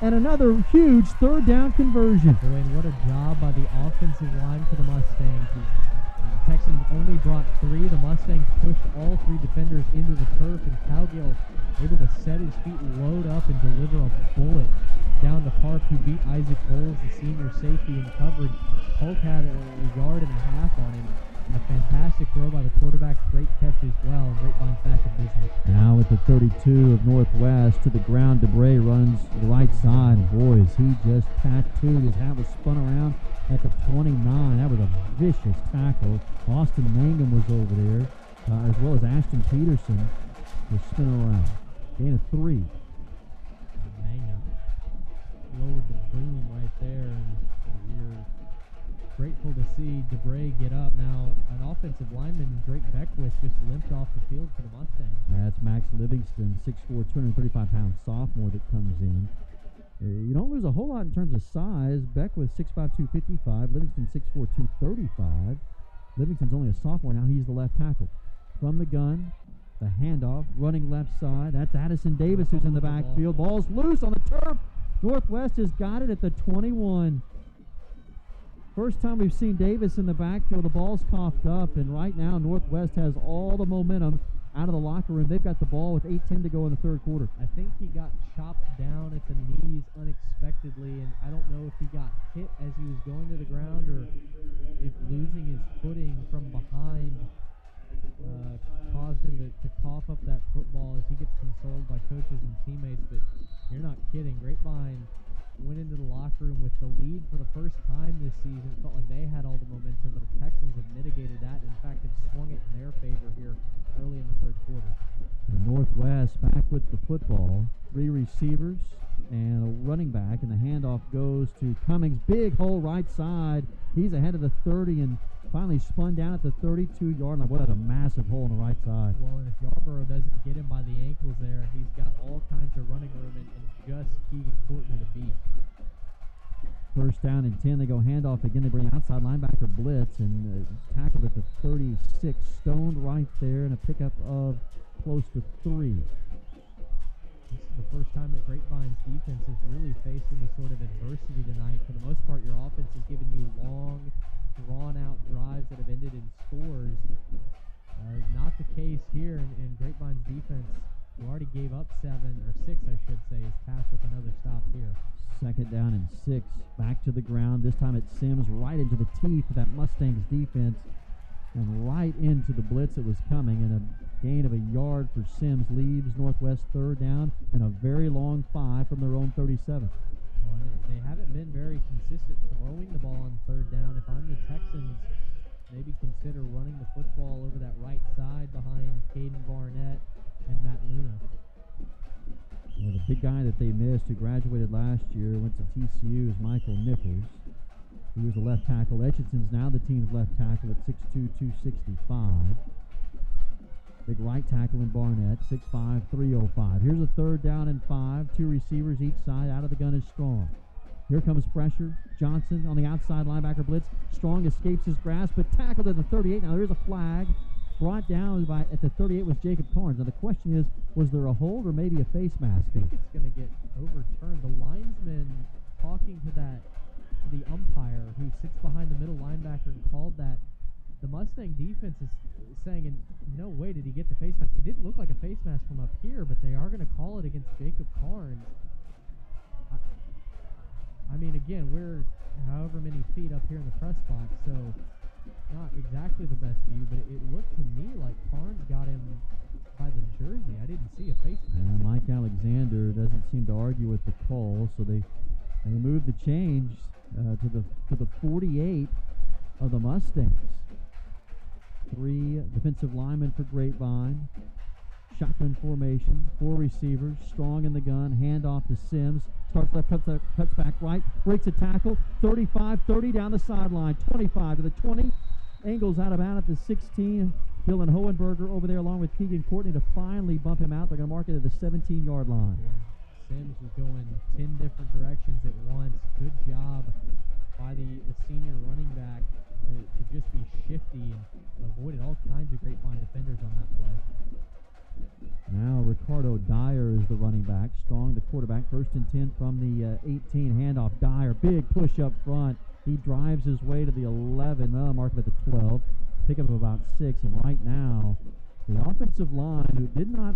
And another huge 3rd down conversion. Boy, and what a job by the offensive line for the Mustangs. The Texans only brought 3. The Mustangs pushed all 3 defenders into the turf, and Cowgill able to set his feet, load up, and deliver a bullet down to Park, who beat Isaac Bowles, the senior safety, in coverage. Polk had a yard and a half on him. And a fantastic throw by the quarterback. Great catch as well. And Grapevine's back in business. Now at the 32 of Northwest to the ground. DeBray runs to the right side. Boys, he just tattooed. His hat was spun around at the 29. That was a vicious tackle. Austin Mangum was over there, as well as Ashton Peterson was spinning around. Gain of 3. Mangum lowered the boom right there, and you're grateful to see DeBray get up. Now, an offensive lineman, Drake Beckwith, just limped off the field for the Mustangs. That's Max Livingston, 6'4", 235-pound sophomore that comes in. You don't lose a whole lot in terms of size. Beckwith, 6'5", 255. Livingston, 6'4", 235. Livingston's only a sophomore now. He's the left tackle. From the gun, the handoff, running left side. That's Addison Davis who's in the backfield. Ball's loose on the turf. Northwest has got it at the 21. First time we've seen Davis in the backfield. The ball's coughed up, and right now Northwest has all the momentum out of the locker room. They've got the ball with 8:10 to go in the third quarter. I think he got chopped down at the knees unexpectedly, and I don't know if he got hit as he was going to the ground or if losing his footing from behind caused him to cough up that football as he gets consoled by coaches and teammates. But you're not kidding. Grapevine went into the locker room with the lead for the first time this season. It felt like they had all the momentum, but the Texans have mitigated that. In fact, have swung it in their favor here early in the third quarter. The Northwest back with the football. 3 receivers and a running back, and the handoff goes to Cummings. Big hole right side. He's ahead of the 30 and finally spun down at the 32-yard line. What a massive hole on the right side. Well, and if Yarborough doesn't get him by the ankles there, he's got all kinds of running room and just Keegan Courtney to beat. First down and 10. They go handoff again. They bring outside linebacker blitz and tackled at the 36. Stoned right there and a pickup of close to 3. This is the first time that Grapevine's defense has really faced any sort of adversity tonight. For the most part, your offense has given you long, drawn-out drives that have ended in scores. Not the case here, and Grapevine's defense, who already gave up 6, I should say, is tasked with another stop here. Second down and 6. Back to the ground. This time it's Sims right into the teeth of that Mustangs defense and right into the blitz that was coming. And a gain of a yard for Sims leaves Northwest 3rd down and a very long 5 from their own 37. Well, they haven't been very consistent throwing the ball on 3rd down. If I'm the Texans, maybe consider running the football over that right side behind Caden Barnett and Matt Luna. Well, the big guy that they missed, who graduated last year, went to TCU, is Michael Nichols. He was a left tackle. Etchinson's now the team's left tackle at 6'2", 265. Big right tackle in Barnett, 6'5", 305. Here's a 3rd down and 5. 2 receivers each side. Out of the gun is Strong. Here comes pressure. Johnson on the outside linebacker blitz. Strong escapes his grasp, but tackled at the 38. Now there's a flag. Brought down at the 38 was Jacob Carnes. Now the question is, was there a hold or maybe a face mask? I think it's going to get overturned. The linesman talking to the umpire who sits behind the middle linebacker and called that. The Mustang defense is saying in no way did he get the face mask. It didn't look like a face mask from up here, but they are going to call it against Jacob Carnes. I mean, again, we're however many feet up here in the press box, so not exactly the best view, but it looked to me like Carnes got him by the jersey. I didn't see a face mask. Mike Alexander doesn't seem to argue with the call, so they move the change to the 48 of the Mustangs. 3 defensive linemen for Grapevine. Shotgun formation, 4 receivers, Strong in the gun, handoff to Sims, starts left, cuts back right, breaks a tackle, 35, 30 down the sideline, 25 to the 20, angles out of bounds at the 16, Dylan Hohenberger over there along with Keegan Courtney to finally bump him out. They're going to mark it at the 17-yard line. Sims was going 10 different directions at once. Good job by the senior running back to just be shifty and avoided all kinds of Grapevine defenders on that play. Now Ricardo Dyer is the running back. Strong, the quarterback. 1st and 10 from the 18. Handoff Dyer. Big push up front. He drives his way to the 11. Mark him at the 12. Pick up about 6. And right now, the offensive line, who did not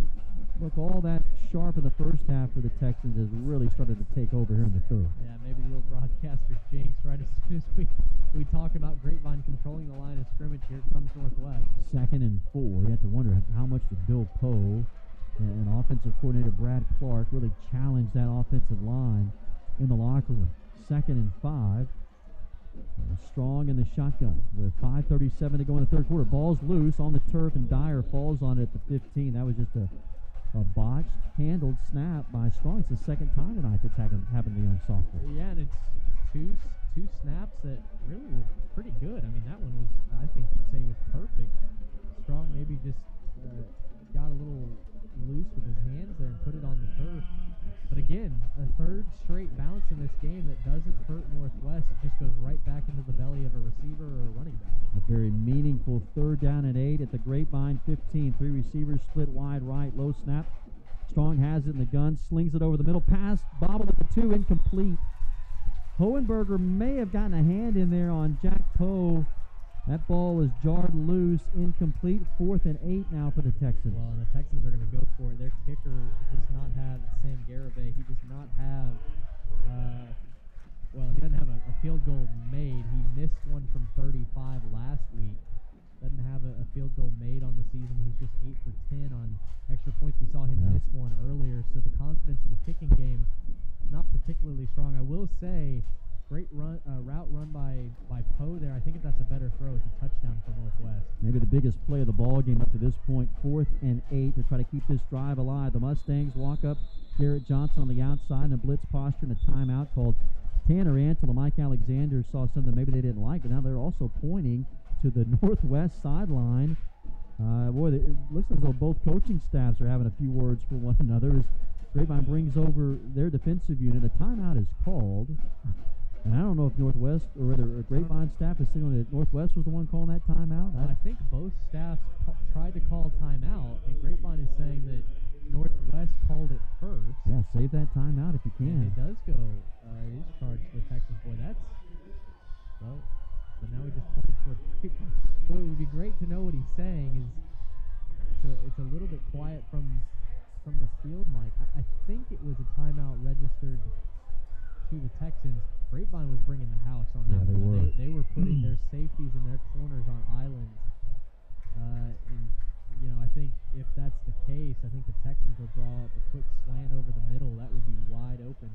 look all that sharp in the first half for the Texans, has really started to take over here in the third. Yeah, maybe the old broadcaster jinx right as soon as we talk about Grapevine controlling the line of scrimmage. Here comes Northwest. 2nd and 4. You have to wonder how much did Bill Poe and offensive coordinator Brad Clark really challenge that offensive line in the locker room. 2nd and 5. Strong in the shotgun with 5:37 to go in the third quarter. Ball's loose on the turf, and Dyer falls on it at the 15. That was just a botched, handled snap by Strong. It's the second time tonight that's happened to the young sophomore. Yeah, and it's two snaps that really were pretty good. I mean, that one was, I think you'd say, was perfect. Strong maybe just got a little loose with his hands there and put it on the turf. But again, a 3rd straight bounce in this game that doesn't hurt Northwest. It just goes right back into the belly of a receiver or a running back. A very meaningful 3rd down and 8 at the Grapevine 15. 3 receivers split wide right, low snap. Strong has it in the gun, slings it over the middle. Pass, bobbled at the 2, incomplete. Hohenberger may have gotten a hand in there on Jack Poe. That ball was jarred loose, incomplete. 4th and 8 now for the Texans. Well, and the Texans are going to go for it. Their kicker does not have Sam Garibay. He does not have, he doesn't have a field goal made. He missed one from 35 last week. Doesn't have a field goal made on the season. He's just 8 for 10 on extra points. We saw him miss one earlier, so the confidence in the kicking game not particularly strong. I will say, great route run by Poe there. I think if that's a better throw, it's a touchdown for Northwest. Maybe the biggest play of the ball game up to this point. 4th and 8 to try to keep this drive alive. The Mustangs walk up. Garrett Johnson on the outside in a blitz posture and a timeout called. Tanner Antela, Mike Alexander saw something maybe they didn't like, but now they're also pointing to the Northwest sideline. It looks as though both coaching staffs are having a few words for one another as Grapevine brings over their defensive unit. A timeout is called. And I don't know if Northwest, or rather Grapevine staff is signaling that Northwest was the one calling that timeout. Well, I think both staffs tried to call timeout, and Grapevine is saying that Northwest called it first. Yeah, save that timeout if you can. And it does go, it is charged to the Texans. Boy, but now we just pointed toward Grapevine. What would be great to know what he's saying is, it's a little bit quiet from the field, Mike. I think it was a timeout registered to the Texans. Grapevine was bringing the house on that. Yeah, they were putting their safeties and their corners on islands. And, I think if that's the case, I think the Texans will draw up a quick slant over the middle. That would be wide open.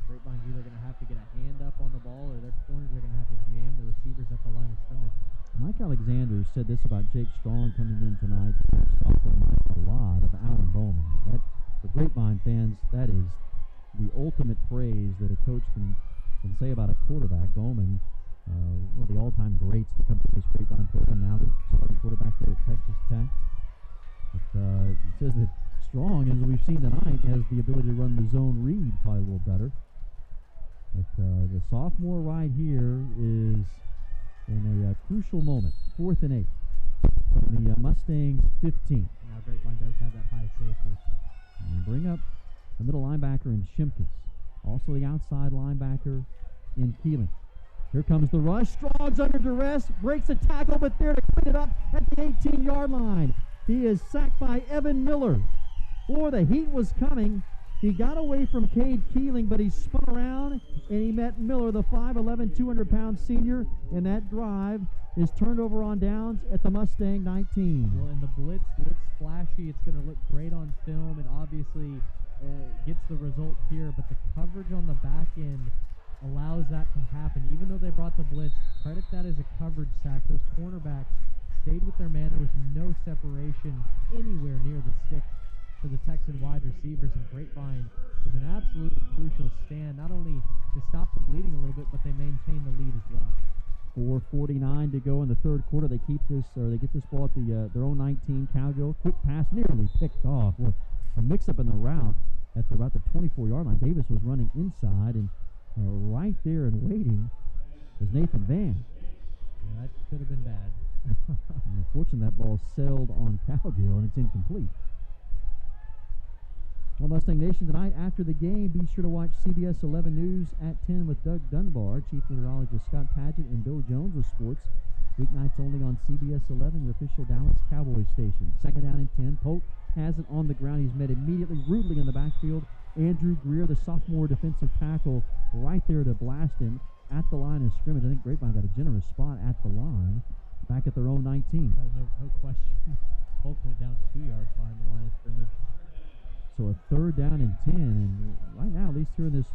Grapevine's either going to have to get a hand up on the ball or their corners are going to have to jam the receivers at the line of scrimmage. Mike Alexander said this about Jake Strong coming in tonight. A lot of Alan Bowman. For Grapevine fans, that is the ultimate praise that a coach can say about a quarterback. Bowman, one of the all-time greats to come to this Grapevine program, now the starting quarterback there at Texas Tech. But it says that Strong, as we've seen tonight, has the ability to run the zone read probably a little better. But the sophomore right here is in a crucial moment. 4th and 8 from the Mustangs 15. Now Grapevine does have that high safety. And bring up the middle linebacker in Shimkus. Also the outside linebacker in Keeling. Here comes the rush. Strong's under duress. Breaks a tackle, but there to clean it up at the 18-yard line. He is sacked by Evan Miller. Boy, the heat was coming. He got away from Cade Keeling, but he spun around, and he met Miller, the 5'11", 200-pound senior, and that drive is turned over on downs at the Mustang 19. Well, and the blitz looks flashy. It's going to look great on film, and obviously gets the result here, but the coverage on the back end allows that to happen. Even though they brought the blitz, credit that as a coverage sack. Those cornerbacks stayed with their man. There was no separation anywhere near the sticks for the Texan wide receivers, and Grapevine was an absolutely crucial stand, not only to stop the bleeding a little bit, but they maintain the lead as well. 4:49 to go in the third quarter. They keep this, or they get this ball at their own 19. Cowgill, quick pass, nearly picked off. Well, a mix-up in the route at about the 24-yard line. Davis was running inside, and right there and waiting was Nathan Van. Yeah, that could have been bad. Unfortunately, that ball sailed on Cowgill, and it's incomplete. Well, Mustang Nation, tonight after the game, be sure to watch CBS 11 News at 10 with Doug Dunbar, Chief Meteorologist Scott Padgett, and Bill Jones with sports. Weeknights only on CBS 11, your official Dallas Cowboys station. 2nd down and 10. Polk has it on the ground. He's met immediately, rudely in the backfield. Andrew Greer, the sophomore defensive tackle, right there to blast him at the line of scrimmage. I think Grapevine got a generous spot at the line, back at their own 19. Oh, no question. Polk went down 2 yards behind the line of scrimmage. So a 3rd down and 10, and right now, at least here in this,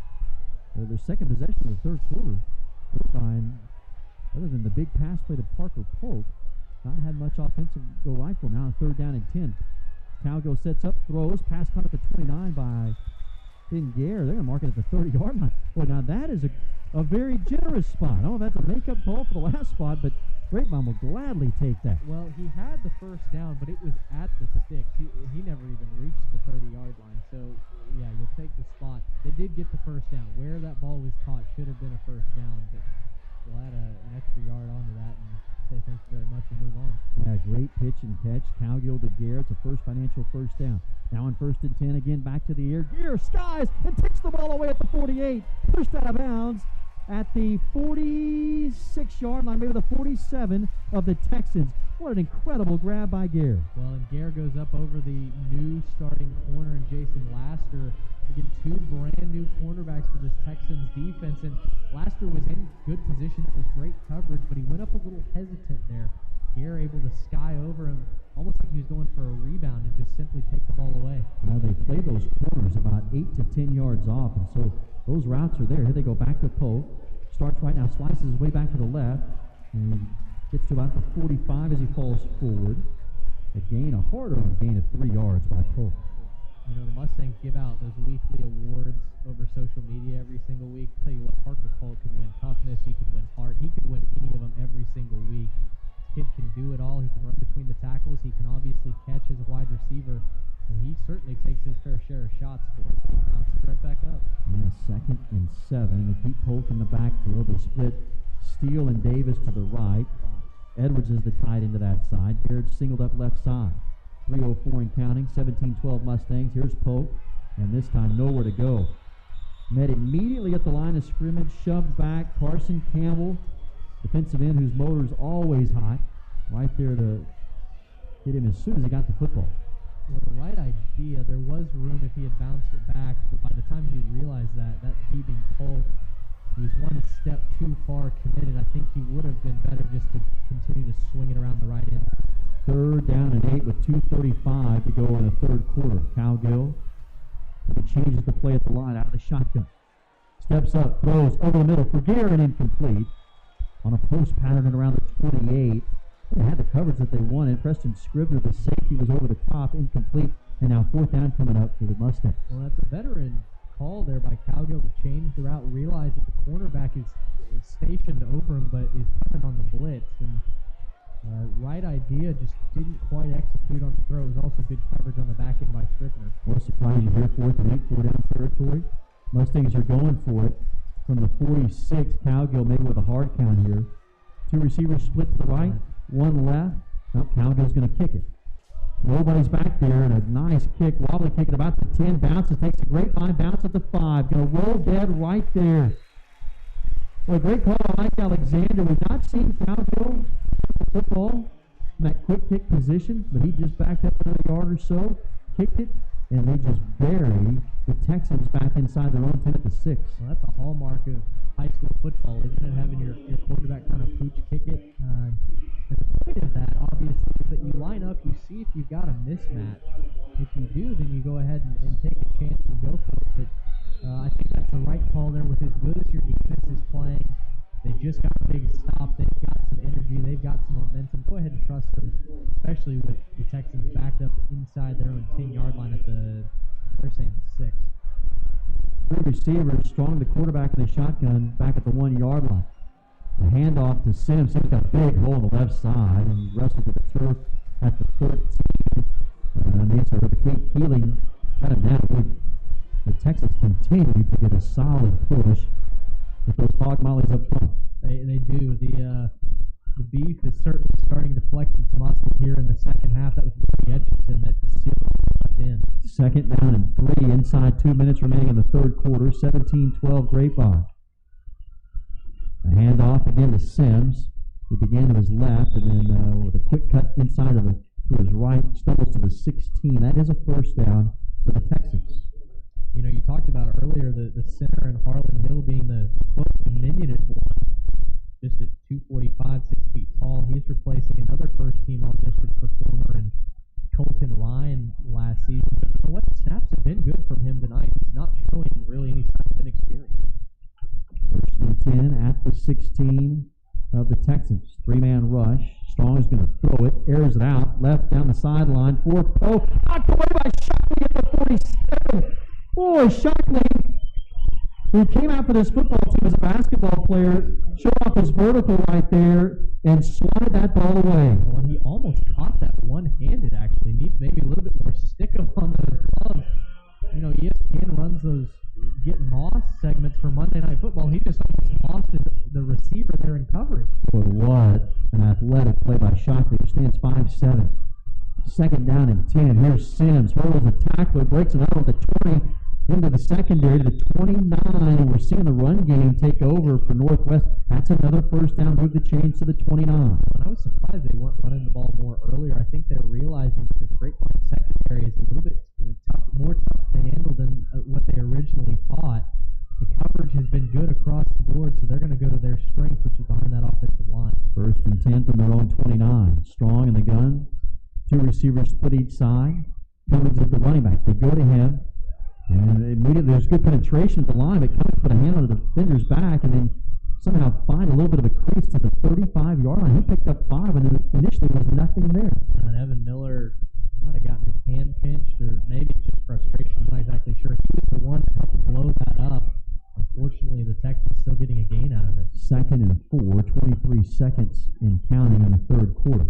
their second possession of the third quarter, Grapevine, other than the big pass play to Parker Polk, not had much offensive go right for him. Now 3rd down and 10. Cowgill sets up, throws, pass caught at the 29 by Gare. They're going to mark it at the 30-yard line. Boy, now that is a very generous spot. Oh, that's a makeup call for the last spot, but Grapevine will gladly take that. Well, he had the first down, but it was at the sticks. He never even reached the 30-yard line. So, yeah, you'll take the spot. They did get the first down. Where that ball was caught should have been a first down, but we'll add an extra yard onto that and say thanks very much and move on. Yeah, great pitch and catch. Cowgill to Gare. It's a financial first down. Now in 1st and 10, again back to the air. Gare skies and takes the ball away at the 48. Pushed out of bounds at the 46-yard line, maybe the 47 of the Texans. What an incredible grab by Gare. Well, and Gare goes up over the new starting corner and Jason Laster. Again, 2 brand new cornerbacks for this Texans defense, and Laster was in good position for great coverage, but he went up a little hesitant there. Gare able to sky over him, almost like he was going for a rebound and just simply take the ball away. Now they play those corners about 8 to 10 yards off, and so those routes are there. Here they go back to Polk. Starts right now, slices his way back to the left, and gets to about the 45 as he falls forward. A harder gain of 3 yards by Polk. You know, the Mustangs give out those weekly awards over social media every single week. Tell you what, Parker Polk could win toughness, he could win heart, he could win any of them every single week. This kid can do it all. He can run between the tackles, he can obviously catch as a wide receiver, and he certainly takes his fair share of shots for it, but he bounces right back up. Yeah, 2nd and 7. They keep Polk in the backfield. They split Steele and Davis to the right. Edwards is the tight end to that side. Baird singled up left side. 3:04 and counting, 17-12 Mustangs. Here's Polk, and this time nowhere to go. Met immediately at the line of scrimmage, shoved back. Carson Campbell, defensive end whose motor's always hot, right there to hit him as soon as he got the football. Well, the right idea, there was room if he had bounced it back, but by the time he realized that he being Polk, he was one step too far committed. I think he would have been better just to continue to swing it around the right end. 3rd down and 8 with 2:35 to go in the third quarter. Cowgill changes the play at the line out of the shotgun. Steps up, throws over the middle for Gare and incomplete. On a post pattern at around the 28. They had the coverage that they wanted. Preston Scribner, the safety, was over the top, incomplete. And now 4th down coming up for the Mustangs. Well, that's a veteran call there by Cowgill to change the route, realize that the cornerback is stationed over him, but is coming on the blitz. And right idea, just didn't quite execute on the throw. It was also good coverage on the back end by Scribner. What a surprise you hear 4th and 8, 4 down territory. Mustangs are going for it. from the 46. Cowgill maybe with a hard count here. Two receivers split to the right, one left. Now Cowgill's going to kick it. Nobody's back there, and a nice kick, wobbly kick at about the 10, bounces, takes a Grapevine, bounce at the 5, going to roll dead right there. Well, a great call by Mike Alexander. We've not seen Cowgill football in that quick kick position, but he just backed up another yard or so, kicked it, and they just bury the Texans back inside their own 10 at the 6. Well, that's a hallmark of high school football, isn't it? Having your quarterback kind of pooch kick it. And the point of that, obviously, is that you line up, you see if you've got a mismatch. If you do, then you go ahead and take a chance and go for it. But I think that's the right call there. With as good as your defense is playing, they just got a big stop. They've got some energy. They've got some momentum. Go ahead and trust them, especially with the Texans backed up inside their own 10-yard line at they're saying 6. Three receivers, Strong, the quarterback in the shotgun, back at the 1-yard line. The handoff to Sims. He's got a big hole on the left side and wrestled with the turf at the 13. Needs to replicate Keeling. Got him down. The Texans continue to get a solid push with those hog mollies up front. They do. The beef is certainly starting to flex its muscle here in the second half. That was Brody Edgerton that sealed it in. Second down and 3, inside 2 minutes remaining in the third quarter. 17-12 Grapevine. A handoff again to Sims. He began to his left, and then with a quick cut inside to his right, stumbles to the 16. That is a first down for the Texans. You know, you talked about earlier the center and Harlan Hill being the close diminutive one, just at 245, 6 feet tall. He's replacing another first-team all-district performer in Colton Ryan last season. But you know what? The snaps have been good from him tonight. He's not showing really any sign of inexperience. First and 10 at the 16 of the Texans. 3-man rush. Strong is going to throw it. Airs it out. Left down the sideline. Knocked away by Shockley at the 47. Boy, Shockley, who came out for this football team as a basketball player, showed off his vertical right there and swatted that ball away. Well, he almost caught that one-handed, actually. Needs maybe a little bit more stick-up on those gloves. You know, ESPN runs those Get Moss segments for Monday Night Football. He just almost lost the receiver there in coverage. Boy, what an athletic play by Shockley, who stands 5'7". Second down and 10. Here's Sims. Hurdles a tackler, breaks it out at the 20, into the secondary to the 29, and we're seeing the run game take over for Northwest. That's another first down, move the chains to the 29. I was surprised they weren't running the ball more earlier. I think they're realizing that this Grapevine secondary is a little bit more tough to handle than what they originally thought. The coverage has been good across the board, so they're going to go to their strength, which is behind that offensive line. First and 10 from their own 29. Strong in the gun. Two receivers split each side. Cummings is the running back. They go to him, and immediately there's good penetration at the line, but Cummings put a hand on the defender's back and then somehow find a little bit of a crease to the 35-yard line. He picked up 5, and there initially was nothing there. And Evan Miller might have gotten his hand pinched, or maybe just frustration. I'm not exactly sure. He was the one to help blow that up. Unfortunately, the Texans still getting a gain out of it. Second and 4, 23 seconds in counting in the third quarter.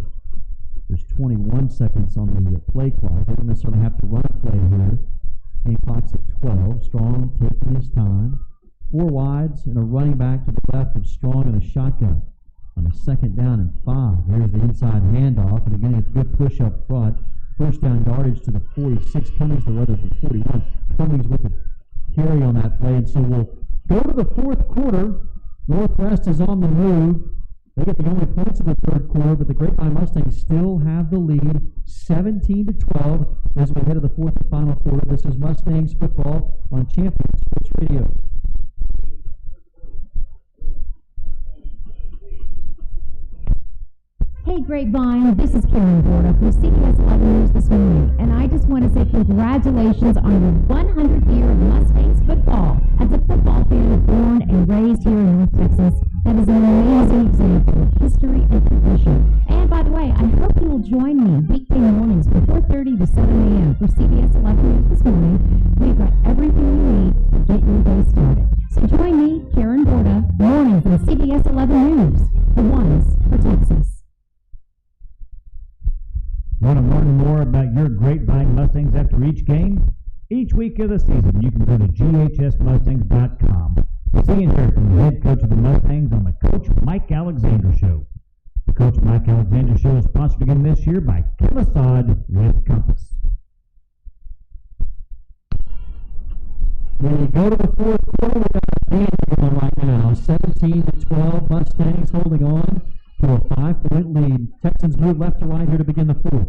There's 21 seconds on the play clock. They don't necessarily have to run a play here. Game clock's at 12. Strong taking his time. 4 wides and a running back to the left of Strong in a shotgun. On a second down and 5. Here's the inside handoff, and again, a good push up front. First down yardage to the 46. Cummings, the runner, to the 41. Cummings with the carry on that play, and so we'll go to the fourth quarter. Northwest is on the move. They get the only points in the third quarter, but the Grapevine Mustangs still have the lead, 17-12, as we head to the fourth and final quarter. This is Mustangs football on Champion Sports Radio. Hey Grapevine, this is Karen Borda from CBS 11 News this morning, and I just want to say congratulations on your 100th year of Mustangs football. As a football fan born and raised here in North Texas, that is an amazing example of history and tradition. And by the way, I hope you will join me weekday mornings from 4:30 to 7 a.m. for CBS 11 News this morning. We've got everything you need to get your day started. So join me, Karen Borda, mornings on CBS 11 News, the ones for Texas. Want to learn more about your Grapevine Mustangs after each game? Each week of the season, you can go to ghsmustangs.com. Seeing here from the head coach of the Mustangs on the Coach Mike Alexander Show. The Coach Mike Alexander Show is sponsored again this year by Chemisod with Compass. When you go to the fourth quarter, we've got a game going right now. 17-12, Mustangs holding on to a 5-point lead. Texans move left to right here to begin the fourth.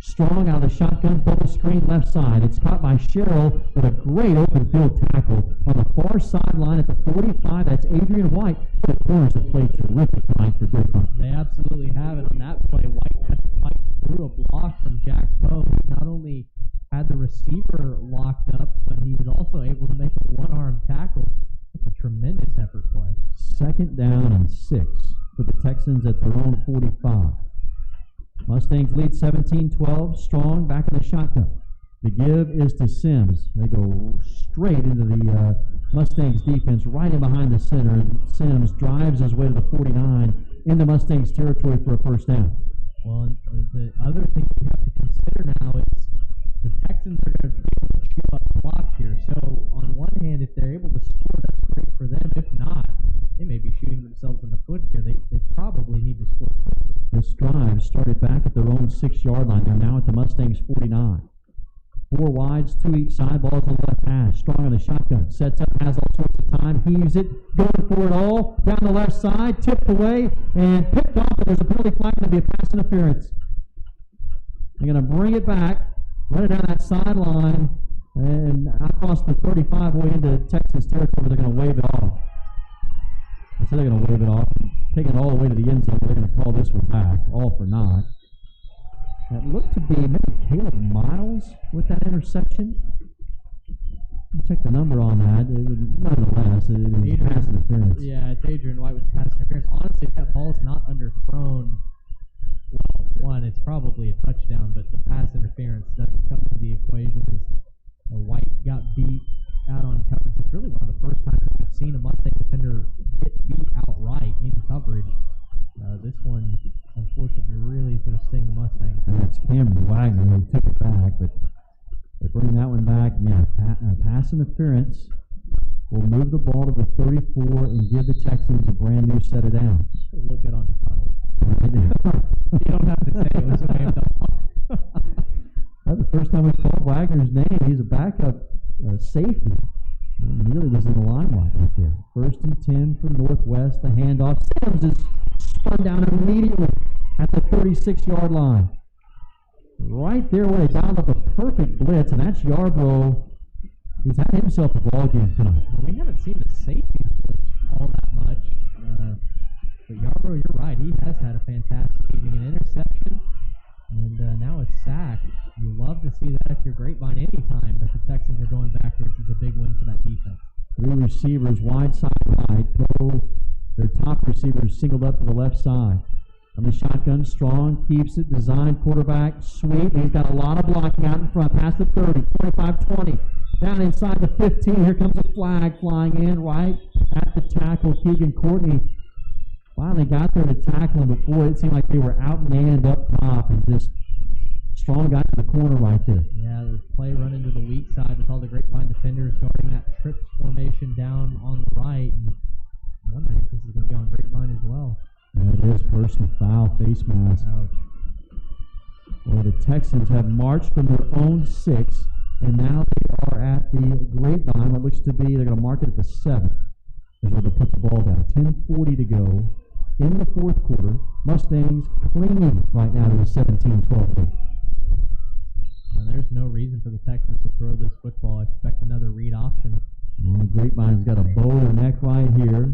Strong out of the shotgun, bubble screen left side. It's caught by Sherrill with a great open field tackle on the far sideline at the 45. That's Adrian White. The corners have played terrific tonight for Grapevine. They absolutely have it on that play. White had to fight through a block from Jack Poe. He not only had the receiver locked up, but he was also able to make a one-arm tackle. That's a tremendous effort play. 2nd down and 6 for the Texans at their own 45. Mustangs lead 17-12. Strong back in the shotgun. The give is to Sims. They go straight into the Mustangs defense, right in behind the center. Sims drives his way to the 49 into Mustangs territory for a first down. Well, the other thing you have to consider now is the Texans are going to be able to chew up clock here. So on one hand, if they're able to score, that's great for them. If not, they may be shooting themselves in the foot here. They probably need to score. This drive started back at their own 6-yard line. They're now at the Mustangs 49. 4 wides, 2 each side, ball to the left hash. Strong on the shotgun, sets up, has all sorts of time, heaves it, going for it all, down the left side, tipped away, and picked off, but there's a penalty flag, going to be a pass interference. They're going to bring it back, run it down that sideline, and across the 35 way into Texas territory. They're going to wave it off. So they're going to wave it off, take it all the way to the end zone. They're going to call this one back, all for naught. That looked to be maybe Caleb Miles with that interception. Check the number on that. Nonetheless, it is pass interference. Yeah, it's Adrian White with pass interference. Honestly, if that ball's not underthrown, well, one, it's probably a touchdown, but the pass interference doesn't come to the equation as White got beat out on coverage. It's really one of the first times that we've seen a Mustang defender get beat outright in coverage. This one, unfortunately, really is going to sting the Mustangs. And it's Cameron Wagner who took it back, but they bring that one back. Yeah, pass interference will move the ball to the 34 and give the Texans a brand new set of downs. It'll look good on the title. I do. You don't have to say it was waved off. That's the first time we called Wagner's name. He's a backup safety. He really was in the limelight right there. 1st and 10 for Northwest. The handoff. Sims is spun down immediately at the 36-yard line. Right there where they dialed up a perfect blitz, and that's Yarbrough. He's had himself a ball game tonight. We haven't seen the safety all that much. But Yarbrough, you're right. He has had a fantastic evening. An interception, and now it's sacked. You love to see that if you're Grapevine anytime, but the Texans are going backwards. It's a big win for that defense. 3 receivers wide side right. Their top receivers singled up to the left side. On the shotgun, Strong keeps it, designed quarterback, sweep. He's got a lot of blocking out in front, past the 30, 25, 20. Down inside the 15, here comes a flag flying in right at the tackle. Keegan Courtney finally got there to tackle him, but boy, it seemed like they were outmanned up top, and just Strong got to the corner right there. Yeah, the play run into the weak side with all the Grapevine defenders guarding that trips formation down on the right. And I'm wondering if this is going to be on Grapevine as well. Yeah, it is personal foul, face mask. Ouch. Well, the Texans have marched from their own 6, and now they are at the Grapevine. What looks to be, they're going to mark it at the 7. Is where they put the ball down. 10:40 to go in the fourth quarter. Mustangs clinging right now to a 17-12 lead. Well, there's no reason for the Texans to throw this football. I expect another read option. Well, the Grapevine's got a bow in their neck right here.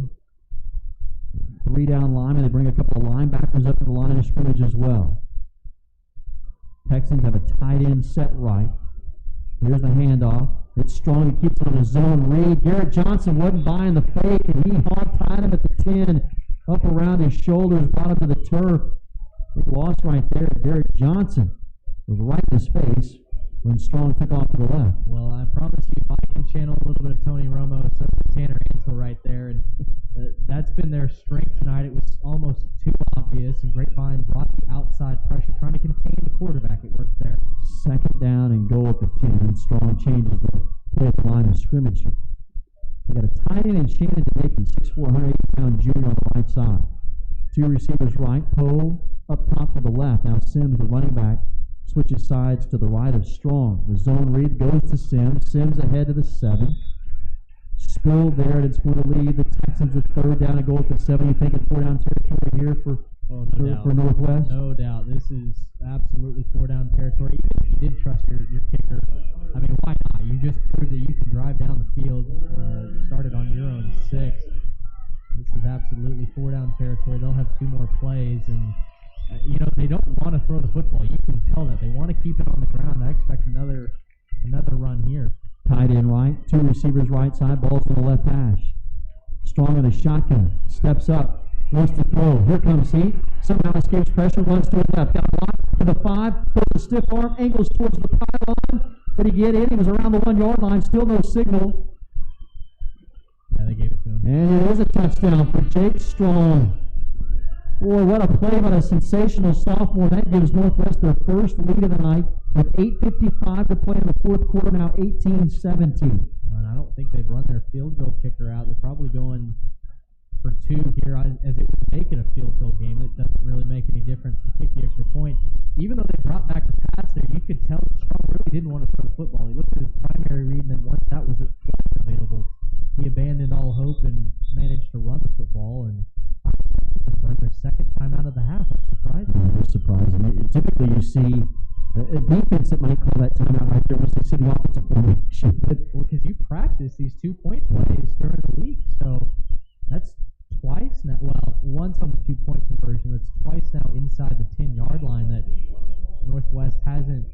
3 down linemen. They bring a couple of linebackers up to the line of scrimmage as well. Texans have a tight end set right. Here's the handoff. It's Strong. He keeps it on his zone read. Garrett Johnson wasn't buying the fake, and he hog-tied him at the 10, up around his shoulders, brought him to the turf. Big loss right there. Garrett Johnson was right in his face when Strong took off to the left. Well, I promise you, if I can channel a little bit of Tony Romo, so Tanner Ansel right there, and that's been their strength tonight. It was almost too obvious, and Grapevine brought the outside pressure, trying to contain the quarterback. It worked there. 2nd down and goal at the 10. Strong changes the play at the line of scrimmage. They got a tight end in Shannon DeMickey, 6'4", 180-pound junior on the right side. Two receivers right, Poe up top to the left. Now Sims, the running back, switches sides to the right of Strong. The zone read goes to Sims. Sims ahead to the 7. Spill there, and it's going to lead the Texans with third down and goal at the 7. You think it's 4-down territory here for Northwest? No doubt. This is absolutely 4-down territory. Even if you did trust your kicker, I mean, why not? You just proved that you can drive down the field. You started on your own 6. This is absolutely 4-down territory. They'll have 2 more plays, and they don't want to throw the football. You can tell that they want to keep it on the ground. I expect another run here. Tight end right, 2 receivers right side, ball's in the left hash. Strong with a shotgun, steps up, wants to throw. Here comes he. Somehow escapes pressure, runs to his left. Got a block to the 5, pulls a stiff arm, angles towards the pylon. Did he get in? He was around the 1-yard line, still no signal. Yeah, they gave it to him. And it is a touchdown for Jake Strong. Boy, what a play by a sensational sophomore. That gives Northwest their first lead of the night with 8:55 to play in the fourth quarter, now 18-17. And I don't think they've run their field goal kicker out. They're probably going for 2 here, as it would make it a field goal game. It doesn't really make any difference to kick the extra point. Even though they dropped back the pass there, you could tell that Strong really didn't want to throw the football. He looked at his primary read, and then once that was available, he abandoned all hope and managed to run the football, and earned their second time out of the half. That's surprising. That's surprising. Typically you see a defense that might call that timeout right there once they see the offensive formation. Well, because you practice these 2-point plays during the week, so that's twice now. Well, once on the 2-point conversion. That's twice now inside the 10-yard line that Northwest hasn't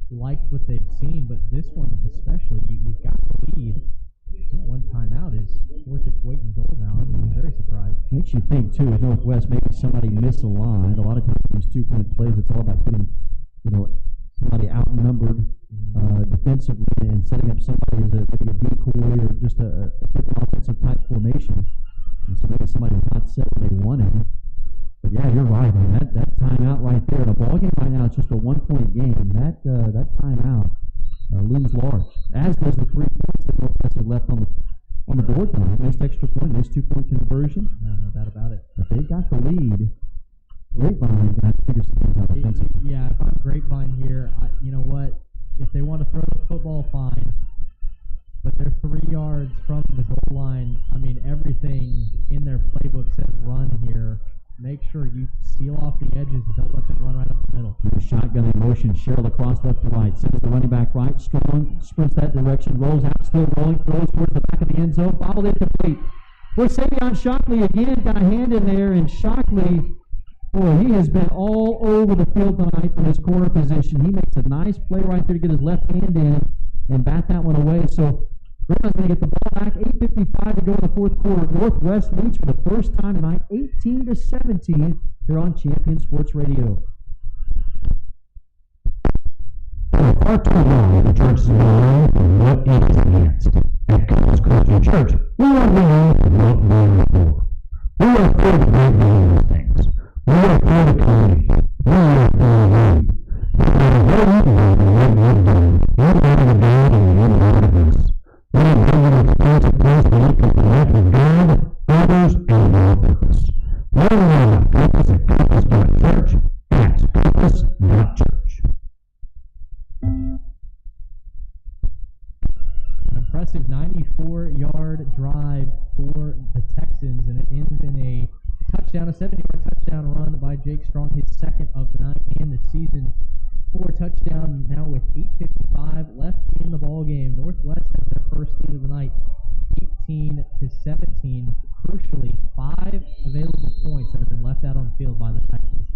liked what they've seen, but this one especially, you've got the lead. One timeout is worth its weight in gold now. I'm very surprised. Makes you think, too, at Northwest, maybe somebody misaligned. A lot of times these 2-point plays, it's all about getting, somebody outnumbered defensively and setting up somebody as maybe a decoy or just a different offensive type formation. And so maybe somebody not set what they wanted. But yeah, you're right, man. That timeout right there in a ball game right now, it's just a 1-point game. That timeout looms large, as does the 3 points that Northwest had left on the board line. Nice extra point, nice 2-point conversion. No doubt about it. But they've got the lead. Grapevine got to figure something out offensively. Yeah, if I'm Grapevine here, you know what? If they want to throw the football, fine. But they're 3 yards from the goal line. I mean, everything in their playbook says run here. Make sure you seal off the edges and don't let them run right up the middle. Shotgun in motion, Sherrill across left to right. Sends the running back right, Strong, sprints that direction, rolls out, still rolling, throws towards the back of the end zone, bobbled incomplete. Boy, Savion Shockley again got a hand in there, and Shockley, boy, he has been all over the field tonight from his corner position. He makes a nice play right there to get his left hand in and bat that one away. So Grapevine going to get the ball back, 8:55 to go in the fourth quarter. Northwest leads for the first time tonight, 18-17, here on Champion Sports Radio. Far too long, the church has been known for what it is against. At God's Christian Church, we are known for what we are for. We are for the Grapevine Mustangs. We are for the community. We are for you. No matter where you are and what you've done, you're part of the God and you're part of us. We are given a responsive place where we can connect with God, others, and our purpose. Learn more about purpose at purpose.church. That's purpose.church. An impressive 94-yard drive for the Texans, and it ends in a touchdown, a 70-yard touchdown run by Jake Strong, his second of the night and the season. 4 touchdown now with 8:55 left in the ball game. Northwest has their first lead of the night, 18-17. Crucially, 5 available points that have been left out on the field by the Texans.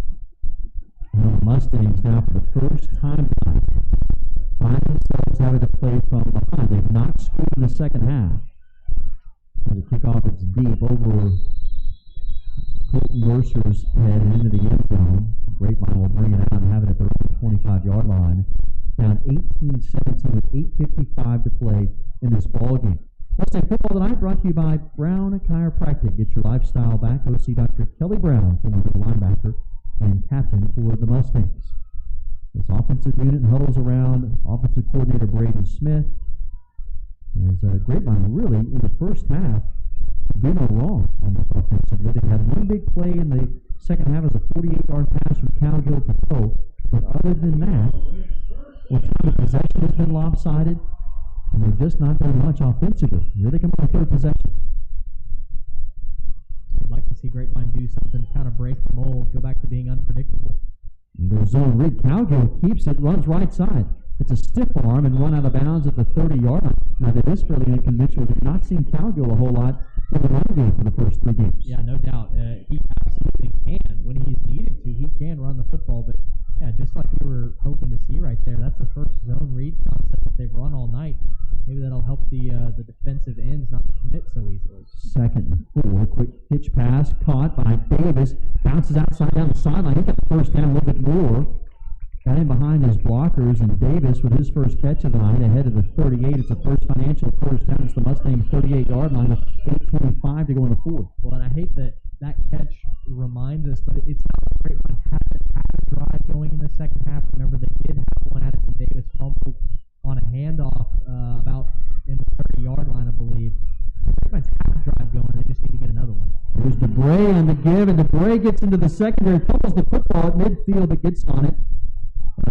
The Mustangs now, for the first time tonight, find themselves having to play from behind. They've not scored in the second half. And the kickoff is deep over Colton Mercer's head into the end zone. Grapevine will bring it out and have it at their own 25-yard line. Down 18-17 with 8:55 to play in this ball game. Mustang Football Tonight brought to you by Brown Chiropractic. Get your lifestyle back. Go see Dr. Kelly Brown, former linebacker and captain for the Mustangs. This offensive unit huddles around offensive coordinator Braden Smith. As Grapevine really, in the first half, did no wrong almost offensively. They had one big play in the second half as a 48-yard pass from Cowgill to Pope. But other than that, time of possession has been lopsided, and they've just not done much offensively. Really come on third possession. I'd like to see Grapevine do something to kind of break the mold, go back to being unpredictable. And their zone read. Cowgill keeps it, runs right side. It's a stiff arm and run out of bounds at the 30-yard line. Now, that is fairly unconventional. We've not seen Cowgill a whole lot in the run game for the first 3 games. Yeah, no doubt. He absolutely can. When he's needed to, he can run the football. But, yeah, just like we were hoping to see right there, that's the first zone read concept that they've run all night. Maybe that'll help the defensive ends not commit so easily. 2nd and 4. Quick pitch pass caught by Davis. Bounces outside down the sideline. He got the first down a little bit more. Got in behind his blockers, and Davis with his first catch of the night ahead of the 38. It's a First Financial first down. It's the Mustangs' 38-yard line with 8:25 to go in the fourth. Well, and I hate that catch reminds us, but it's not a great one. Have a drive going in the second half. Remember, they did have one. Addison Davis fumbled on a handoff about in the 30-yard line, I believe. Grapevines have a drive going. They just need to get another one. There's DeBray on the give, and DeBray gets into the secondary, fumbles the football at midfield, but gets on it.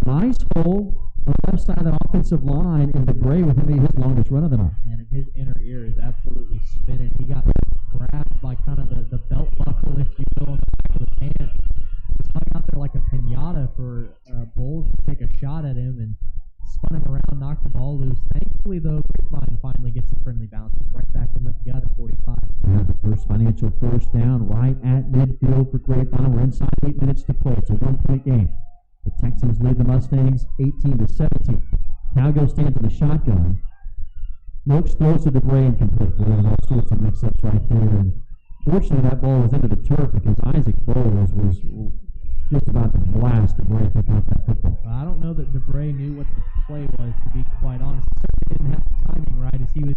A nice hole on the left side of the offensive line, and DeBray with him his longest run of the night. And his inner ear is absolutely spinning. He got grabbed by kind of the belt buckle, if you will, on the back of the pants. Just hung out there like a pinata for Bulls to take a shot at him and spun him around, knocked the ball loose. Thankfully, though, Grapevine finally gets a friendly bounce. It's right back in the gut at 45. Yeah, the First Financial first down right at midfield for Grapevine. We're inside 8 minutes to play. It's a 1-point game. The Texans lead the Mustangs 18-17. Cowgill stands in the shotgun. Noakes throws to DeBray incomplete. We're in all sorts of mix-ups right there. And fortunately, that ball was into the turf because Isaac Bowles was just about to blast DeBray to pick out that football. I don't know that DeBray knew what the play was, to be quite honest. He didn't have the timing right, as he was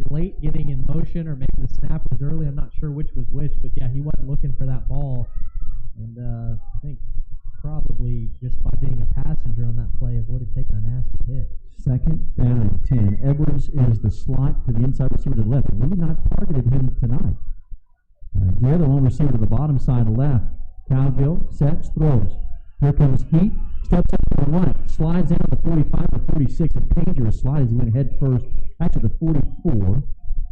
late getting in motion, or maybe the snap was early. I'm not sure which was which, but yeah, he wasn't looking for that ball. And I think probably just by being a passenger on that play avoided taking a nasty hit. 2nd down and 10. Edwards is the slot to the inside receiver to the left. Really not targeted him tonight. Here, the one receiver to the bottom side left. Cowgill sets, throws. Here comes Heat. Steps up to the run. Slides in on the 45 or 46. A dangerous slide as he went head first. Actually, the 44.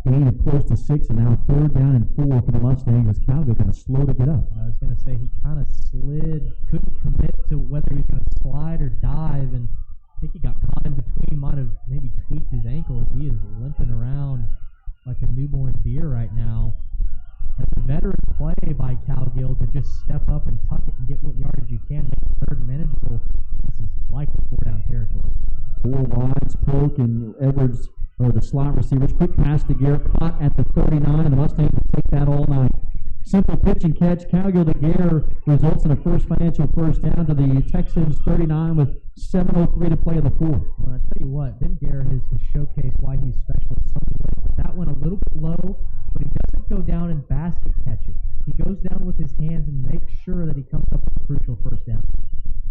Gain of close to 6, and now 3rd down and 4 for the Mustangs as Cowgill kind of slow to get up. I was going to say he kind of slid, couldn't commit to whether he was going to slide or dive, and I think he got caught in between, might have maybe tweaked his ankle as he is limping around like a newborn deer right now. That's a veteran play by Cowgill to just step up and tuck it and get what yardage you can, make the 3rd manageable. This is likely 4-down territory. 4 wides, Polk and Edwards or the slot receivers. Quick pass to Garrett, caught at the 39, and the Mustangs will take that all night. Simple pitch and catch. Cowgill to Garrett results in a First Financial first down to the Texans 39 with 7:03 to play in the fourth. Well, I tell you what, Ben Garrett has showcased why he's special at something. That went a little bit low, but he doesn't go down and basket catch it. He goes down with his hands and makes sure that he comes up with a crucial first down.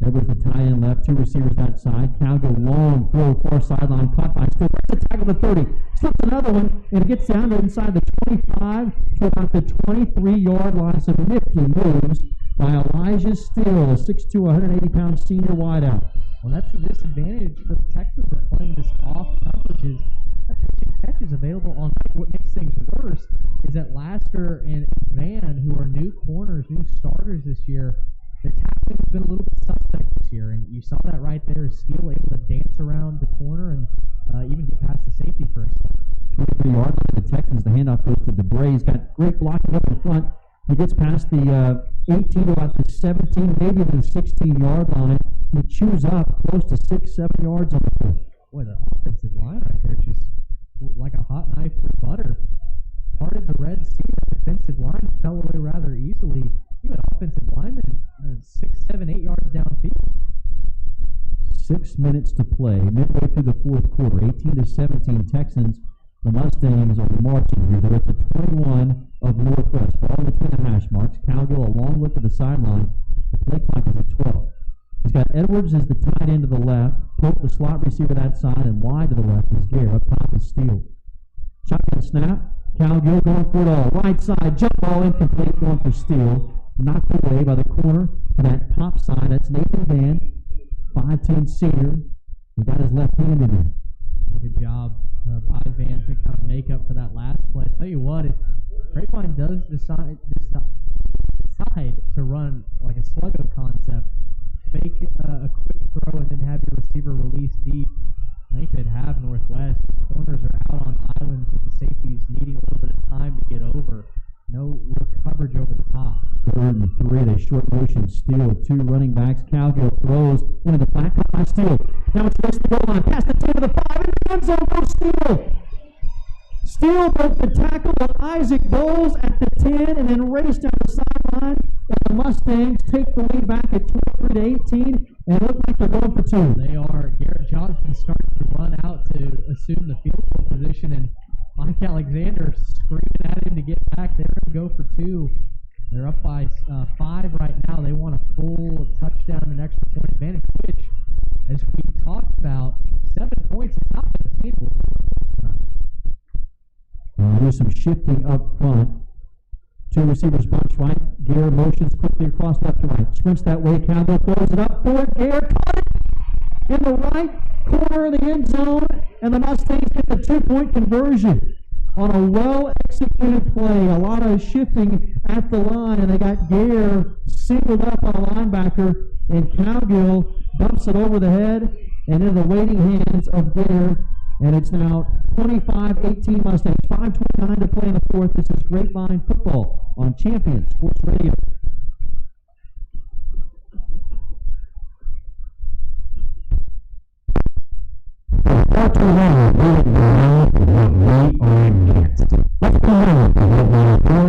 Edwards the tie in left, 2 receivers that side. Cowgill long throw, far sideline, caught by Still. Right to tackle the 30. Slips another one, and it gets down to inside the 25 to about the 23-yard line. Some nifty moves by Elijah Still, a 6'2", 180-pound senior wideout. Well, that's the disadvantage for the Texans of playing this off coverage. That catch is available on. What makes things worse is that Laster and Van, who are new corners, new starters this year, their tackling has been a little bit suspect this year, and you saw that right there. Steele able to dance around the corner and even get past the safety for a second. 23-yard line. The Texans, the handoff goes to DeBray. He's got great blocking up in front. He gets past the 18 to about the 17, maybe even the 16-yard line. He chews up close to 6-7 yards on the field. Boy, the offensive line right there just like a hot knife with butter. Part of the Red Sea, the defensive line fell away rather easily. Even offensive linemen 6, 7, 8 yards downfield. 6 minutes to play, midway through the fourth quarter. 18-17 Texans. The Mustangs are marching here. They're at the 21 of Northwest. Ball between the hash marks. Cowgill a long look to the sidelines. The play clock is at 12. He's got Edwards as the tight end to the left. Pope the slot receiver that side, and wide to the left is Gare. Up top is Steele. Shotgun snap. Calgill going for it all. Right side, jump ball incomplete, going for Steele. Knocked away by the corner to that top side. That's Nathan Van, 5'10" senior. He got his left hand in there. Good job by Van to kind of make up for that last play. I tell you what, if Grapevine does decide to run like a sluggo concept, fake a quick throw and then have your receiver release deep, I think they'd have Northwest. The corners are out on islands with the safeties needing a little bit of time to get over. No real coverage over the top. 3rd and 3, they short motion Steele. 2 running backs. Calgill throws into the flat cut by Steele. Now it's race the goal line. Past the 10 to the 5. In the end zone goes Steele. Steele broke the tackle of Isaac Bowles at the 10 and then raced down the sideline. And the Mustangs take the lead back at 23-18 and look like they're going for 2. They are. Garrett Johnson starting to run out to assume the field goal position, and Mike Alexander screaming at him to get back. They're going to go for 2. They're up by 5 right now. They want a full touchdown and an extra point advantage, which, as we talked about, 7 points is not on the table tonight. There's some shifting up front. 2 receivers bunch right. Gare motions quickly across left to right. Sprints that way. Calgill throws it up for it. Gare caught it in the right corner of the end zone, and the Mustangs get the 2-point conversion on a well-executed play. A lot of shifting at the line, and they got Gare singled up on a linebacker, and Calgill dumps it over the head and into the waiting hands of Gare, and it's now 25-18 Mustangs. 5:29 to play in the 4th. This is Grapevine football on Champion Sports Radio. Far too long, we have been around for what we are against. Let's go on to what we are for.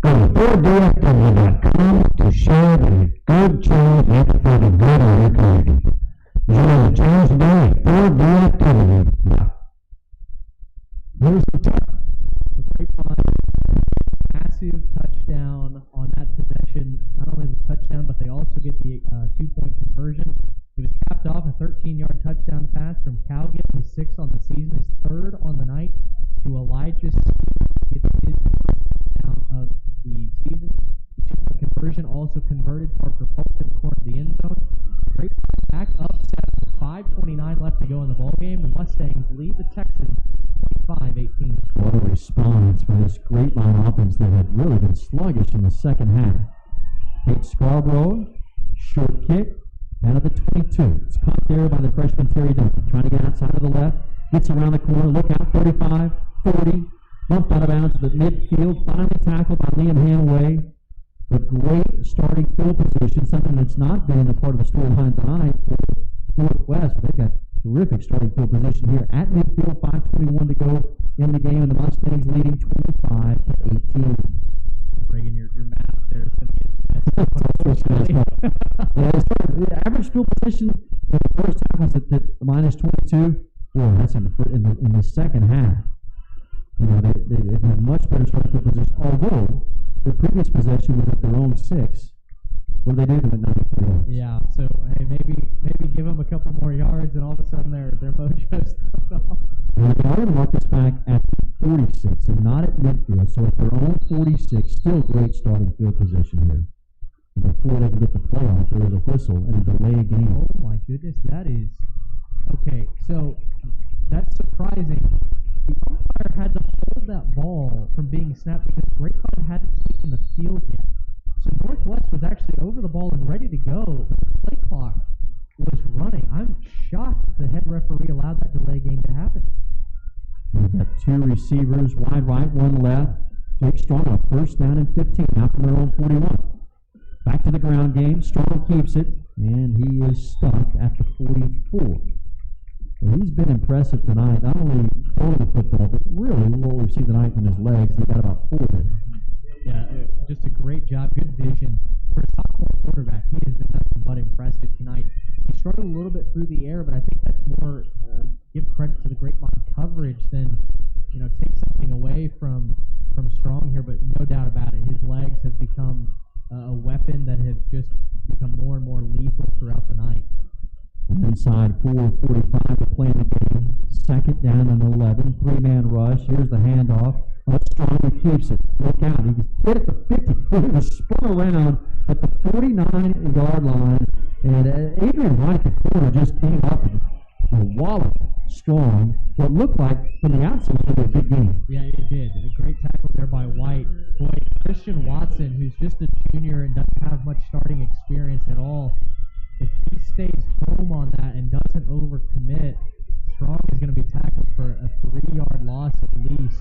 Go to 4DFW.com to share the good change and for the good of your community. Join the change today at 4DFW.com. Here's the touch. Massive touchdown on that possession. Not only the touchdown, but they also get the 2-point conversion. It was capped off a 13-yard touchdown pass from Calgill, his 6th on the season, his 3rd on the night, to Elijah. Gets his touchdown of the season. The 2-point conversion also converted Parker Polk in the corner of the end zone. Great back up, 5:29 left to go in the ballgame. The Mustangs lead the Texans 5-18. What a response for this Grapevine offense that had really been sluggish in the second half. Tate Scarborough, short kick, out of the 22. It's caught there by the freshman Terry Duncan. Trying to get outside of the left. Gets around the corner. Look out, 35, 40. Bumped out of bounds to the midfield. Finally tackled by Liam Hanaway. But great starting field position. Something that's not been a part of the storyline tonight for Northwest. They've got terrific starting field position here at midfield. 5:21 to go in the game, and the Mustangs leading 25-18. Reagan, your math there is going to be the average field position in the first half was at minus 22. Boy, that's in the second half. You know, they've had much better starting field position, although the previous possession was at their own 6. What do they do to them at 93 yards? Yeah, so hey, maybe give them a couple more yards, and all of a sudden their mojo's thrown off. Well, they are going to mark this back at 46 and not at midfield, so at their own 46, still great starting field position here. And before they can get the playoff, there is a whistle and a delay game. Oh my goodness, that is okay. So that's surprising. The umpire had to hold that ball from being snapped because Grapevine hadn't taken the field yet. So Northwest was actually over the ball and ready to go, but the play clock was running. I'm shocked the head referee allowed that delay game to happen. We've got 2 receivers, wide right, 1 left. Jake Strong on a 1st down and 15, now from their own 41. Back to the ground game. Strong keeps it, and he is stuck at the 44. Well, he's been impressive tonight, not only throwing the football, but really what we've seen tonight from his legs. He got about 4 there. Yeah, just a great job, good vision for a top quarterback. He has been nothing but impressive tonight. He struggled a little bit through the air, but I think that's more give credit to the Grapevine coverage than take something away from Strong here. But no doubt about it, his legs have become a weapon that have just become more and more lethal throughout the night. Inside 4:45 to play in the game. Second down and 11. Three-man rush. Here's the handoff. Strong keeps it. Look out. He hit at the 50. He was spun around at the 49-yard line. And Adrian Wright, the corner, just came up and walloped Strong. What looked like from the outside was a big game. Yeah, it did. A great tackle there by White. Boy, Christian Watson, who's just a junior and doesn't have much starting experience at all, if he stays home on that and doesn't overcommit, Strong is going to be tackled for a 3-yard loss at least.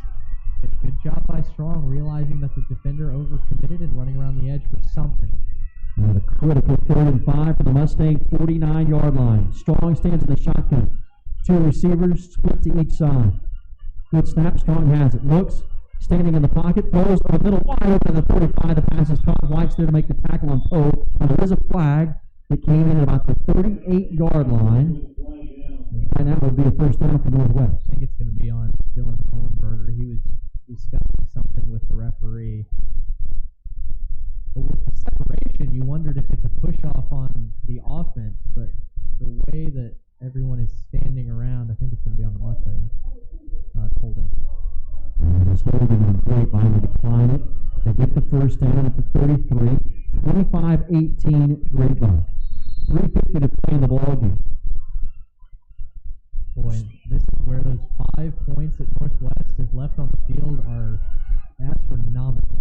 But good job by Strong, realizing that the defender overcommitted and running around the edge for something. And a critical 3rd and 5 for the Mustang 49-yard line. Strong stands in the shotgun. 2 receivers split to each side. Good snap. Strong has it. Looks, standing in the pocket, throws a middle wide open at the 45. The pass is caught. White's there to make the tackle on Poe. And there is a flag that came in at about the 38-yard line. And that would be a first down for Northwest. I think it's going to be on Dylan Hohenberger. He was discussing something with the referee. But with the separation, you wondered if it's a push-off on the offense, but the way that everyone is standing around, I think it's going to be on the Mustangs. It's holding. It's holding on Grapevine. They decline it. They get the first down at the 33. 25-18 Grapevine. 3:50 to play in the ballgame. Boy, this is where those 5 points that Northwest has left on the field are astronomical.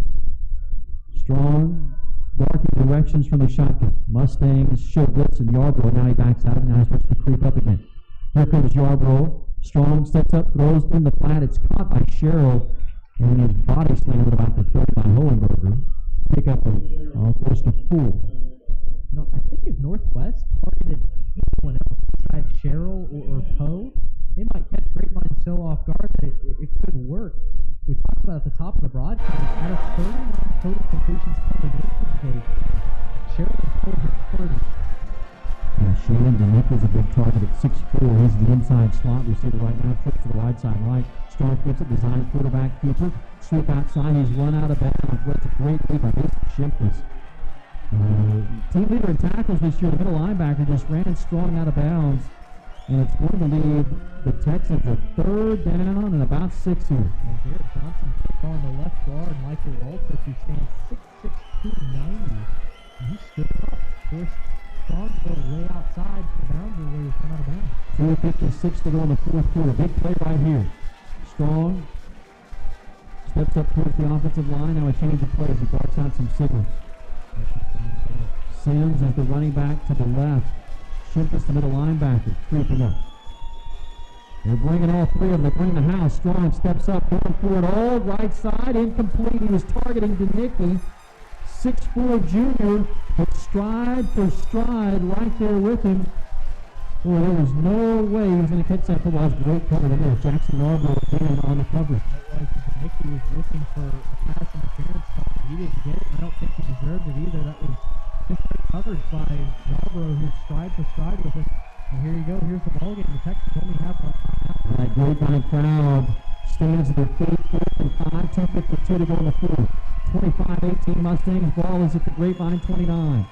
Strong, barking directions from the shotgun. Mustangs show blitz and Yarbrough. Now he backs out. Now he starts to creep up again. Here comes Yarbrough. Strong steps up, throws in the flat. It's caught by Sherrill, and his body slammed at about the 30 by Hohenberger. Pick up almost a fool. You know, I think if Northwest targeted anyone else besides Sherrill or Poe, they might catch Grapevine so off guard that it could work. We talked about at the top of the broadcast, out of 31 total completions coming in, Sherrill and Poe hit 30. Shannon DeNick is a big target at 6'4". He's the inside slot receiver right now. Flips to the wide side right. Strong flips it, design quarterback keeper. Sweep outside. He's run out of bounds. What's a great lead by Mason Shimkus. Team leader in tackles this year, the middle linebacker just ran Strong out of bounds. And it's going to leave the Texans a 3rd down and about 6 here. And Garrett Johnson took on the left guard, Michael Walters, who stands 6'6", 290. And he stood up, forced Strong to go way outside the boundary where he's come out of bounds. 4:56 to go in the 4th quarter. Big play right here. Strong steps up towards the offensive line. Now a change of plays. He barks out some signals. Sims is the running back to the left. Shimkus, the middle linebacker, creeping up. They're bringing all 3 of them. They bring the house. Strong steps up, going for it all. Right side, incomplete. He was targeting DeNicky. 6'4" junior, but stride for stride right there with him. Boy, there was no way he was going to catch that football. That was great cover there. Jackson Yarbrough again on the coverage. DeNicky was looking for a pass interference call. He didn't get it. I don't think he deserved it either. That was just covered by Yarbrough, who's stride for stride with him. And here you go. Here's the ballgame. The Texans only have one timeout. That Grapevine crowd stands at their feet. 4th and 5. 2:52 to go in the 4th. 25-18 Mustangs. Ball is at the Grapevine 29.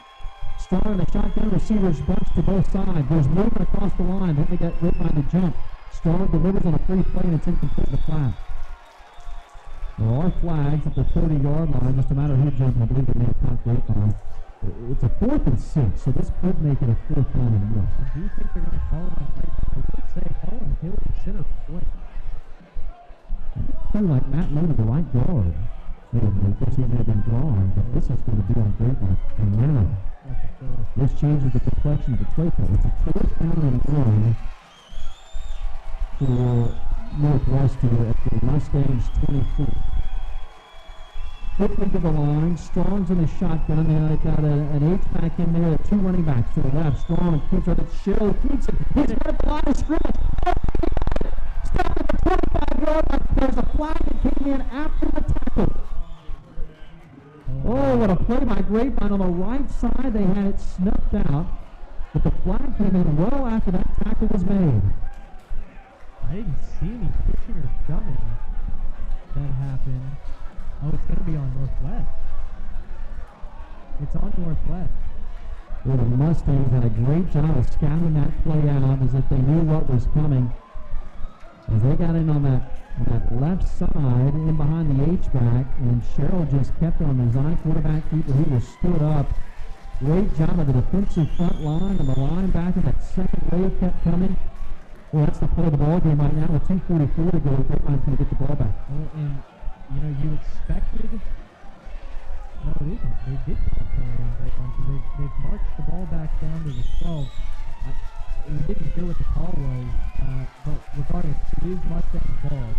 Strong in the shotgun. Receivers bunch to both sides. There's movement across the line. Then they got Grapevine to jump. Strong delivers on a free play, and it's incomplete to the flat. There are flags at the 30-yard line. Just a matter of who jumps. I believe they may have caught Grapevine. It's a 4th and 6, so this could make it a 4th down and 1. Do you think they're going to call it on Grapevine? I would say Owen Hill in center point. Play like Matt Lowe to the right guard. Of course, he may have been drawn, but this is going to be on Grapevine. And now, this changes the complexion of the play call. It's a 4th down and 1 for Northwest here at the Mustangs 24. Quickly to the line. Strong's in the shotgun. They've got an H-back in there. 2 running backs to the left. Strong keeps it. Sherrill keeps it. He's got at the line of scrimmage. Stop at the 25-yard line. There's a flag that came in after the tackle. Oh, what a play by Grapevine. On the right side, they had it snuffed out. But the flag came in well after that tackle was made. I didn't see any pushing or shoving that happened. Oh, it's going to be on Northwest. It's on Northwest. Well, the Mustangs had a great job of scouting that play out as if they knew what was coming. As they got in on that left side, in behind the H-back, and Sherrill just kept it on the design quarterback keeper. He was stood up. Great job of the defensive front line and the linebacker. That second wave kept coming. Well, that's the play of the ball game right now. With 2:44 to go, Grapevine's going to get the ball back. Well, and, you know, you expected... No, it isn't. They did play on Grapevine, so they've marched the ball back down to the 12. We didn't hear what the call was, but regardless, it is Mustang ball.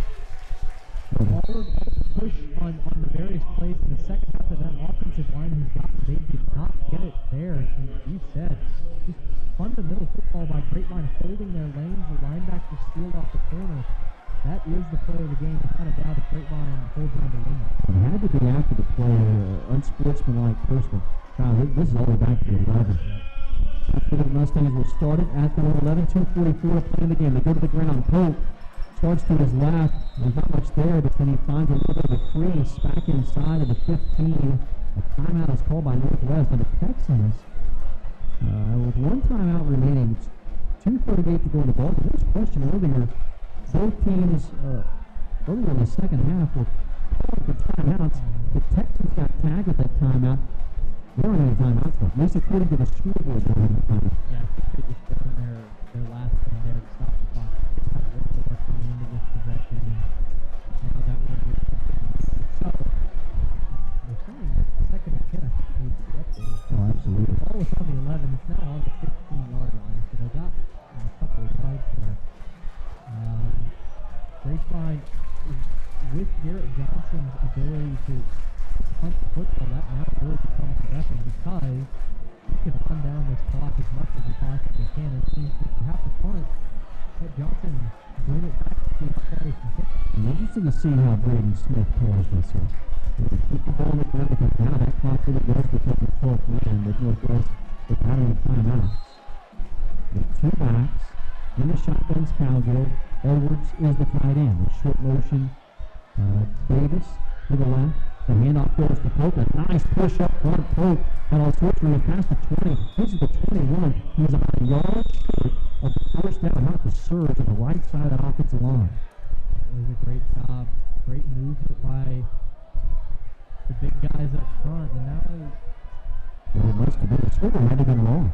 All of the push on the various plays in the second half of that offensive line has got, they did not get it there. And you said, just fundamental football by Grapevine, holding their lanes, the linebacker stealed off the corner. That is the play of the game. Without a doubt, if Grapevine holds on to win that. It had to be after the play, unsportsmanlike person. This is all the way back to the 11. After the Mustangs will start it at the 11, 2:44 to play in the game. They go to the ground. Pope starts to his left. There's not much there, but then he finds a little bit of a crease back inside of the 15. A timeout is called by Northwest. And the Texans, with one timeout remaining, it's 2:38 to go in the ball. There was a question earlier. Both teams earlier in the second half were calling for timeouts. The Texans got tagged with that timeout. They don't have any timeouts, but at least according to the scoreboard, they don't have any timeouts. Yeah, they just put in their last one there to stop the clock. They have a little more coming into this possession, and now that one is so they're saying the second attempt needs to be updated. Oh, absolutely. The ball was on the 11. It's now on the 15-yard line, so they got a couple of yards there. Grapevine, with Garrett Johnson's ability to punt the football, that now really becomes a weapon because you can run down this clock as much as you possibly can. And if you have to punt, let Johnson bring it back to the place and kick. It's interesting to see how Braden Smith calls this one. They keep the ball in the ground because now that clock really does become the 12th man with Northwest without any timeouts. With two backs. In the shotgun's Cowgill. Edwards is the tight end. A short motion. Davis to the left. The handoff goes to Pope. A nice push up front. Pope had all sorts of past the 20. This is the 21. He's about a yard short of the first down. Not the surge on the right side of the offensive line. It was a great job. Great movement by the big guys up front. And now... Well, it must have been. The score might have been wrong.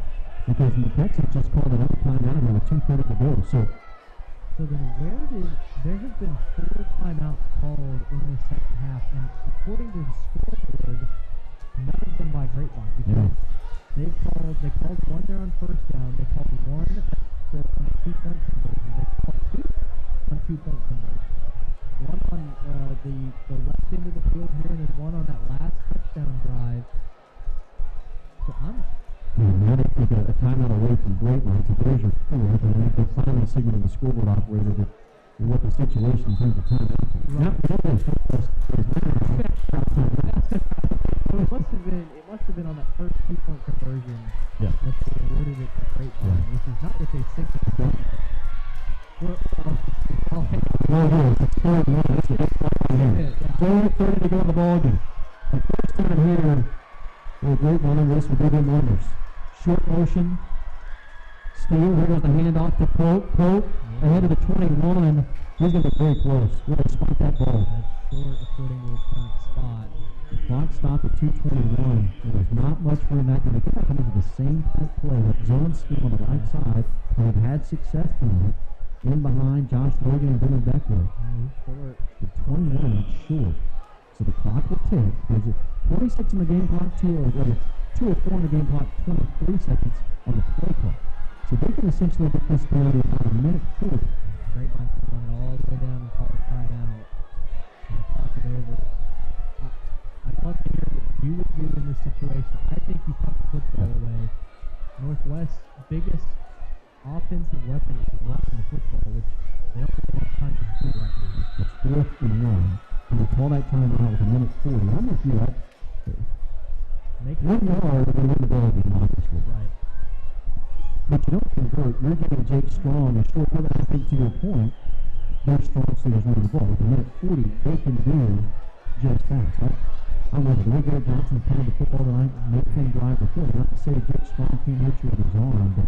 Because the Texans just called another timeout with 2:30 to go. So then there have been 4 timeouts called in the second half, and according to the scoreboard, none of them by Grapevine. Because they called one there on first down, they called one on 2-point conversion, they called 2 on 2-point conversion. One on the left end of the field here, and then one on that last touchdown drive. So now they take a timeout away from Grapevine, so there's your fourth, and then they finally signal to the scoreboard operator that what the situation in terms of timeout. Now, it must have been on that first 2-point conversion that they awarded it to Grapevine, which is not what they signaled. It's 30 to go in the ballgame. The first time here, Grapevine on this will do them wonders. Short motion. Steele. Here goes the handoff to Pope. Pope ahead of the 21. He's going to be very close. We're going to spot that ball. That's short according to the current spot. The clock stopped at 2:21. There's not much room that to get back into the same type play. That zone scheme on the right side. They've had success tonight. In behind Josh Logan and Billy Beckler. The 21 is short. So the clock will tick. There's 46 on the game clock, 2:04 on the game clock, 23 seconds on the play clock. So they can essentially get this down to about a minute 40. Grapevine can run it all the way down and call a timeout. And talk it over. I'd love to hear what you would do in this situation. I think you put the football away. Northwest's biggest offensive weapon is running the football, which they don't really have time to do right now. It's 4th and 1. And we call that timeout with a minute 40. I'm with you. Make 1 yard and win the ball game, obviously. Right. But you don't convert. You're giving Jake Strong a short cover. I think to your point, they're strong suitors running the ball. With a minute 40, they can do just that. Right? I'm with it. Garrett Johnson playing the football tonight, make them drive the field. Not to say Jake Strong can't hit you with his arm, but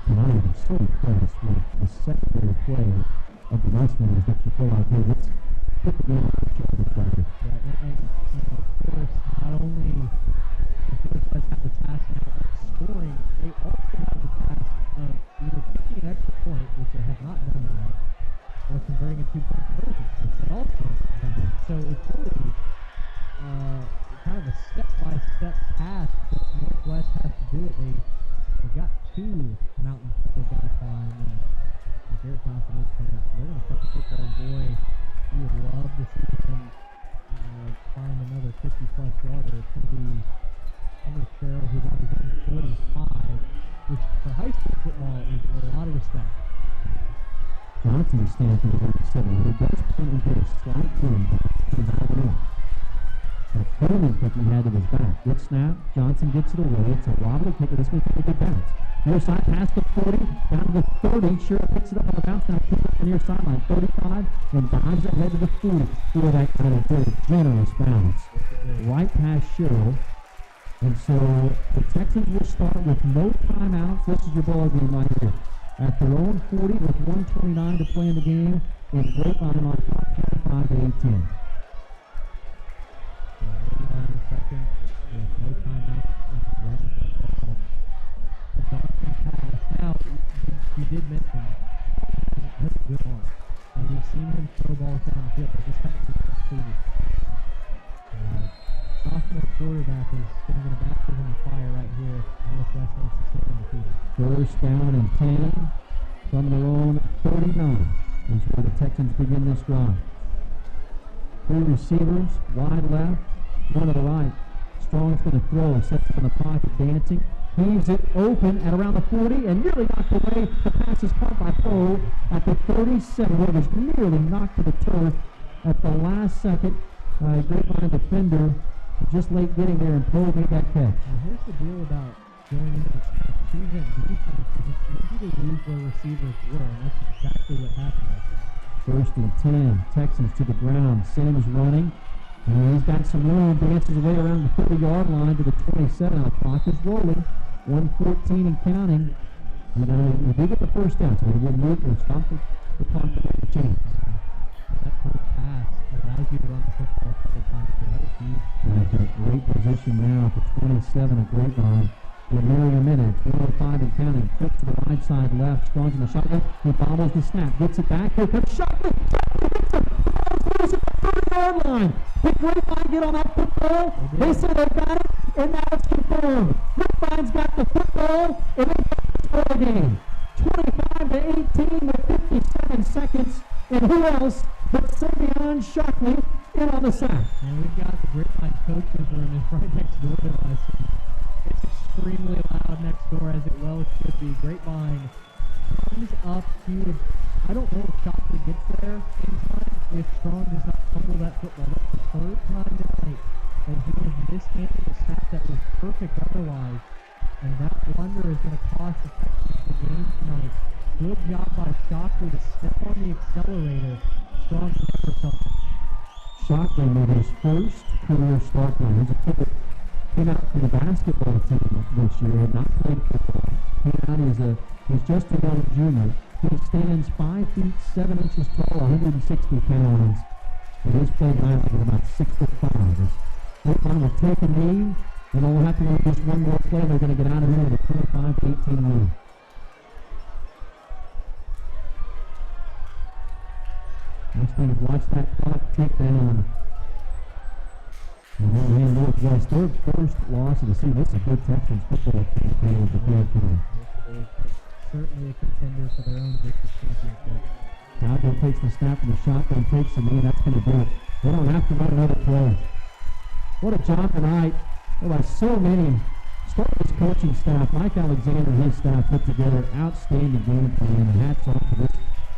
tonight I'm so impressed with the secondary play of the Mustangs that you pull out here. Let's put the game on the shoulder, Parker. Right, and of course, not only does have the task now of scoring, they also have the task of either kicking an extra point, which they have not done tonight, or converting a two-point conversion, which they also have done. So it's really kind of a step-by-step path that Northwest has to do it. They've got two mountains that they've got to climb, and Garrett Johnson is coming up. So they're going to put the football. Boy, you would love to see them find another 50-plus yarder. It's going to be Henry Sherrill, who runs in 45, which for high school football is a lot of respect. Johnson is standing for the 37. He does point into a slight boom. He's out of it. That Coleman kick he had to his back. Good snap. Johnson gets it away. It's a wobbly kicker. This one's a good bounce. Near side, past the 40, down to the 30. Sherrill picks it up on the bounce. Now keep it the near sideline. 35, and dives ahead to the 40. For that kind of very generous bounce. Right past Sherrill. And so the Texans will start with no timeouts. This is your ball game right here. At their own 40 with 1:29 to play in the game, and Grapevine on top 25 to 18. 89 seconds with no timeout. Now, you did mention that's a good arm. And we've seen him throw balls down the field, but this time it's completed. Sophomore quarterback is going to get a baptism of fire right here. Northwest wants to stay undefeated. First down and 10 from their own 39 is where the Texans begin this drive. Three receivers, wide left, one to the right. Strong's going to throw, sets it in the pocket, dancing. Heaves it open at around the 40 and nearly knocked away. The pass is caught by Poe at the 37, where it was nearly knocked to the turf at the last second. Grapevine defender just late getting there, and Poe made that catch. Well, here's the deal about going into the season defense. It's easy to lose where receivers were, and that's exactly what happened right there. First and 10, Texans to the ground. Sims running. And he's got some room, dances away around the 30-yard line to the 27. Now the clock is rolling. 1:14 and counting. We do get the first down, so we will move and stop the clock to make the change. That first pass allows you to run the football a couple times. Great position now for 27 at Grapevine. We're nearing a minute. 1:05 and counting. Quick to the right side left. Strong's in the shotgun. He bobbles the snap. Gets it back. Here comes Shockley. Shockley gets it. Ball's at the 30-yard line. Did Grapevine get on that football? They say they got it, and now it's confirmed. Grapevine's got the football, and they got the score game. 25 to 18 with 57 seconds. And who else but Savion Shockley in on the sack? And we've got the Grapevine coaches room is right next door to us. It's extremely loud next door, as it well should be. Grapevine comes up huge. I don't know if Shockley gets there in time if Strong does not fumble that football. That's the third time tonight that he has mishandled a snap that was perfect otherwise. And that blunder is going to cost the Texans the game tonight. Good job by Shockley to step on the accelerator. Strong's never something. Shockley made his first career start line. He's a kid that came out from the basketball team this year, had not played football. Came out he's just a young junior. He stands 5 feet 7 inches tall, 160 pounds. And he's played last year about 6'5". Grapevine will take a knee, and they'll have to run just one more play. They're going to get out of here with a 25-18 lead. Mustangs watch that clock tick down. And then Northwest, their first loss of the season. This is a good Texans football campaign with the field team. Certainly a contender for their own district championship. Cowboy takes the snap from the shotgun, takes the knee. That's going to do it. They don't have to run another play. What a job tonight by so many. Start with his coaching staff. Mike Alexander and his staff put together outstanding game plan, and hats off to this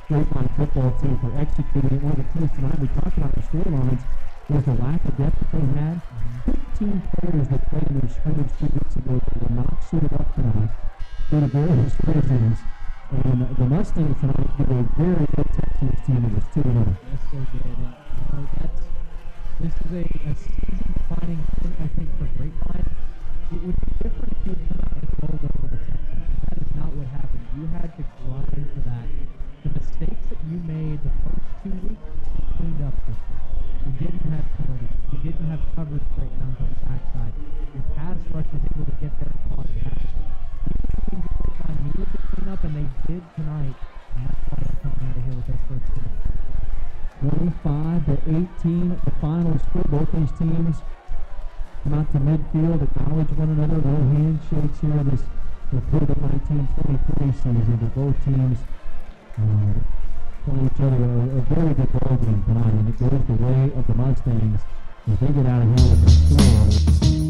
Grapevine football team for executing it. One of the keys tonight, we talked about the storylines, was the lack of depth that they had. 15 players that played in their scrimmage 2 weeks ago that were not suited up tonight due to various reasons. And the Mustangs tonight did a very good Texans team that was 2-0. Yes, they did. And, this is a season-defining thing, I think, for Grapevine. It would be different if you had come out and rolled over the Texans. That is not what happened. You had to grind for that. The mistakes that you made the first 2 weeks cleaned up this week. You didn't have penalties. You didn't have coverage breakdowns on the backside. Your pass rush was able to get there and cause the backside. Things that Grapevine needed to clean up, and they did tonight. And that's why they're coming out of here with their first win. 25-18 the final score. Both these teams come out to midfield, acknowledge one another. No handshakes here this reported 1923 season, but both teams play each other a very good ball game tonight, and it goes the way of the Mustangs as they get out of here with a 4.